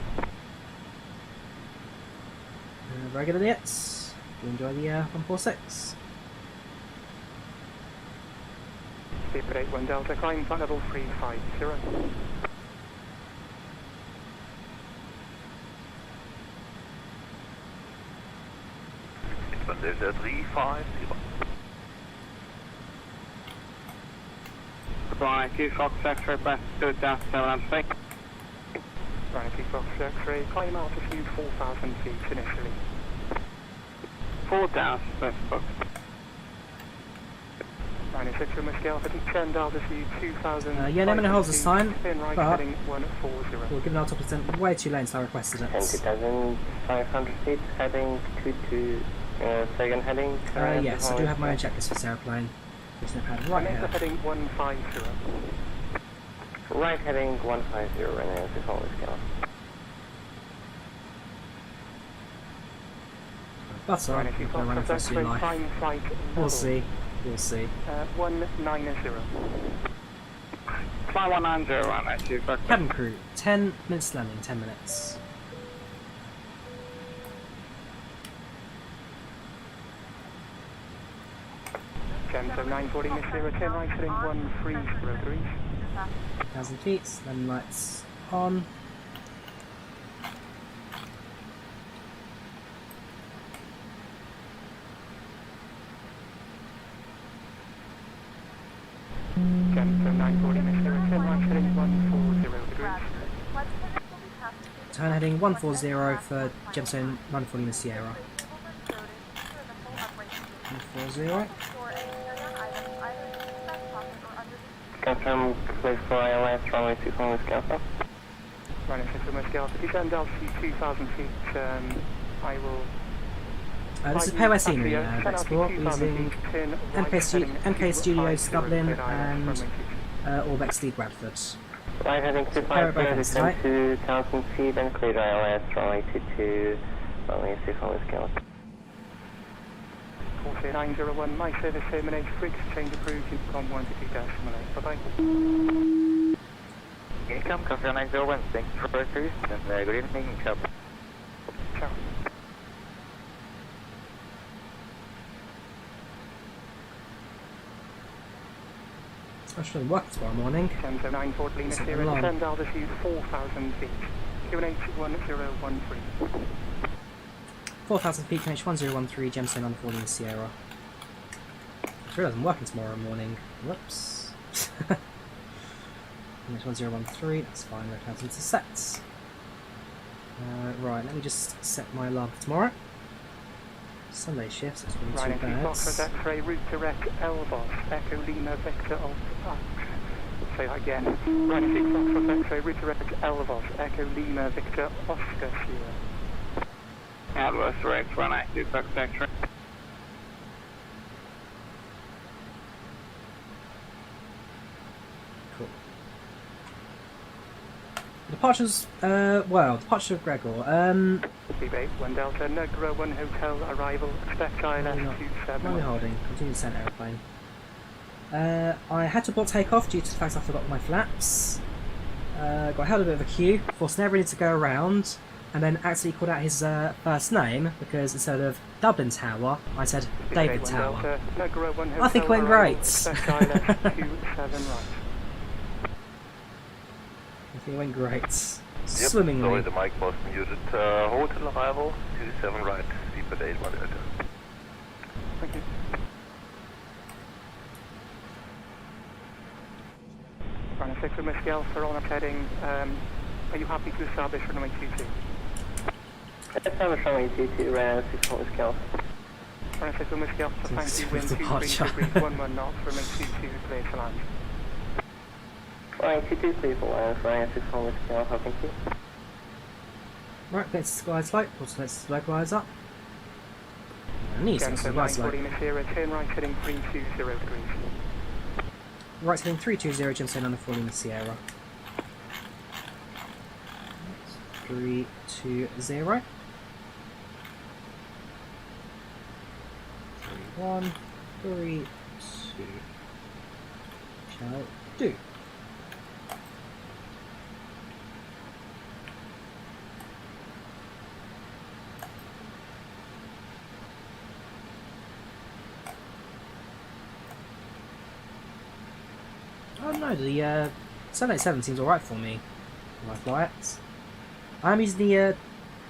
Regular idiots, you enjoy the 146. Sleeper 81 Delta, climb flight level 350. Delta 350. Goodbye, 2 Fox X-ray, press 2,700 feet. Rhino 2 Fox X-ray, climb altitude 4,000 feet initially. 4,000, that's booked. Rhino 6 from Whiskey Alpha, descend altitude 2,000. Yeah, Lemon holds this time, spin right but heading 140. we'll give our top descent way too late, so I requested it. 10,500 feet, heading 22, second heading. Yes, I do have my own checklist for this aeroplane. There's no pad right here. Heading 150. Right heading 150 right now, this is always Whiskey But I'm going to run it for us in life. We'll see. We'll see. 190. Fly 190, right now, 2 Fox. Cabin crew, 10 minutes landing, 10 minutes. Gemco 940 Miss 010, right heading 130 degrees. 1,000 feet, then lights on. Gemco 940 Miss 010, right heading 140 degrees. Turn heading 140 for Gemstone 940 Miss Sierra. 140. Confirm place for ILS, runway 2 on Whiskey Alpha. Running 6 from Scale. If you send altitude 2,000 feet, I will... this is Pay Scenery export using MKStudios Dublin and ORBX Leeds Bradford. Right, heading 250, descend to 1,000 feet and clear ILS, runway 22, runway 6 on scale. 901, my service terminates, freight change approved, Unicom 122-8, bye-bye. Unicom, Coffee 901, thanks for the cruise, and good evening, Ciao. Ciao. Actually working tomorrow morning. 1009 Fort Lima Sierra, descend altitude 4,000 feet, QNH 1013. 4,000 feet, QNH 1013, Gemstone on 4 Lima Sierra. I realise I'm working tomorrow morning. Whoops. QNH 1013, that's fine, we're counting to sets. Right, let me just set my alarm for tomorrow. Sunday shifts, it's been Ryan 2 birds. Fox X-ray, route direct Elbos, Echo Lima Victor say that again. Ryan 6 Fox X-ray, route direct Elbos, Echo Lima Victor Oscar Sierra. Elbos direct, run active, Fox X-ray. Cool. Departures, departure of Gregor. BAe 1 Delta, Nagra 1 Hotel, arrival, expect ILS 27. Why are we holding? Continue descent aeroplane. I had to abort takeoff due to the fact I forgot my flaps. Got held a bit of a queue, forced everybody to go around, and then actually called out his first name because instead of Dublin Tower, I said David Tower. I think it went great. I think it went great. Swimmingly. Sorry, the mic was muted. Hotel arrival, 27 right, Leeds Bradford 1 Thank you. Running 6 from Mescal for on-up heading. Are you happy to establish runway 22? Establish runway 22, 6 on Mescal. Running 6 from Mescal for thank you, wind 23 degrees 11 knots, runway 22 clear to land. Runway 22 clear for land, runway 6 on Mescal, thank you. Right, let's glide light, also let's localise up. I need some glide light. Turn right heading 320 degrees. Right heading 320, Gemstone on the 4 Lima Sierra. 320. 31, 32. Shall do. Oh no, the 787 seems alright for me. My flights. I'm using the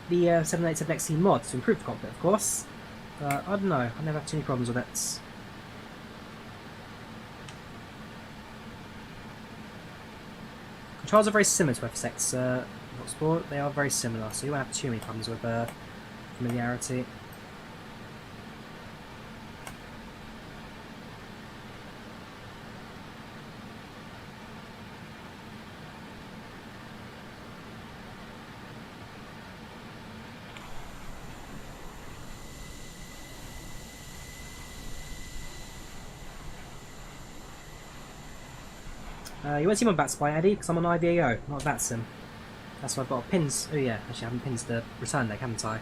787XC mod to improve the cockpit, of course. But I don't know, I never have too many problems with it. Controls are very similar to FSX Sport. They are very similar, so you won't have too many problems with familiarity. You won't see my bats by Eddie because I'm on IVAO, not VATSIM. That's why I've got pins. Oh yeah, actually I haven't pinned the return leg, haven't I?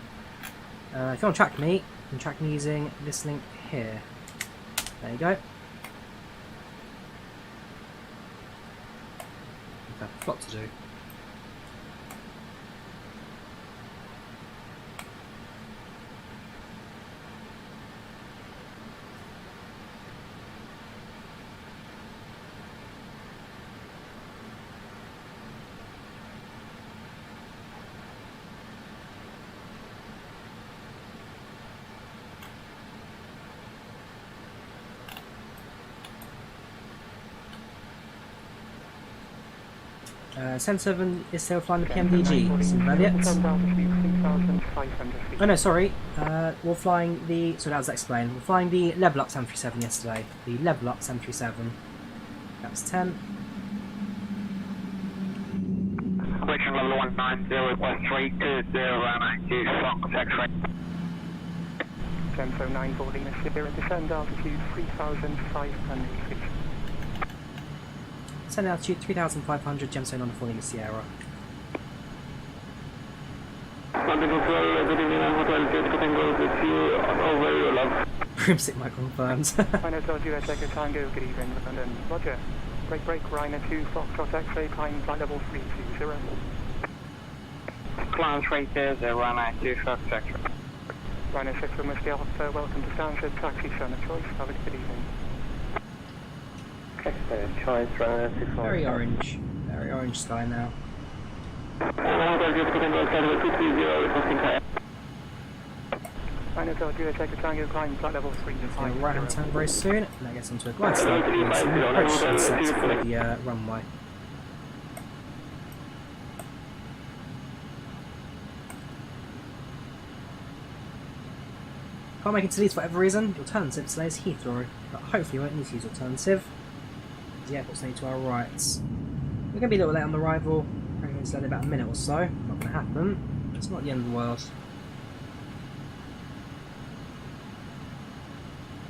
If you want to track me, you can track me using this link here. There you go. I've got a lot to do. Sen7 is still flying the PMDG. Isn't that yet? Oh no, sorry. We're flying the. So that was explained. We're flying the Level Up 737 yesterday. The Level Up 737. That's 10. Which Ocean level 190, request 320 Fox X-ray. Gemso 94 Lima Sierra, descend altitude 3,500 feet. Descend altitude 3,500, Gemso 94 Lima Sierra. Grimsick might confirmed. Rhino Duryah, Echo Tango, good evening, London. Roger. Break, Rhino 2, Foxtrot X-ray, climb flight level 320. Climb 320, Rhino 2, Fox X-ray. Rhino 6 from Whiskey Alpha, welcome to Stansted, taxi son of choice, have a good evening. Taxi choice, Rhino 6. Very orange sky now. Rhino Duryah, Echo Tango, climb flight level 320. Right hand turn very soon, and that gets onto a glide slope, and some approach set for the runway. Can't make it to Leeds for whatever reason. The alternative today is Heathrow, but hopefully we won't need to use alternative. The airport's near to our right. We're going to be a little late on the arrival. We're going to delay about a minute or so. Not going to happen. It's not the end of the world.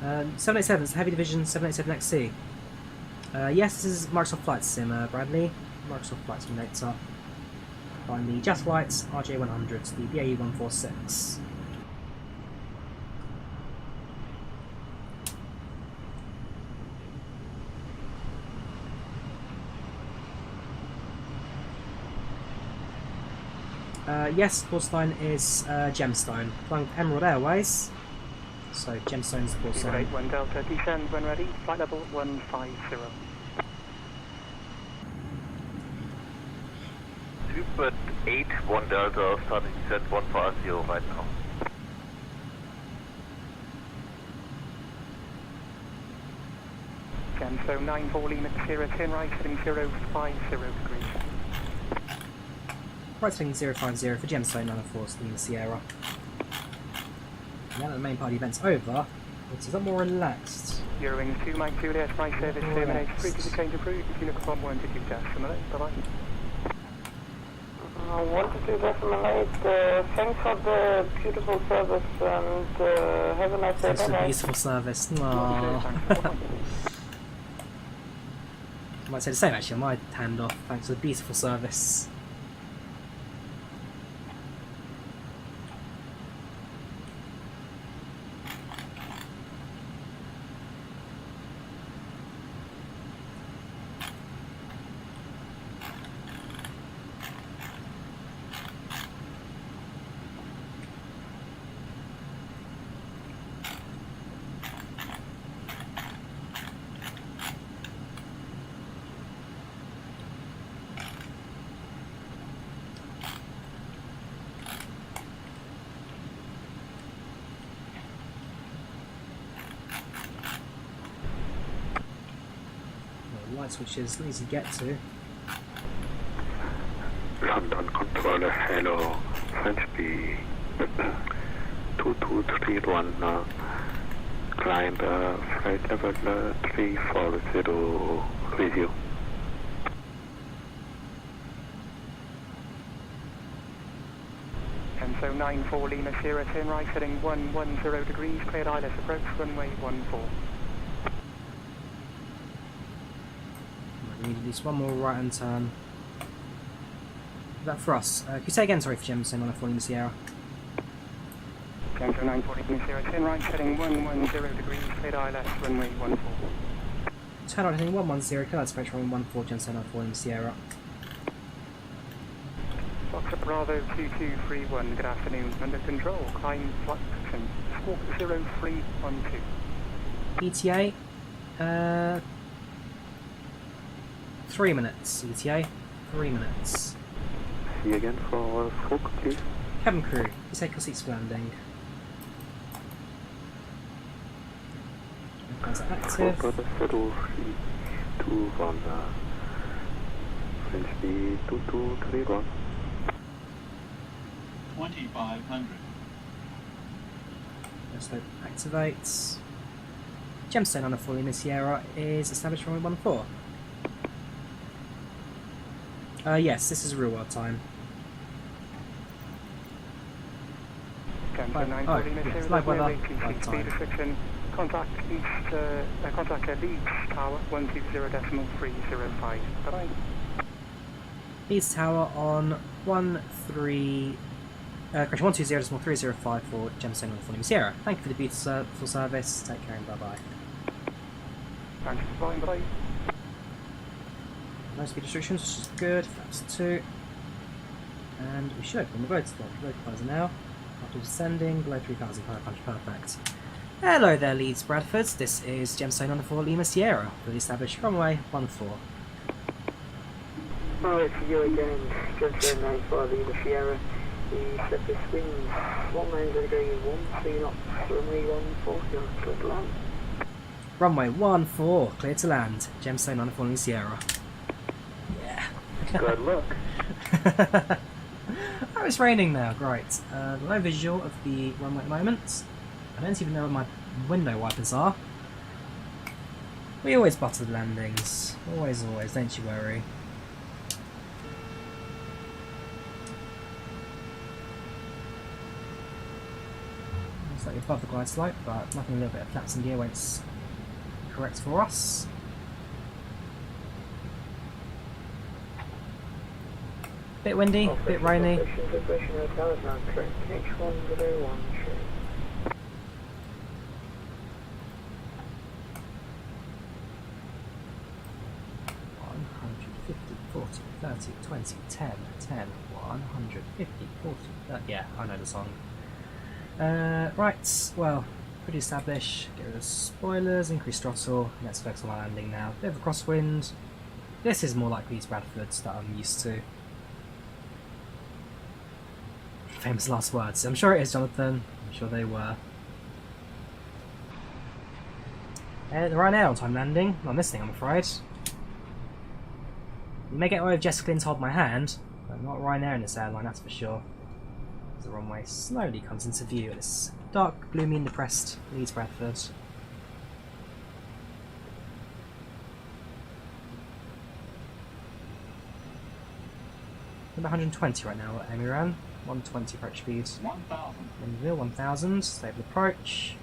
787, it's Heavy Division 787XC. Yes, this is Microsoft Flight Sim, Bradley. Microsoft Flight Simulator. On the JustFlight RJ100, the BAe-146. Yes, course line is Gemstone. Flying with Emerald Airways. So Gemstone's the course line. 1 Delta, descend when ready, flight level 150. Super 8, 1 Delta, starting descent 150 right now. Gemso 94 Lima Sierra, turn right, heading 050 degrees. Right heading 050 for Gemstone 94 Lima Sierra. Now that the main part of the event's over, it's a lot more relaxed. Eurowings 2 Mike Juliet, flight service terminated, frequency change approved, Unicom 1 to 2 decimate, bye-bye. 1 to 2 decimate, thanks for the beautiful service and have a nice day. Thanks for the beautiful service. Aww. I might say the same actually on my handoff, thanks for the beautiful service. Which is easy to get to. London controller, hello, French B 2231, climb flight level 340 with you. Gemso 94 Lima Sierra, turn right, heading 110 degrees, cleared ILS approach, runway 14. We need at least one more right hand turn. That for us. Can you say again, sorry, for Gemstone 94 Lima Sierra? Gemso 94 Lima Sierra, turn right, heading 110 degrees, cleared ILS, runway 14. Turn right, heading 110, cleared ILS approach, runway 14, Gemstone 94 Lima Sierra. Foxtrot Bravo 2231, good afternoon, under control, climb flight position, squawk 0312. ETA, 3 minutes, ETA, 3 minutes. See you again for squawk, please. Cabin crew, please take your seats for landing. Guys are active. French B 2231. 2500. Slope activates. Gemstone on the 4 Lima Sierra is established runway 14. Yes, this is real world time. Live weather, live time. Contact Leeds Tower 120.305. Bye-bye. Leeds Tower on 120.305 for Gemstone on the Falling Sierra. Thank you for the beautiful service. Take care and bye-bye. Thanks for flying, bye. No speed restrictions, which is good. Flaps 2. And we should, when the road stop. Road cars now. After descending, below 3,500, perfect. Hello there, Leeds Bradford. This is Gemstone on the 4 Lima Sierra for the established runway 14. Oh, it's you again. Gemstone 94 Lima Sierra. The surface wind 19 degrees 13 knots, runway 14, clear to land. Runway 14, clear to land. Gemstone on the 4 Lima Sierra. Yeah. Good luck. Oh, it's raining now, great. No visual of the runway at the moment. I don't even know where my window wipers are. We always butter the landings. Always, always, don't you worry. Slightly above the glide slope, but nothing a little bit of flaps in gear when it's correct for us. Bit windy, bit rainy. $150, $40, $30, $20, $10, $10, $150, $40. Yeah, I know the song. Right, well, pretty established. Get rid of spoilers, increase throttle. Let's focus on our landing now. Bit of a crosswind. This is more like Leeds Bradford that I'm used to. Famous last words. I'm sure it is, Jonathan. I'm sure they were. Right now, on time landing. Not on this thing, I'm afraid. You may get away with Jessica to hold my hand, but not Ryanair in this airline, that's for sure. As the runway slowly comes into view at this dark, gloomy and depressed Leeds Bradford. About 120 right now at Emiran. 120 approach speed. 1,000. 1,000. Stable approach.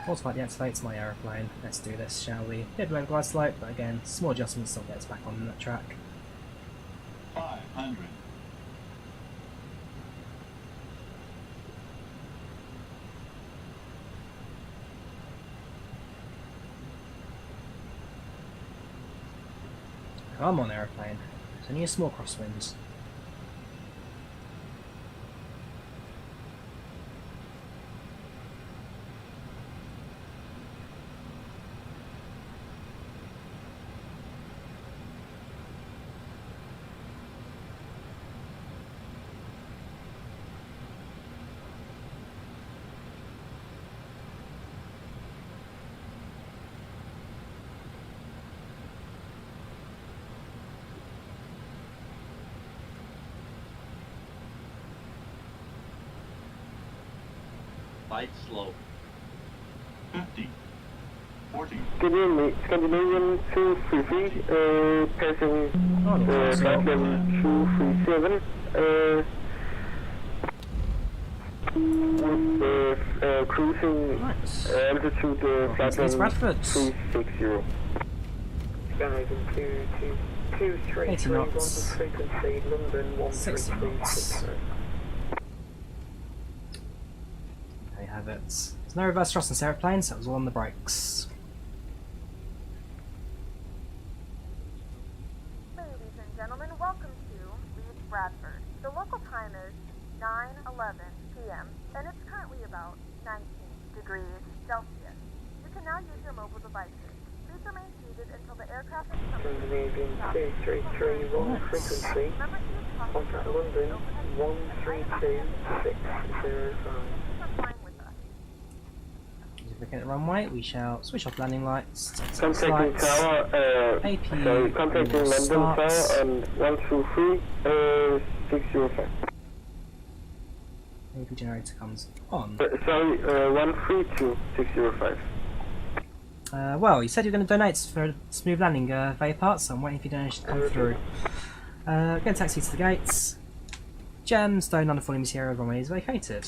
Autopilot deactivates my aeroplane. Let's do this, shall we? Bit below glide slope, but again, small adjustments still gets back on that track. 500. Come on, aeroplane. It's only a small crosswind. Light slope. 50. 40. Scandinavian 233, passing flight level 237, with cruising altitude flight level 360. Scandinavian 223, on frequency London 133. There you have it. There's no reverse thrust in this aeroplane, so it was all on the brakes. Ladies and gentlemen, welcome to Leeds Bradford. The local time is 9:11 p.m. and it's currently about 19 degrees Celsius. You can now use your mobile devices. Please remain seated until the aircraft is Scandinavian 233, wrong frequency. Contact London 132605. Looking at the runway, we shall switch off landing lights. Contacting tower, contacting London Tower on 123, 605. AP generator comes on. 132, 605. Well, you said you were going to donate for smooth landing VAe parts, so I'm waiting for your donation to come through. Going taxi to the gates. Gemstone under full Sierra runway is vacated.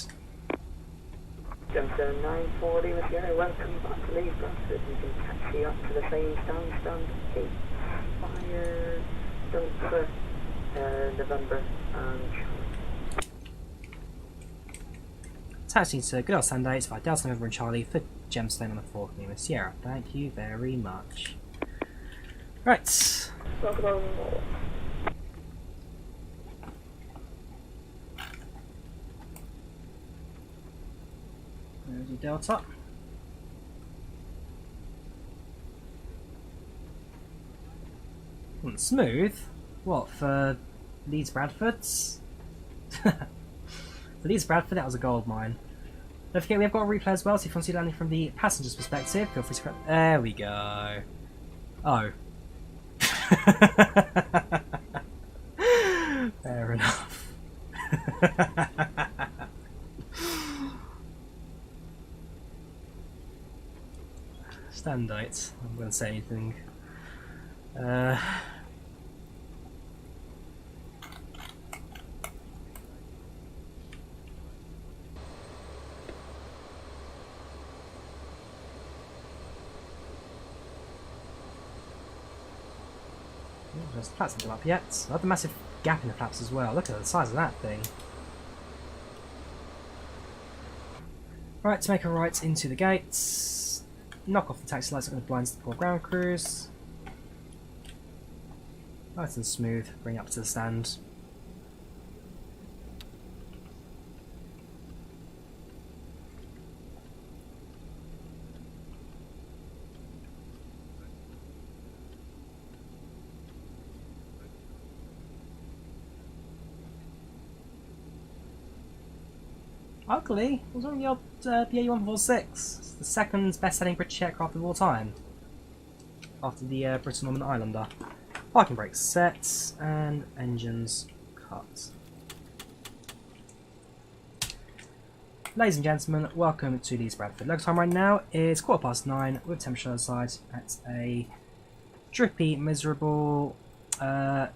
Gemstone 940 Sierra, welcome back to Leeds Bradford. You can taxi up to the same stand 8 fire Delta November and Charlie. Taxi to good old stand 8 by Delta November and Charlie for Gemstone on the 4th Lima Sierra. Thank you very much. Right. Welcome on board. There's your Delta. Smooth? What, for Leeds Bradfords? For Leeds Bradford, that was a gold mine. Don't forget we have got a replay as well, so if you want to see landing from the passenger's perspective, feel free to... There we go. Oh. Fair enough. Stand 8. I'm going to say anything. The flaps haven't come up yet. I have a massive gap in the flaps as well. Look at the size of that thing. Right, to make a right into the gates. Knock off the taxi lights, I'm going to blinds the poor ground crews. Nice and smooth, bring it up to the stand. Ugly? It was only your BAe-146. It's the second best-selling British aircraft of all time. After the British Norman Islander. Parking brakes set, and engines cut. Ladies and gentlemen, welcome to Leeds Bradford. Local time right now is 9:15 with temperature outside at a drippy, miserable 19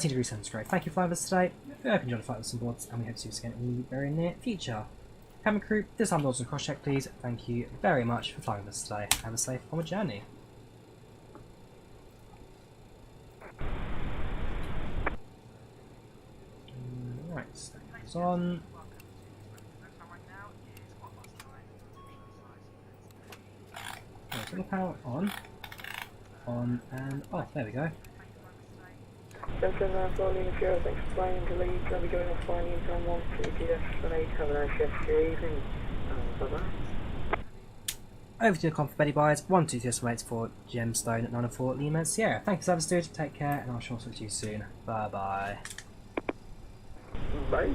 degrees centigrade. Thank you for flying with us today. We hope you enjoyed the flight with some boards, and we hope to see you again in the very near future. Cabin crew, this time doors and cross check please. Thank you very much for flying with us today. Have a safe onward journey. Right, stands on. Right, so the power on, and off. There we go. Gentlemen, that's all in Sierra. Thanks for flying to Leeds. I'll be going off flying in time 1 to GS18. Have a nice rest of your evening. Bye bye. Over to the conf for Betty Byers, 123 for Gemstone at 904 Lima Sierra. Thank you, service dude. Take care, and I shall talk to you soon. Bye bye. Bye.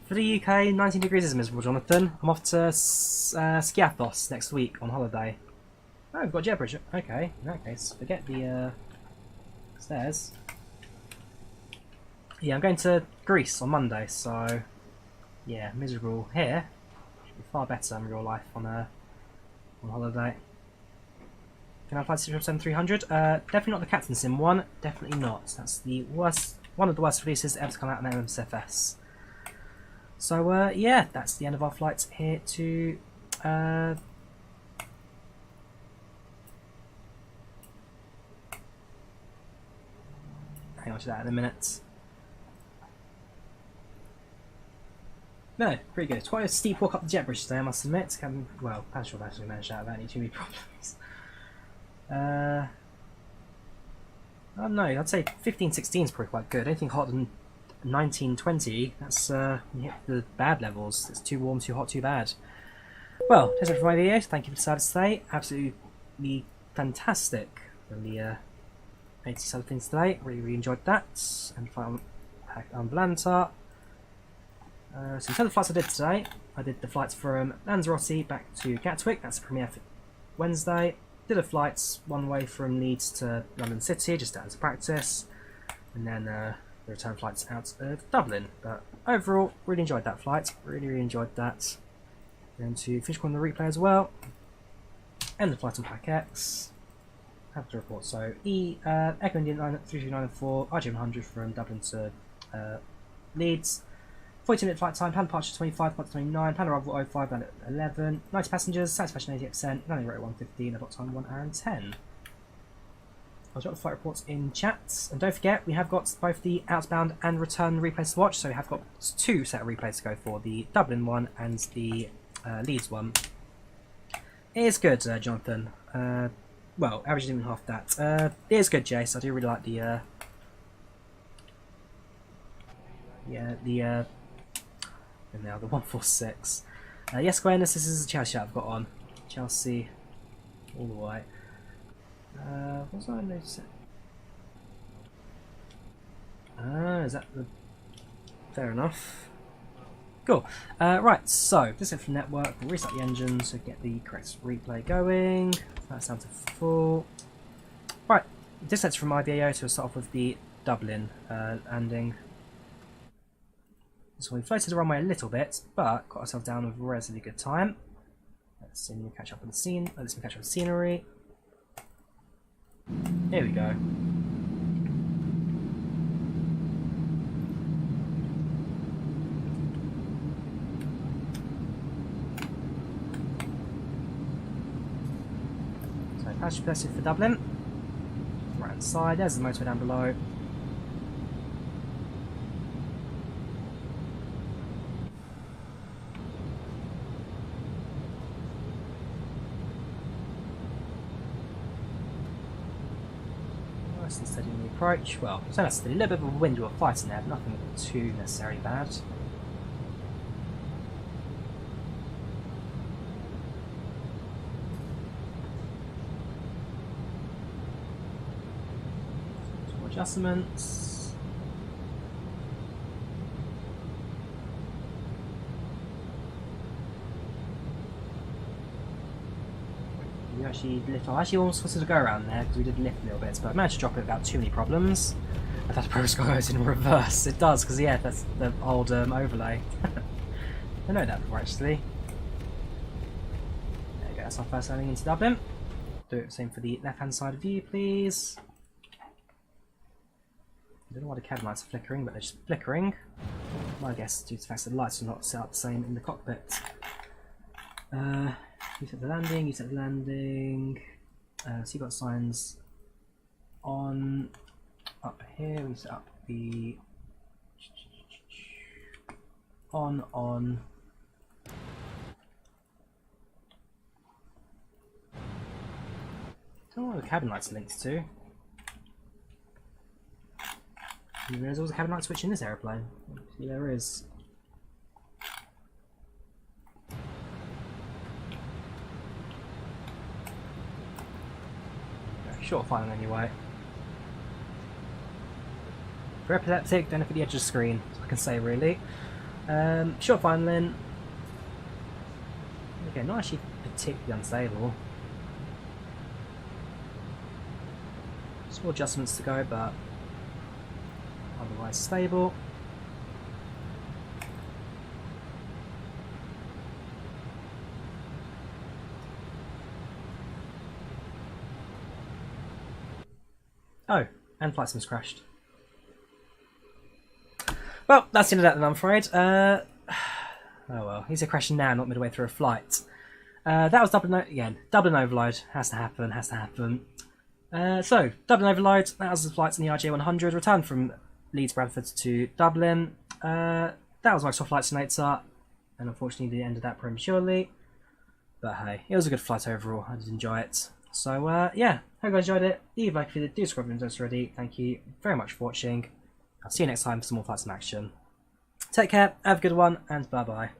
For the UK, 19 degrees is miserable, Jonathan. I'm off to Skiathos next week on holiday. Oh, we've got jet bridge. Okay, in that case, forget the stairs. Yeah, I'm going to Greece on Monday, so yeah, miserable here. Should be far better in real life on holiday. Can I fly to 7300? Definitely not the Captain Sim one. Definitely not. That's the worst, one of the worst releases ever to come out on MSFS. So yeah, that's the end of our flights here to hang on to that in a minute. No, pretty good. It's quite a steep walk up the jet bridge today, I must admit. Well, Pascal actually managed that without any too many problems. I don't know, I'd say 15-16 is probably quite good. Anything hotter than 19-20, that's you hit the bad levels. It's too warm, too hot, too bad. Well, that's it for my video. Thank you for the service today. Absolutely fantastic from the 80 side of things today. Really enjoyed that. And flight on Volanta. So in terms of the flights I did today, I did the flights from Lanzarote back to Gatwick. That's the premiere for Wednesday. Did a flights one way from Leeds to London City, just down to practice. And then the return flights out of Dublin. But overall, really enjoyed that flight. Really enjoyed that. Going to finish on the replay as well. And the flight on Pack X. have to report. So Echo Indian 3394, RJ100 from Dublin to Leeds. 42-minute flight time, plan departure 25, flight 29, plan arrival 05, land at 11, 90 passengers, satisfaction 88%, landing rate 115, about time 1 hour and 10. I'll drop the flight reports in chat, and don't forget we have got both the outbound and return replays to watch, so we have got 2 set of replays to go for, the Dublin one and the Leeds one. It is good, Jonathan. Well, average even half that. It is good, Jace. I do really like the and now the 146. Yes, Awareness, this is a Chelsea I've got on. Chelsea, all the way. What's I noticing? Is that the... Fair enough. Cool. Right, so, this is from network. We'll reset the engine to get the correct replay going. That's down to full. Right, this sets from IVAO to start off with the Dublin landing. So we floated the runway a little bit, but got ourselves down with a relatively good time. Let's see, we'll catch up with the scene. Let's catch up with the scenery. Here we go. So passenger blessed for Dublin. Right hand side, there's the motorway down below. Nice and steady in the approach. Well, so that's a little bit of a wind we were fighting there, but nothing too necessarily bad. Some adjustments. We actually lift off. I actually almost wanted to go around there because we did lift a little bit, but I managed to drop it without too many problems. I thought the progress goes in reverse. It does, because yeah, that's the old overlay. I know that before actually. There we go, that's our first landing into Dublin. Do it the same for the left hand side view, please. I don't know why the cabin lights are flickering, but they're just flickering. Well, I guess due to the fact that the lights are not set up the same in the cockpit. You set the landing, you set the landing. So you've got signs on up here. We set up the on. I don't know what the cabin lights are linked to. There's always a cabin light switch in this aeroplane. See, there is. Short final anyway. For epileptic, don't look at the edge of the screen, so I can say really. Short finaling. Okay, not actually particularly unstable. Small adjustments to go, but otherwise stable. Oh, and flight sims crashed. Well, that's the end of that then, I'm afraid. Oh well, these are crashing now, not midway through a flight. That was Dublin again. Dublin Overload. Has to happen, has to happen. So, Dublin Overload, that was the flights in the RJ100, returned from Leeds Bradford to Dublin. That was Microsoft Flight Simulator, and unfortunately the end of that prematurely. But hey, it was a good flight overall, I did enjoy it. So yeah, hope you guys enjoyed it. Leave a like if you did, do subscribe if you haven't already. Thank you very much for watching. I'll see you next time for some more flights in action. Take care, have a good one, and bye bye.